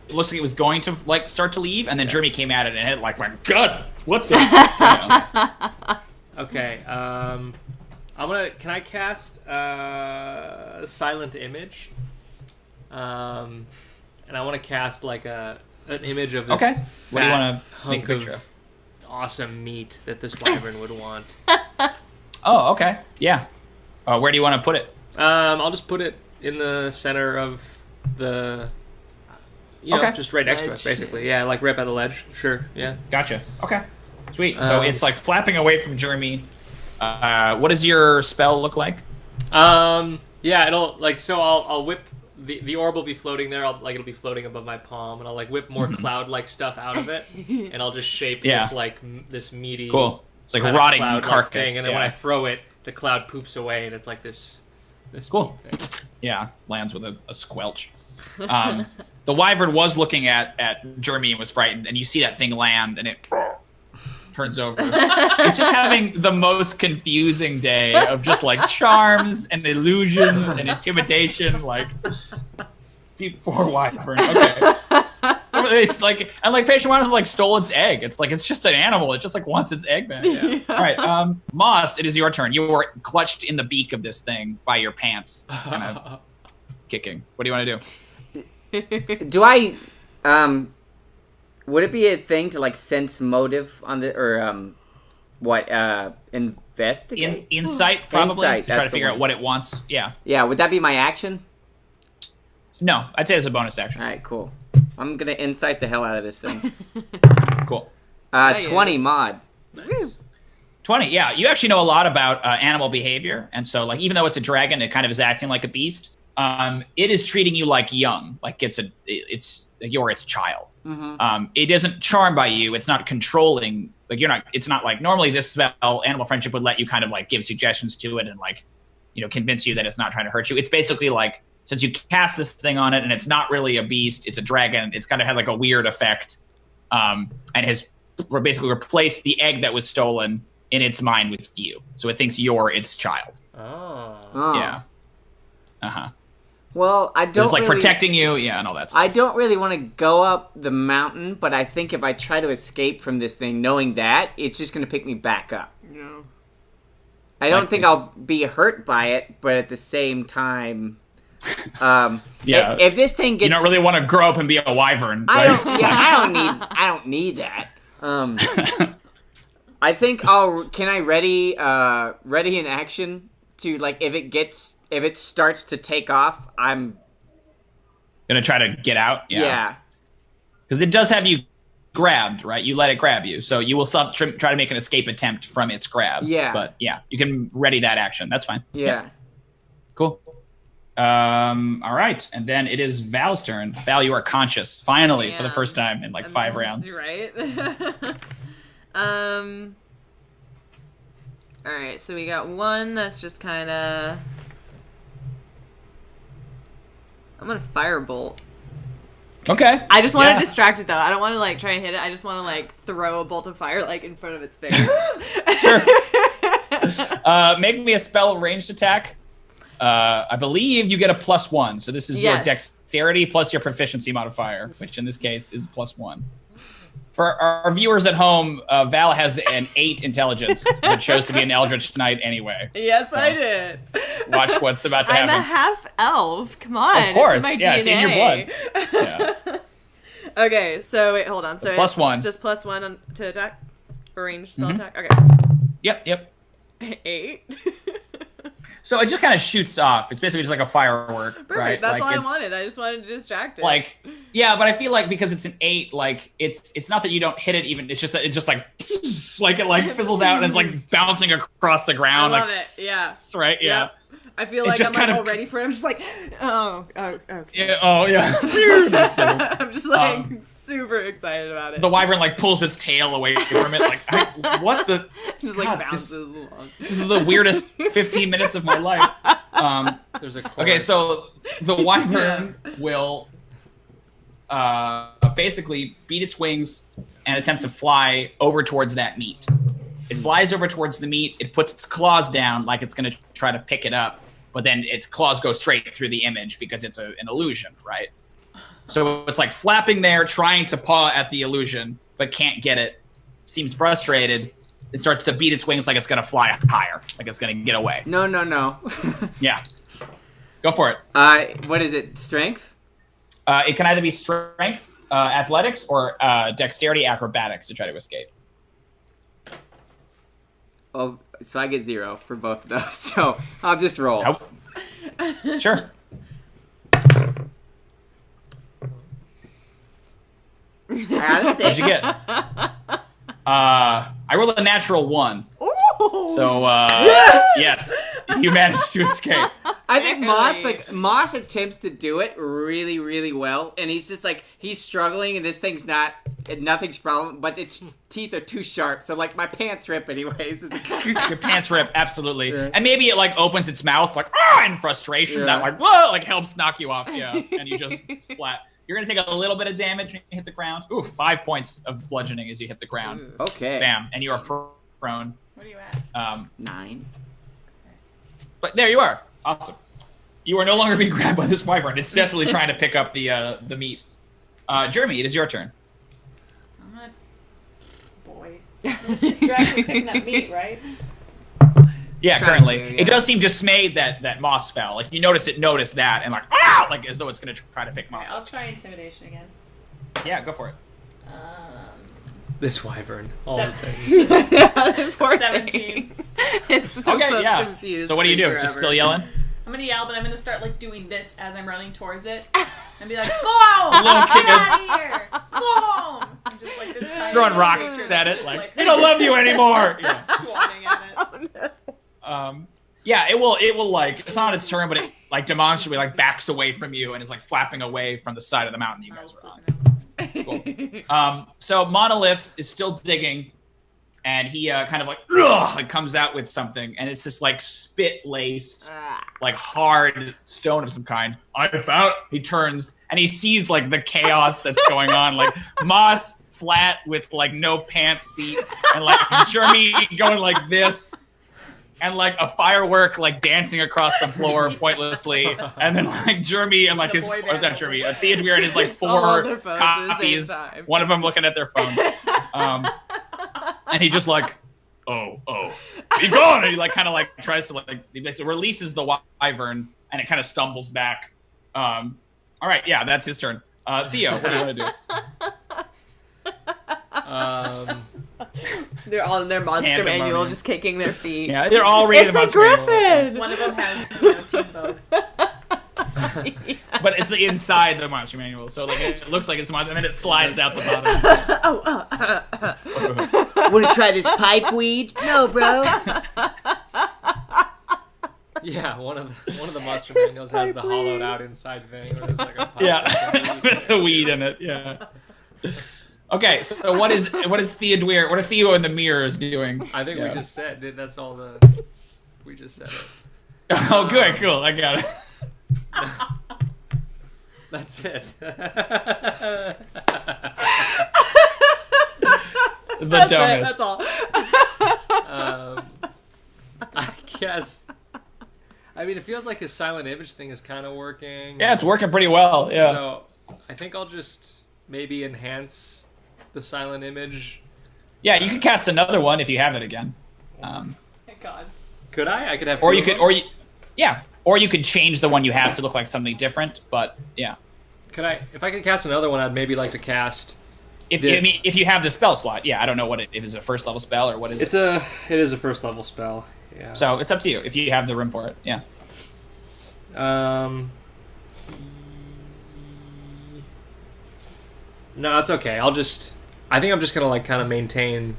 looks like it was going to like start to leave, and then Jrmi came at it and it like went, God, what the? Okay. Can I cast silent image? And I want to cast like an image of this. Okay. What do you fat want to make a hunk picture of of? awesome meat that this wyvern would want. Oh, okay. Yeah. Where do you want to put it? I'll just put it in the center of the. Okay. Just right next to us, Ledge. basically. Yeah, like right by the ledge. Sure. Yeah. Gotcha. Okay. Sweet. So Um, it's like flapping away from Jrmi. What does your spell look like? Yeah, it'll like so. I'll whip the orb will be floating there. It'll be floating above my palm, and I'll like whip more cloud-like stuff out of it, and I'll just shape Yeah. this like this meaty. Cool. It's like kind of rotting cloud-like carcass. thing, and then yeah. when I throw it, the cloud poofs away, and it's like this Cool. meat thing. Yeah, lands with a squelch. The wyvern was looking at Jrmi and was frightened, and you see that thing land, and it turns over. It's just having the most confusing day of just like charms and illusions and intimidation, like poor wyvern. Okay. So it's like, and like patient wyvern like stole its egg. It's like it's just an animal. It just like wants its egg back. Yeah. All right, Moss, it is your turn. You were clutched in the beak of this thing by your pants, kind of kicking. What do you want to do? Do I, would it be a thing to like sense motive on the investigate? Insight, probably, Insight, to try that's to the figure out one. what it wants. Yeah. Yeah, would that be my action? No, I'd say it's a bonus action. All right, cool. I'm gonna insight the hell out of this thing. Cool. Yes. 20 mod. Nice. 20, yeah. You actually know a lot about animal behavior. And so, like, even though it's a dragon, it kind of is acting like a beast. It is treating you like young, like you're its child. Mm-hmm. It isn't charmed by you. It's not controlling. Like, it's not like normally this spell, Animal Friendship, would let you kind of like give suggestions to it and like, convince you that it's not trying to hurt you. It's basically like, since you cast this thing on it and it's not really a beast, it's a dragon, it's kind of had like a weird effect, and has basically replaced the egg that was stolen in its mind with you. So it thinks you're its child. Oh. Yeah. Uh-huh. Well, I don't It's like really, protecting you, and all that stuff. I don't really want to go up the mountain, but I think if I try to escape from this thing, knowing that, it's just going to pick me back up. No. I don't think I'll be hurt by it, but at the same time, Yeah. if this thing gets, You don't really want to grow up and be a wyvern. I right? don't. Yeah, I don't need that. I think Can I ready an action to, like, if it starts to take off, I'm Gonna try to get out? yeah. Because it does have you grabbed, right? You let it grab you. So you will still try to make an escape attempt from its grab. Yeah. But yeah, you can ready that action. That's fine. Yeah. Cool. All right. And then it is Val's turn. Val, you are conscious, finally, for the first time in like 5 rounds. Right. All right, so we got one that's just kind of. I'm gonna firebolt. Okay. I just want to Yeah. distract it though. I don't want to like try and hit it. I just want to like throw a bolt of fire like in front of its face. Sure. Make me a spell ranged attack. I believe you get a +1. So this is your Yes. dexterity plus your proficiency modifier, which in this case is +1. For our viewers at home, Val has an 8 intelligence, but chose to be an Eldritch Knight anyway. Yes, I did. Watch what's about to I'm happen. a half elf. Come on. Of course. It's in my Yeah, DNA. it's in your blood. Yeah. Okay, so wait, hold on. So Plus it's 1. just +1 to attack? For ranged spell Mm-hmm. attack? Okay. Yep. 8. So it just kind of shoots off. It's basically just like a firework, Perfect. right? That's like all I it's, wanted. I just wanted to distract it. Like, yeah, but I feel like because it's an 8, like it's not that you don't hit it even. It's just that it just like it like fizzles out and it's like bouncing across the ground. I love like, it. Yeah. Right. Yeah. Yep. I feel It like just I'm like kind of- all ready for it. I'm just like, okay. Yeah. Oh yeah. I'm just like super excited about it. The wyvern like pulls its tail away from it. Like, what the? just like God, bounces along. This is the weirdest 15 minutes of my life. There's a chorus. Okay, so the wyvern will basically beat its wings and attempt to fly over towards that meat. It flies over towards the meat. It puts its claws down like it's going to try to pick it up, but then its claws go straight through the image because it's an illusion, right? So it's like flapping there, trying to paw at the illusion, but can't get it. Seems frustrated. It starts to beat its wings like it's going to fly higher, like it's going to get away. No. Yeah. Go for it. What is it? Strength? It can either be strength, athletics, or dexterity, acrobatics to try to escape. Oh, so I get 0 for both of those. So I'll just roll. Nope. Sure. I got a 6. What'd you get? I rolled a natural 1. Ooh! So, yes, you managed to escape. I think Barely. Moss attempts to do it really, really well, and he's just like he's struggling, and this thing's nothing's problem, but its teeth are too sharp, so like my pants rip anyways. Your pants rip, absolutely. Yeah. And maybe it like opens its mouth like in frustration. Yeah. That like whoa, like helps knock you off. Yeah, and you just splat. You're gonna take a little bit of damage when you hit the ground. Ooh, 5 points of bludgeoning as you hit the ground. Okay. Bam, and you are prone. What are you at? 9. But there you are. Awesome. You are no longer being grabbed by this wyvern. It's desperately trying to pick up the meat. Jrmi, it is your turn. I'm not. Boy. It's distracting picking up meat, right? Yeah, Trying currently. to, yeah. It does seem dismayed that Moss fell. Like, you noticed that, and like, like as though it's going to try to pick Moss Okay, I'll up. try intimidation again. Yeah, go for it. This wyvern. All Seven. the things. Yeah, poor 17. thing. It's the Okay, most yeah. confused So what do you do? creature Just ever. still yelling? I'm gonna yell, but I'm gonna start like doing this as I'm running towards it, and be like, "Go! Little Get kid. out of here! Go home!" I'm just like this tiny. throwing rocks at it, like, we don't love you anymore. Yeah. Swatting at it. Oh, no. Yeah, it will like, it's not its turn, but it like demonstrably like backs away from you and is like flapping away from the side of the mountain you guys are on. Cool. So Monolith is still digging, and he kind of like comes out with something, and it's this like spit laced, like hard stone of some kind. I found. He turns and he sees like the chaos that's going on, like moss flat with like no pants seat, and like Jrmi going like this. And like a firework like dancing across the floor pointlessly, and then like Jrmi and like not Jrmi, Theodûir and his like 4 copies, one of them looking at their phone, and he just like, oh, be gone, and he like kind of like tries to like he basically releases the wyvern, and it kind of stumbles back. All right, yeah, that's his turn. Theo, what do you want to do? They're all in their monster manual, just kicking their feet. Yeah, they're all reading the monster manual. It's a griffin! One of them has, team vote. But it's inside the monster manual, so like it looks like it's a monster, and then it slides out the bottom. Want to try this pipe weed? No, bro. Yeah, one of the monster manuals has the hollowed out inside vein where there's like a pipe. Yeah, weed in it. Yeah. Okay, so what is Theodûir? What are Theo and the mirrors doing? I think we just said that's all we just said it. Oh, good, cool. I got it. That's it. The dumbest. That's all. I guess. I mean, it feels like his silent image thing is kind of working. Yeah, it's working pretty well. Yeah. So I think I'll just maybe enhance the silent image. Yeah, you could cast another one if you have it again. God. Could I? I could have. Or you could, or you could change the one you have to look like something different. But yeah. Could I? If I could cast another one, I'd maybe like to cast. If you have the spell slot, yeah. I don't know what if it's a first level spell or what is it. It is a first level spell. Yeah. So it's up to you if you have the room for it. Yeah. No, it's okay. I think I'm just gonna like kind of maintain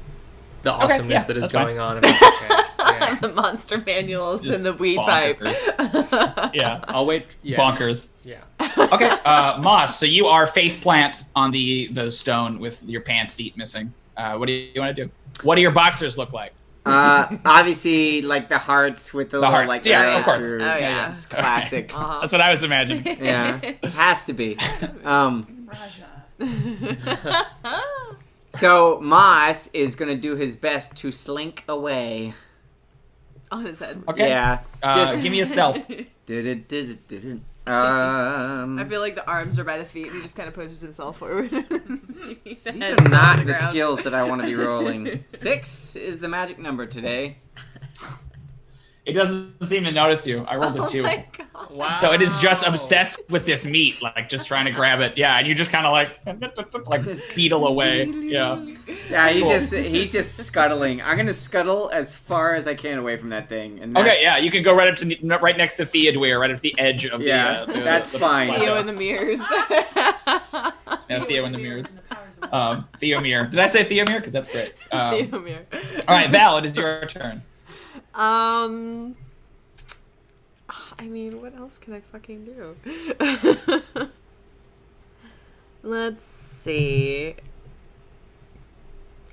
the awesomeness that is going on. If it's okay. Yeah. The monster manuals Just and the weed bonkers. pipe. Yeah. I'll wait. Yeah. Bonkers. Yeah. Okay, Moss. So you are face plant on the stone with your pants seat missing. What do you want to do? What do your boxers look like? Obviously, like the hearts with the little hearts. like Yeah, arrows of course. through. Oh, yeah. It's classic. That's what I was imagining. Yeah, has to be. Raja. So Moss is gonna do his best to slink away. On his head. Okay. Yeah. Give me a stealth. I I feel like the arms are by the feet and he just kind of pushes himself forward. These are not the skills that I want to be rolling. 6 is the magic number today. It doesn't seem to notice you. I rolled a 2. My God. Wow. So it is just obsessed with this meat, like just trying to grab it. Yeah, and you just kind of like beetle away. Yeah. Yeah, he's just scuttling. I'm gonna scuttle as far as I can away from that thing. And Okay, yeah, you can go right next to Theodûir, right at the edge of that's fine. Theo in the mirrors. Yeah, Theo in the mirrors. Theomir. Did I say Theomir? Because that's great. Theomir. All right, Val, it is your turn. I mean, what else can I fucking do? Let's see.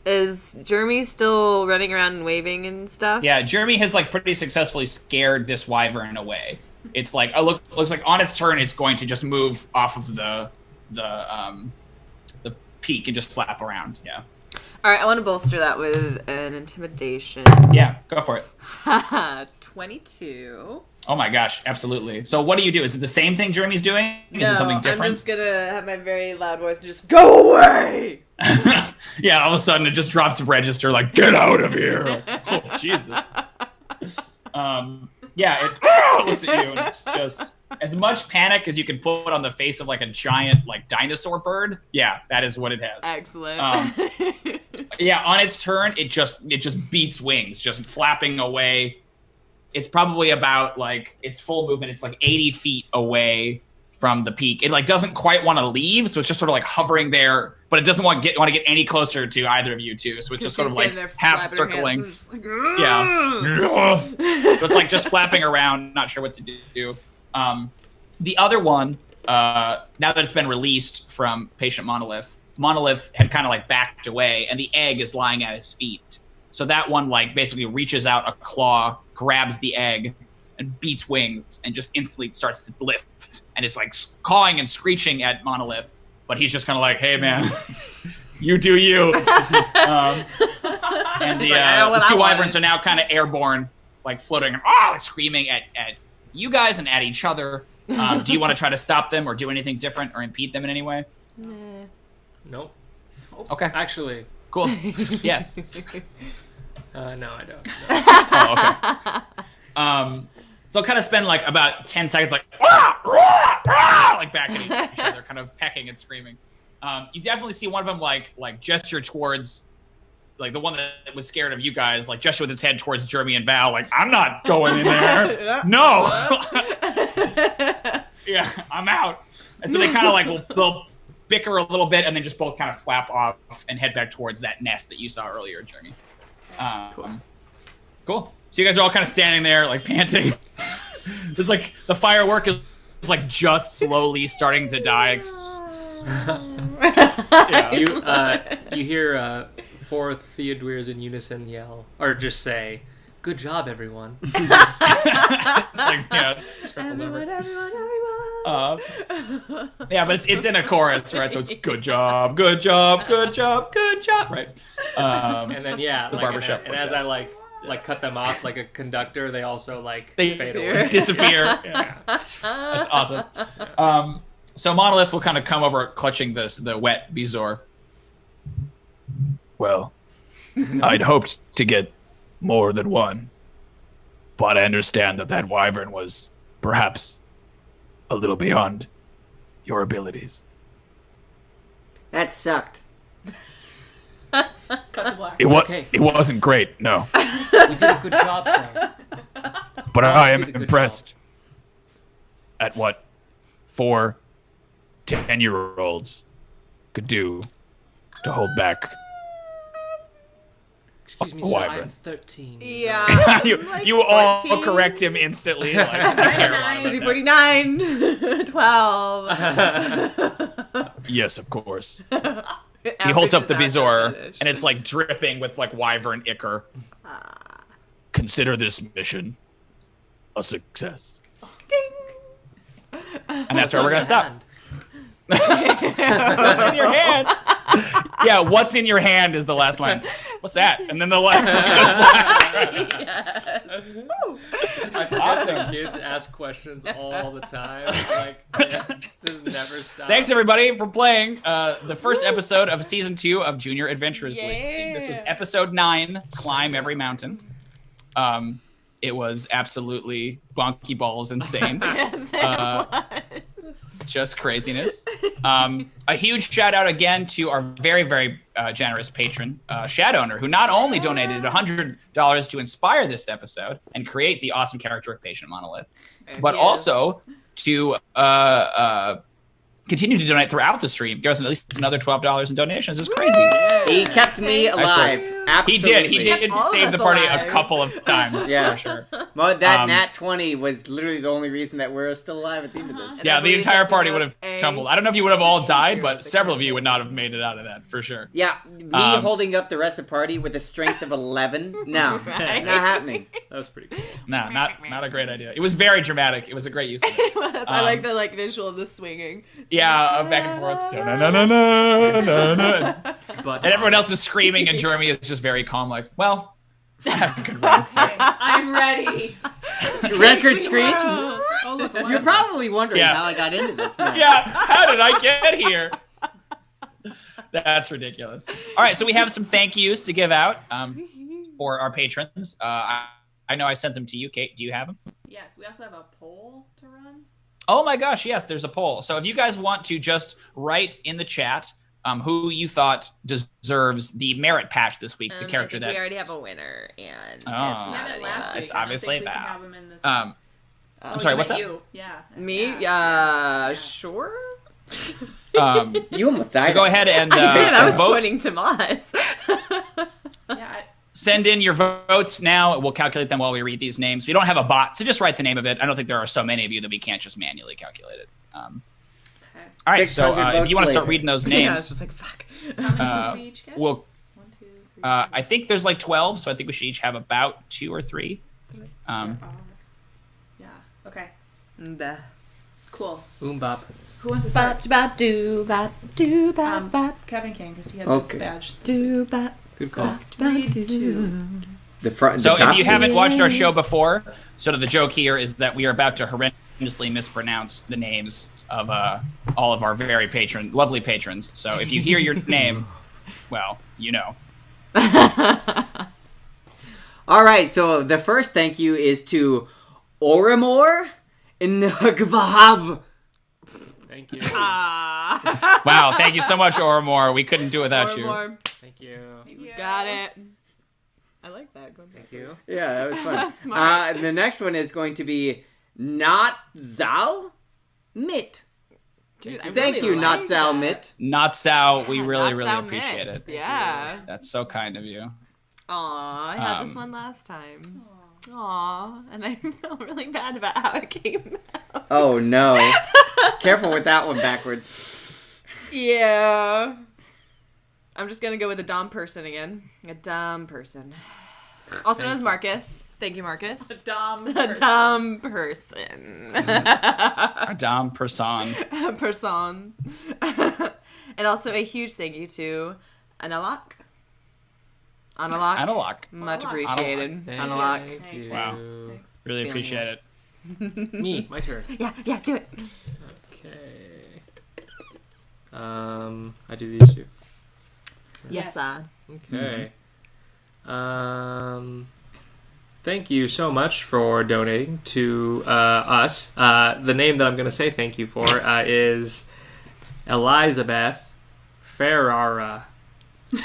Is Jrmi still running around and waving and stuff? Yeah, Jrmi has like pretty successfully scared this wyvern away. It's like looks like on its turn it's going to just move off of the peak and just flap around. Yeah. All right, I want to bolster that with an intimidation. Yeah, go for it. 22. Oh my gosh, absolutely. So what do you do? Is it the same thing Jrmi's doing? Is it something different? I'm just gonna have my very loud voice and just go away. Yeah, all of a sudden it just drops register like, get out of here. Like, oh, Jesus. Yeah, it looks at you and it's just as much panic as you can put on the face of like a giant like dinosaur bird. Yeah, that is what it has. Excellent. Yeah, on its turn, it just beats wings, just flapping away. It's probably about like its full movement. It's like 80 feet away from the peak. It like doesn't quite want to leave, so it's just sort of like hovering there, but it doesn't want to get any closer to either of you two. So it's just sort of like half circling. Like, yeah. So it's like just flapping around, not sure what to do. The other one, now that it's been released from Patient Monolith had kind of like backed away, and the egg is lying at his feet. So that one like basically reaches out a claw, grabs the egg, and beats wings, and just instantly starts to lift, and is like cawing and screeching at Monolith. But he's just kind of like, "Hey, man, you do you." And the two wyverns are now kind of airborne, like floating, like screaming at you guys and at each other. Do you want to try to stop them or do anything different or impede them in any way? Nah. Nope. Okay. Actually. Cool. Yes. No, I don't. No. Oh, okay. So kind of spend like about 10 seconds like like back at each other, kind of pecking and screaming. You definitely see one of them like gesture towards like the one that was scared of you guys, like gesture with its head towards Jrmi and Val, like, I'm not going in there. No. Yeah, I'm out. And so they kind of like will bicker a little bit and then just both kind of flap off and head back towards that nest that you saw earlier, Jrmi. Cool. So you guys are all kind of standing there, like panting. There's like the firework is like just slowly starting to die. Yeah. You hear 4 Theodûirs in unison yell, or just say, "Good job, everyone." Like, yeah, Everyone. yeah, but it's in a chorus, right? So it's good job, good job, good job, good job, right? And then it's a like, barbershop. and as I like cut them off like a conductor, they also like They fade away. disappear. Yeah. That's awesome. So Monolith will kind of come over, clutching the wet bezoar. Well, I'd hoped to get more than one, but I understand that wyvern was perhaps a little beyond your abilities. That sucked. Cut to black. It wasn't great, no. We did a good job, though. But I am did a good impressed at what 4 10-year-olds could do to hold back. Excuse me, A sir, wyvern. I'm 13. Yeah. you all 14? correct him instantly. Like, I don't care about that. 49, 12. Yes, of course. He holds up the bezoar, and it's like dripping with like wyvern ichor. Consider this mission a success. And that's where we're gonna stop. Hand. What's in your hand? Yeah, what's in your hand is the last line. What's that? And then the last line. I forget that kids ask questions all the time. Like, just never stop. Thanks everybody for playing the first episode of season 2 of Junior Adventurers League. This was episode 9, Climb Every Mountain. It was absolutely bonky balls insane. Yes, it was. Just craziness. A huge shout out again to our very, very generous patron, Shadowner, who not only donated $100 to inspire this episode and create the awesome character of Patient Monolith, but also to continue to donate throughout the stream. Give us at least another $12 in donations. It's crazy. He kept me alive. Absolutely. He did all of save us the party alive. a couple of times. Yeah. For sure. Well, that nat 20 was literally the only reason that we're still alive at the end of this. Yeah, I the believe entire that party would have denotes a tumbled. I don't know if you would have all died, but hero several of you would not have made it out of that, for sure. Yeah, me holding up the rest of the party with a strength of 11? No, Right. not happening. That was pretty cool. No, not a great idea. It was very dramatic. It was a great use of it. It was. I like the visual of the swinging. Yeah, back and forth. But And everyone else is screaming, and Jrmi is just very calm, like, well, I have a good run. I'm ready. Record screens? Oh, look, a You're wyvern. probably wondering Yeah. how I got into this, man. Yeah, how did I get here? That's ridiculous. All right, so we have some thank yous to give out for our patrons. I know I sent them to you, Kate. Do you have them? Yes, we also have a poll to run. Oh my gosh, yes, there's a poll. So if you guys want to just write in the chat who you thought deserves the merit patch this week, the character I think that... we already have a winner, and Oh. We had it last week. It's I don't obviously think we can Val. have him in this one. I'm sorry, what's up? You. Yeah. Me? Yeah. Sure. You almost died. So go ahead and I did. I was vote. pointing to Moss. Yeah. Send in your votes now. We'll calculate them while we read these names. We don't have a bot, so just write the name of it. I don't think there are so many of you that we can't just manually calculate it. All right, so 600 if you want to start votes reading those Yeah, names, it's just like, fuck. How many did we each get? we'll. 1, 2, 3. I think there's like 12, so I think we should each have about 2 or 3. Yeah. Okay. Cool. Boom bop. Who wants to start? Kevin can because he had Okay. the badge. Good call. 3, 2. The front. So the top if you two. haven't watched our show before, sort of the joke here is that we are about to horrendously mispronounce the names of all of our very lovely patrons. So if you hear your name, well, you know. All right, so the first thank you is to Orimor Ngvahav. Thank you. Wow, thank you so much, Oromor. We couldn't do it without you. Thank you. Got it. I like that. Thank you. Yeah, that was fun. Smart. The next one is going to be Not Zal Mit. Dude, I Thank really you, like Not Zal that. Mit. Not Sal, we Yeah, really, not really Sal appreciate Mint. it. Yeah. That's so kind of you. Aw, I had this one last time. Aw, and I feel really bad about how it came out. Oh no. Careful with that one backwards. Yeah. I'm just gonna go with a dumb person again. A dumb person. Also known as Marcus. Thank you, Marcus. A dumb A person. dumb person. A dumb person. Person. And also a huge thank you to Analak. Analog. Much Analak. appreciated. Thank Analak. you. Wow. Thanks. Really Feeling appreciate it. Me, my turn. Yeah, do it. Okay. I do these two. Yes, Yes. Okay. Thank you so much for donating to us. The name that I'm going to say thank you for is Elizabeth Ferrara.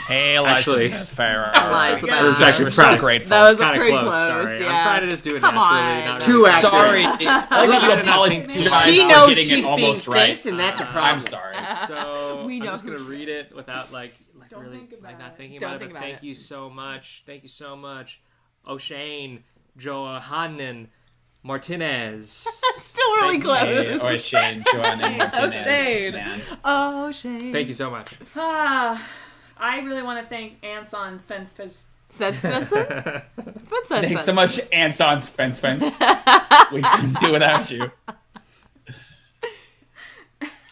Hey, Actually- Elizabeth Farrar. Elizabeth. It was actually We're so pretty- grateful. That was Kinda pretty close, close. sorry. Yeah. I'm trying to just do it Come naturally. on. not Too really- accurate. Sorry. I like Look you at it, apologize. She She for knows getting she's it being almost right. faked, and that's a I'm problem. sorry. So We I'm know just who- gonna read it without like Don't really think about like not it. thinking Don't about think it. But about thank it. you so much. Thank you so much, O'Shane, Johannan, Martinez. Still really Thank you. close. Hey, or Shane, Joanna Martinez. Shane. Man. Oh, Shane. Thank you so much. I really want to thank Anson Svensson. Svensson? Svensson. Thanks so much, Anson Spence. We couldn't do without you.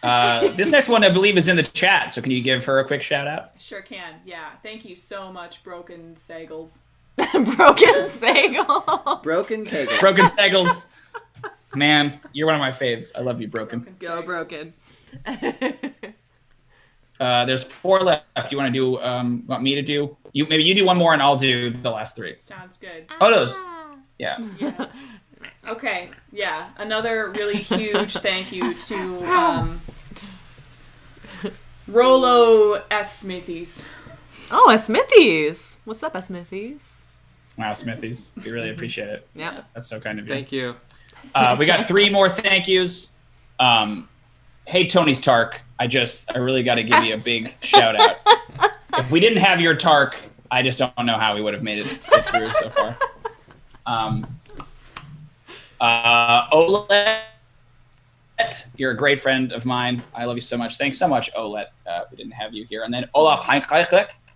This next one, I believe, is in the chat. So can you give her a quick shout out? Sure can. Yeah. Thank you so much, Broken Sagels. Broken Sagal. Broken Kegel. Broken Steggles. Man, you're one of my faves. I love you, Broken. Go Sagels. Broken. There's 4 left. You want to do? Want me to do? Maybe you do one more, and I'll do the last 3. Sounds good. Oh, those. Yeah. Yeah. Okay. Yeah. Another really huge thank you to Rolo S. Smithies. Oh, a Smithies. What's up, a Smithies? Wow, Smithies. We really appreciate it. Yeah. That's so kind of you. Thank you. We got 3 more thank yous. Hey, Tony's Tark. I really got to give you a big shout out. If we didn't have your Tark, I just don't know how we would have made it through so far. Olet, you're a great friend of mine. I love you so much. Thanks so much, Olet, if we didn't have you here. And then Olaf Heinkeich.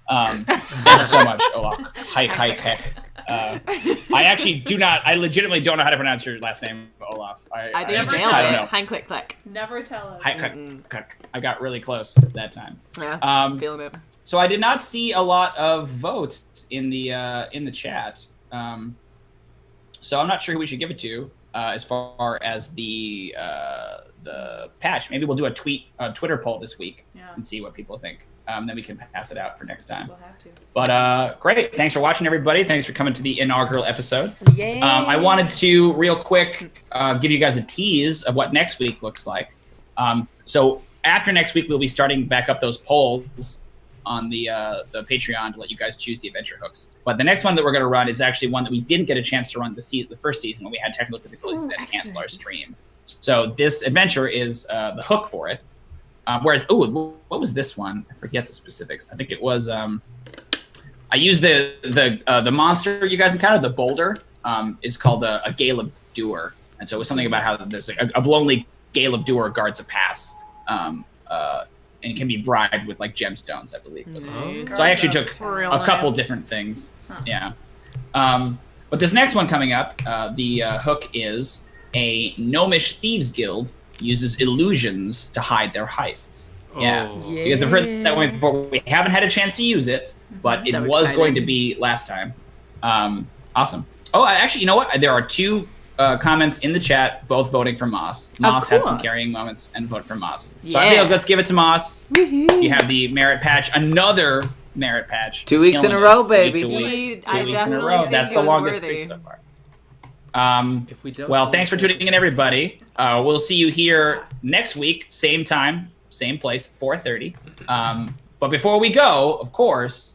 Thanks so much, Olaf Heinkeich. I legitimately don't know how to pronounce your last name, Olaf. I think never you nailed tried. it. don't know. Hein click click. Never tell us. I got really close that time. Yeah. Feeling it. So I did not see a lot of votes in the chat. So I'm not sure who we should give it to as far as the patch. Maybe we'll do a Twitter poll this week Yeah. and see what people think. Then we can pass it out for next time. We'll have to. But great. Thanks for watching, everybody. Thanks for coming to the inaugural episode. Yay. I wanted to, real quick, give you guys a tease of what next week looks like. So after next week, we'll be starting back up those polls on the Patreon to let you guys choose the adventure hooks. But the next one that we're going to run is actually one that we didn't get a chance to run the first season when we had technical difficulties that canceled our stream. So this adventure is the hook for it. Whereas, what was this one? I forget the specifics. I think it was. I used the monster you guys encountered, the boulder, is called a Gale of Doer, and so it was something about how there's a lonely Gale of Doer guards a pass, and it can be bribed with like gemstones, I believe. So I actually took a couple different things. Huh. Yeah. But this next one coming up, the hook is a gnomish thieves guild uses illusions to hide their heists. Yeah, because I've heard that one before. We haven't had a chance to use it, but it was going to be last time. Awesome. Oh, actually, you know what? There are 2 comments in the chat, both voting for Moss. Moss had some carrying moments and voted for Moss. So I think let's give it to Moss. You have the merit patch, another merit patch. 2 weeks in a row, baby. 2 weeks in a row. That's the longest streak so far. If we don't, well, thanks for tuning in, everybody. We'll see you here next week, same time. Same place, 4:30. But before we go, of course,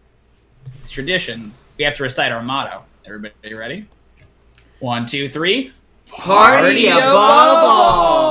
it's tradition. We have to recite our motto. Everybody ready? 1, 2, 3. Party a bubble!